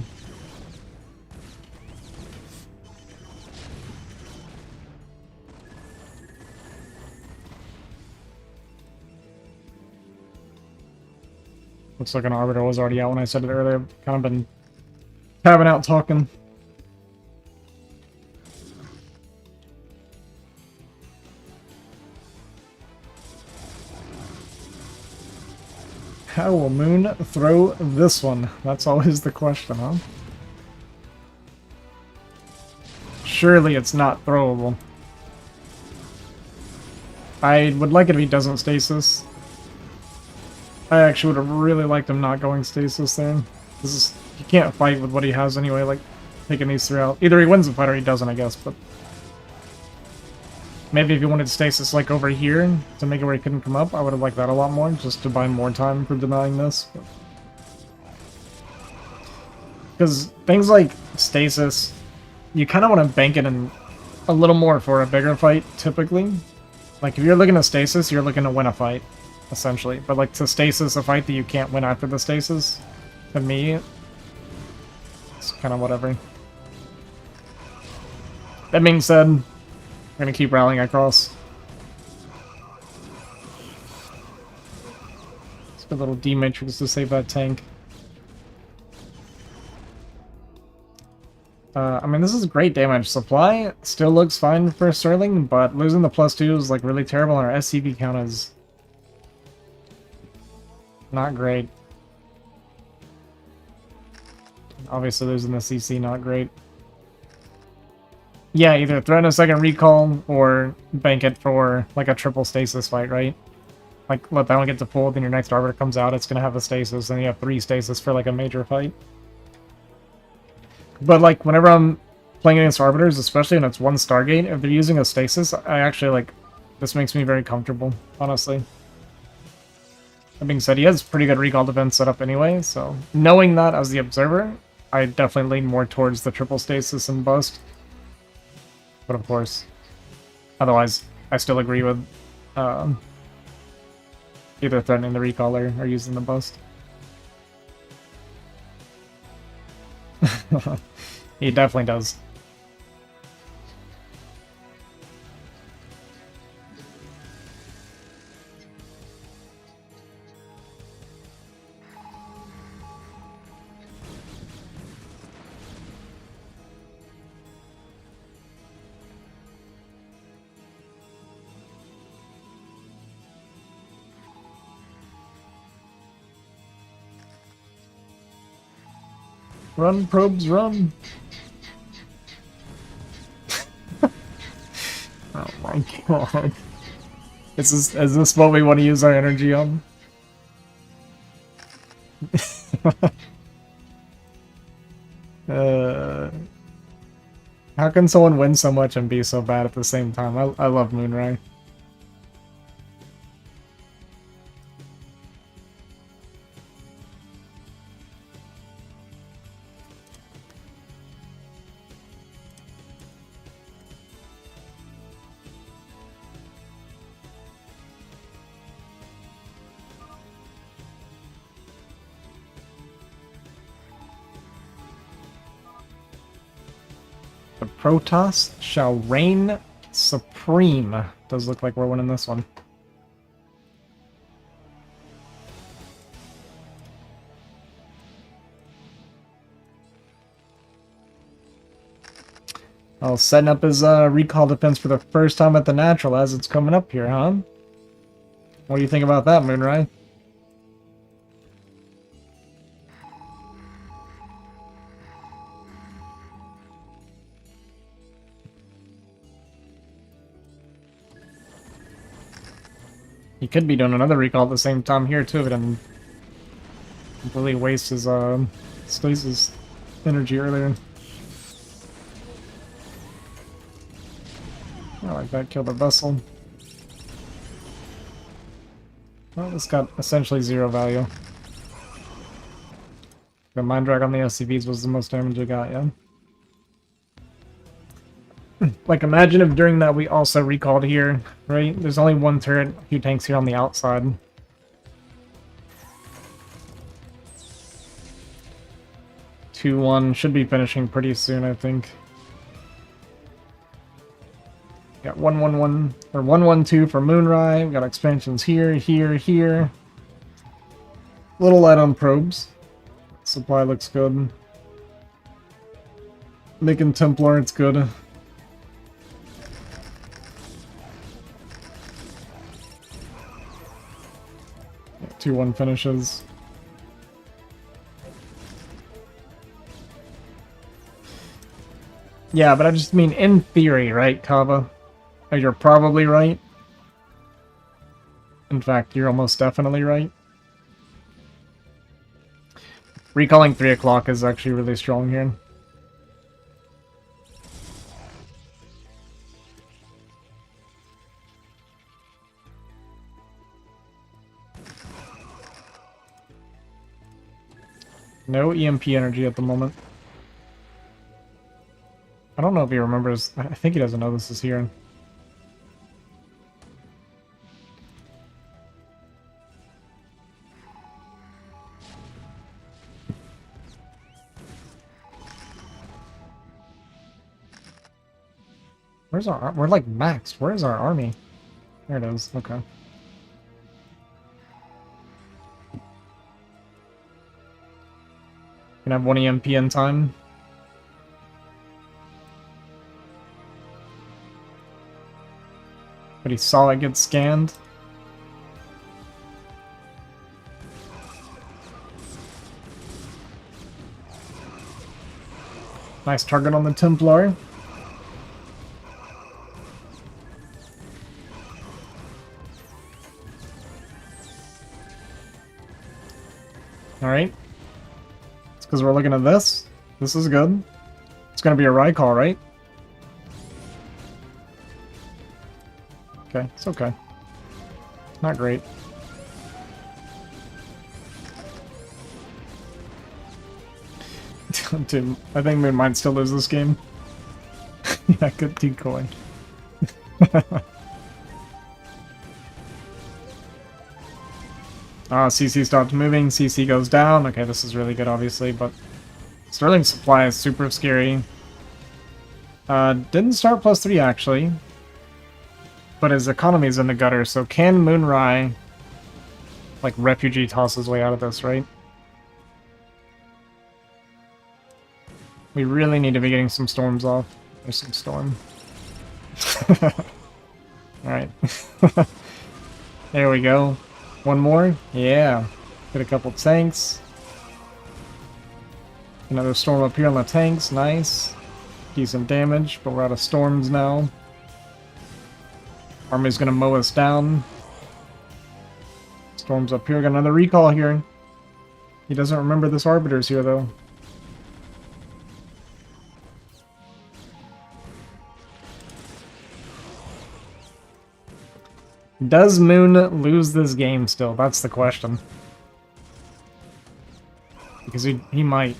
Looks like an Arbiter was already out when I said it earlier. I've kind of been tabbing out talking. How will Moon throw this one? That's always the question, huh? Surely it's not throwable. I would like it if he doesn't stasis. I actually would have really liked him not going stasis there. This is, you can't fight with what he has anyway, like taking these three out. Either he wins the fight or he doesn't, I guess, but maybe if he wanted stasis like over here to make it where he couldn't come up, I would have liked that a lot more, just to buy more time for denying this. Because things like stasis, you kind of want to bank it in a little more for a bigger fight, typically. Like, if you're looking at stasis, you're looking to win a fight, essentially. But, like, to stasis a fight that you can't win after the stasis, to me, it's kind of whatever. That being said, we're going to keep rallying across. Let's get a little D-Matrix to save that tank. I mean, this is great damage. Supply still looks fine for Sterling, but losing the +2 is like really terrible, and our SCV count is not great. Obviously losing the CC, not great. Yeah, either threaten a second recall or bank it for like a triple stasis fight, right? Like let that one get to full, then your next arbiter comes out, it's gonna have a stasis, and you have 3 stasis for like a major fight. But like whenever I'm playing against arbiters, especially when it's 1 Stargate, if they're using a stasis, I actually like this makes me very comfortable, honestly. That being said, he has pretty good recall defense set up anyway, so knowing that as the observer, I definitely lean more towards the triple stasis and bust. But of course, otherwise, I still agree with either threatening the recall or using the bust. He definitely does. Run, probes, run! Oh my god. Is this what we want to use our energy on? How can someone win so much and be so bad at the same time? I love Moonrai. The Protoss shall reign supreme. Does look like we're winning this one. Well, setting up his recall defense for the first time at the natural as it's coming up here, huh? What do you think about that, Moonrai? He could be doing another recall at the same time here too, but then completely waste his stasis energy earlier. I like that, kill the vessel. Well, this got essentially 0 value. The Mind Drag on the SCVs was the most damage we got, yeah? Like, imagine if during that we also recalled here, right? There's only 1 turret, a few tanks here on the outside. Two 2-1, should be finishing pretty soon, I think. Got 1-1-1, or 1-1-2 for Moonrai. We got expansions here, here, here. Little light on probes. Supply looks good. Making Templar, it's good. 2-1 finishes. Yeah, but I just mean in theory, right, Kava? You're probably right. In fact, you're almost definitely right. Recalling 3 o'clock is actually really strong here. No EMP energy at the moment. I don't know if he remembers. I think he doesn't know this is here. Where's our... We're like maxed. Where's our army? There it is. Okay. Can have 1 EMP in time. But he saw it get scanned. Nice target on the Templar. Alright. It's because we're looking at this. This is good. It's gonna be a Rykal, right? Okay, it's okay. Not great. Dude, I think we might still lose this game. Yeah, good decoy. CC stopped moving, CC goes down. Okay, this is really good, obviously, but Sterling's supply is super scary. Didn't start +3, actually. But his economy's in the gutter, so can Moonrai, like, refugee toss his way out of this, right? We really need to be getting some storms off. There's some storm. Alright. There we go. One more? Yeah. Get a couple tanks. Another storm up here on the tanks. Nice. Decent damage, but we're out of storms now. Army's gonna mow us down. Storm's up here. Got another recall here. He doesn't remember this Arbiter's here, though. Does Moon lose this game still? That's the question. Because he might.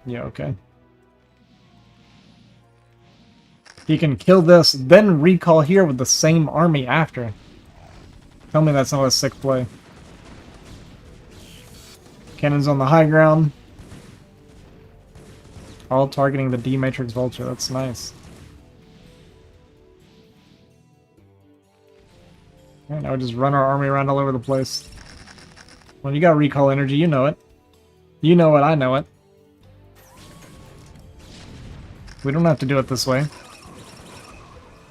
Yeah, okay. He can kill this, then recall here with the same army after. Tell me that's not a sick play. Cannon's on the high ground. All targeting the D-Matrix Vulture. That's nice. Alright, now we just run our army around all over the place. Well, you got recall energy, you know it. You know it, I know it. We don't have to do it this way.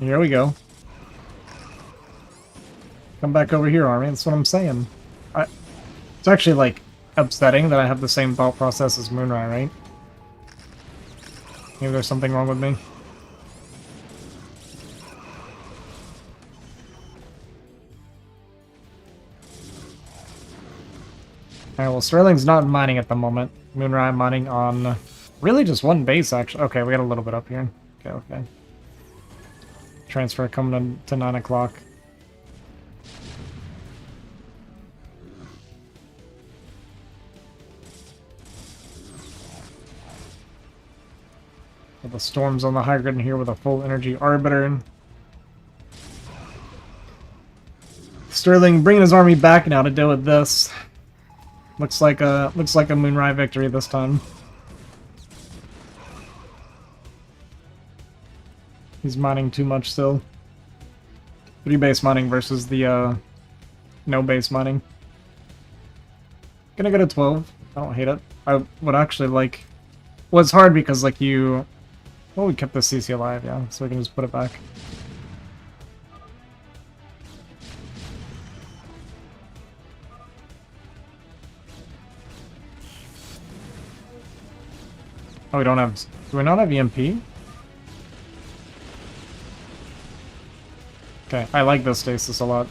Here we go. Come back over here, army. That's what I'm saying. It's actually, like, upsetting that I have the same thought process as Moonrai, right? Maybe there's something wrong with me. Alright, well, Sterling's not mining at the moment. Moonrai mining on really just one base, actually. Okay, we got a little bit up here. Okay. Transfer coming to 9 o'clock. The storms on the high grid in here with a full energy Arbiter. Sterling bringing his army back now to deal with this. Looks like a Moonrai victory this time. He's mining too much still. 3 base mining versus the no base mining. Gonna go to 12. I don't hate it. I would actually like. Well, it's hard because like you. Well, we kept the CC alive, yeah, so we can just put it back. Oh, we don't have... Do we not have EMP? Okay, I like this stasis a lot.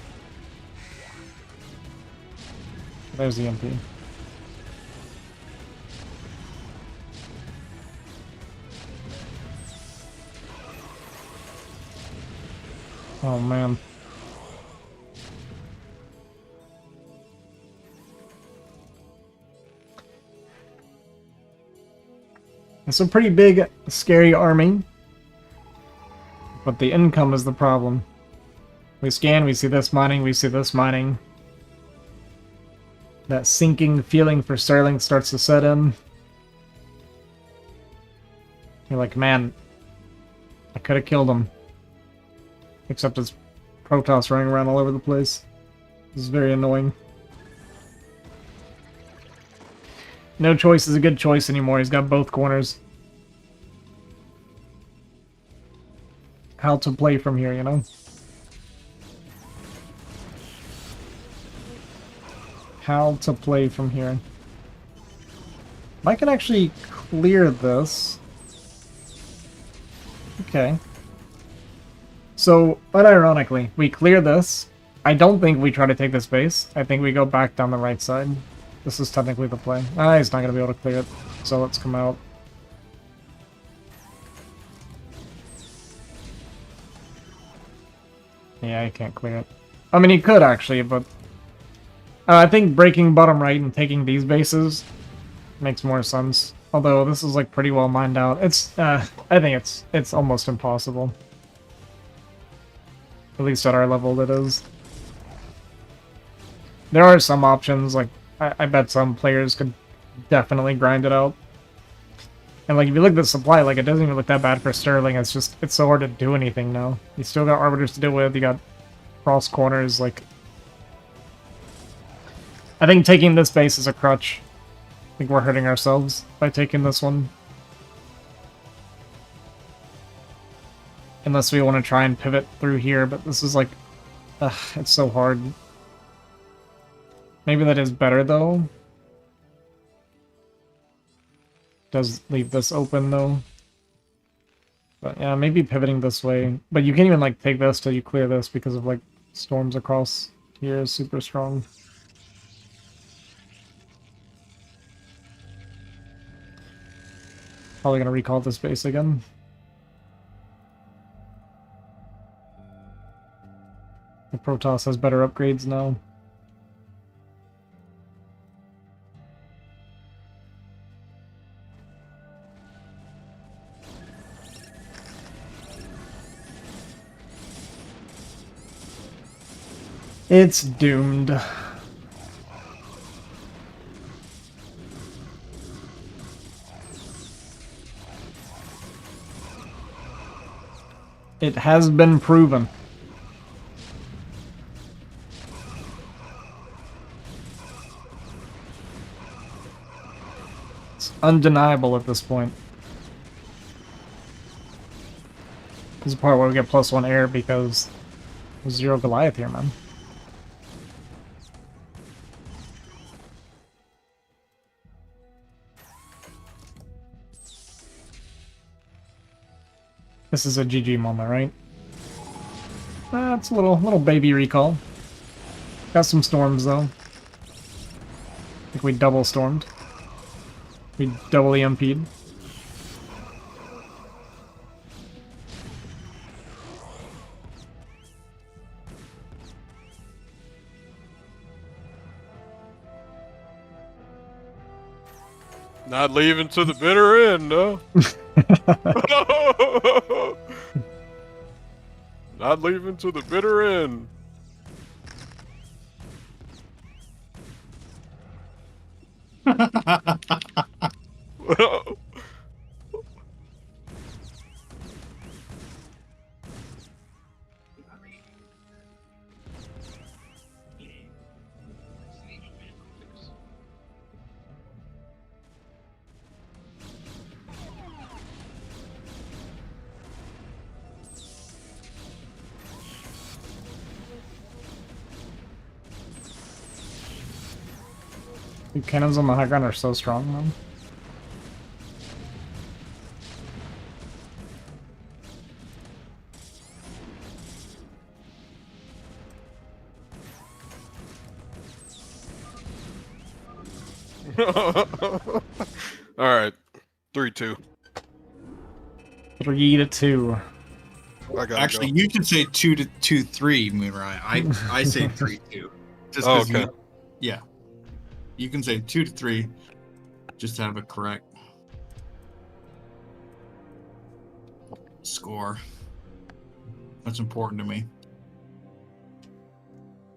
There's EMP. Oh, man. It's a pretty big, scary army. But the income is the problem. We scan, we see this mining, we see this mining. That sinking feeling for Sterling starts to set in. You're like, man, I could have killed him. Except it's Protoss running around all over the place. This is very annoying. No choice is a good choice anymore. He's got both corners. How to play from here, you know? how to play from here. I can actually clear this. Okay. So, unironically, we clear this. I don't think we try to take this base. I think we go back down the right side. This is technically the play. Ah, he's not going to be able to clear it. So let's come out. Yeah, he can't clear it. I mean, he could actually, but... I think breaking bottom right and taking these bases makes more sense. Although this is like pretty well mined out. It's, I think it's almost impossible. At least at our level it is. There are some options, like, I bet some players could definitely grind it out. And like, if you look at the supply, like, it doesn't even look that bad for Sterling. It's just, it's so hard to do anything now. You still got Arbiters to deal with, you got cross corners, like... I think taking this base is a crutch. I think we're hurting ourselves by taking this one. Unless we want to try and pivot through here, but this is like... it's so hard. Maybe that is better, though. Does leave this open, though. But yeah, maybe pivoting this way. But you can't even, like, take this till you clear this because of, like, storms across here is super strong. Probably gonna recall this base again. The Protoss has better upgrades now. It's doomed. It has been proven. It's undeniable at this point. This is the part where we get +1 air because there's 0 Goliath here, man. This is a GG moment, right? It's a little baby recall. Got some storms, though. I think we double stormed. We double EMP'd. Not leaving to the bitter end, no. Not leaving to the bitter end. The cannons on the high ground are so strong, man. Alright. 3-2. 3-2. Actually, you should say 2-3, Moonrai. I say 3-2. Just Oh, 'cause okay. Yeah. You can say 2-3, just to have it correct. Score. That's important to me.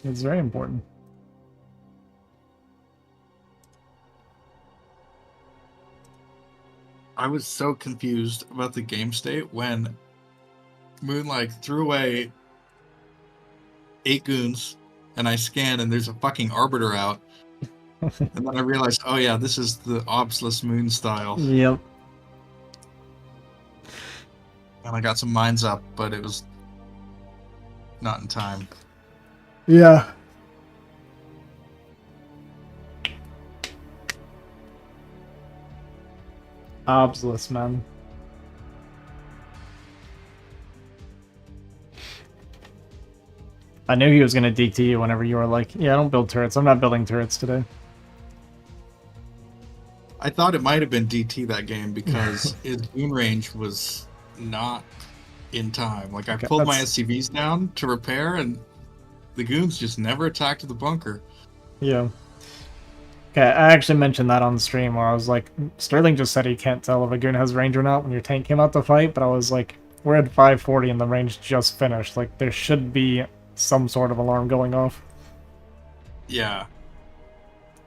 It's very important. I was so confused about the game state when Moonlight threw away 8 goons, and I scanned, and there's a fucking Arbiter out. And then I realized, oh yeah, this is the Obsless Moon style. Yep. And I got some mines up, but it was not in time. Yeah. Obsless, man. I knew he was gonna DT you whenever you were like, yeah, I don't build turrets. I'm not building turrets today. I thought it might have been DT that game because his goon range was not in time. Like I Okay, pulled my that's- SCVs down to repair, and the goons just never attacked the bunker. Yeah. Okay, I actually mentioned that on the stream where I was like, Sterling just said he can't tell if a goon has range or not when your tank came out to fight, but I was like, we're at 540 and the range just finished. Like, there should be some sort of alarm going off. Yeah.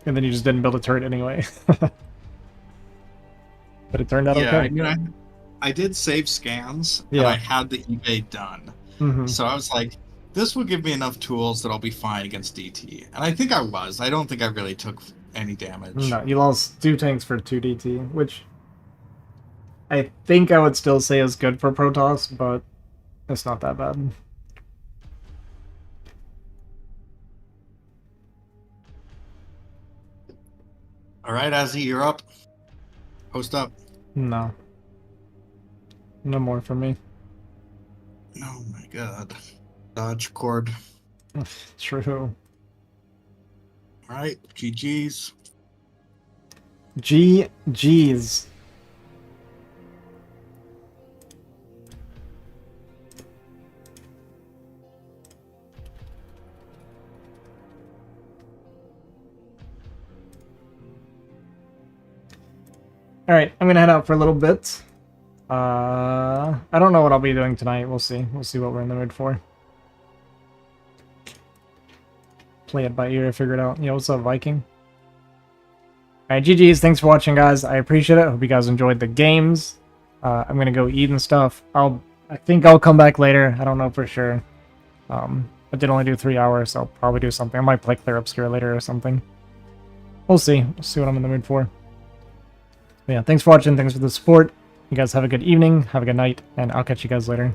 And then you just didn't build a turret anyway. But it turned out Yeah, okay. I mean, I did save scans, and Yeah. I had the eBay done. Mhm. So I was like, this will give me enough tools that I'll be fine against DT. And I think I was. I don't think I really took any damage. No, you lost 2 tanks for 2 DT, which I think I would still say is good for Protoss, but it's not that bad. All right, Azzy, you're up. Post up. No. No more for me. Oh my god. Dodge cord. True. All right, GG's. GG's. Alright, I'm gonna head out for a little bit. I don't know what I'll be doing tonight. We'll see. We'll see what we're in the mood for. Play it by ear, figure it out. Yeah, what's up, Viking? Alright, GG's. Thanks for watching, guys. I appreciate it. Hope you guys enjoyed the games. I'm gonna go eat and stuff. I think I'll come back later. I don't know for sure. I did only do 3 hours, so I'll probably do something. I might play Clear Obscure later or something. We'll see. We'll see what I'm in the mood for. But yeah, thanks for watching. Thanks for the support. You guys have a good evening, have a good night, and I'll catch you guys later.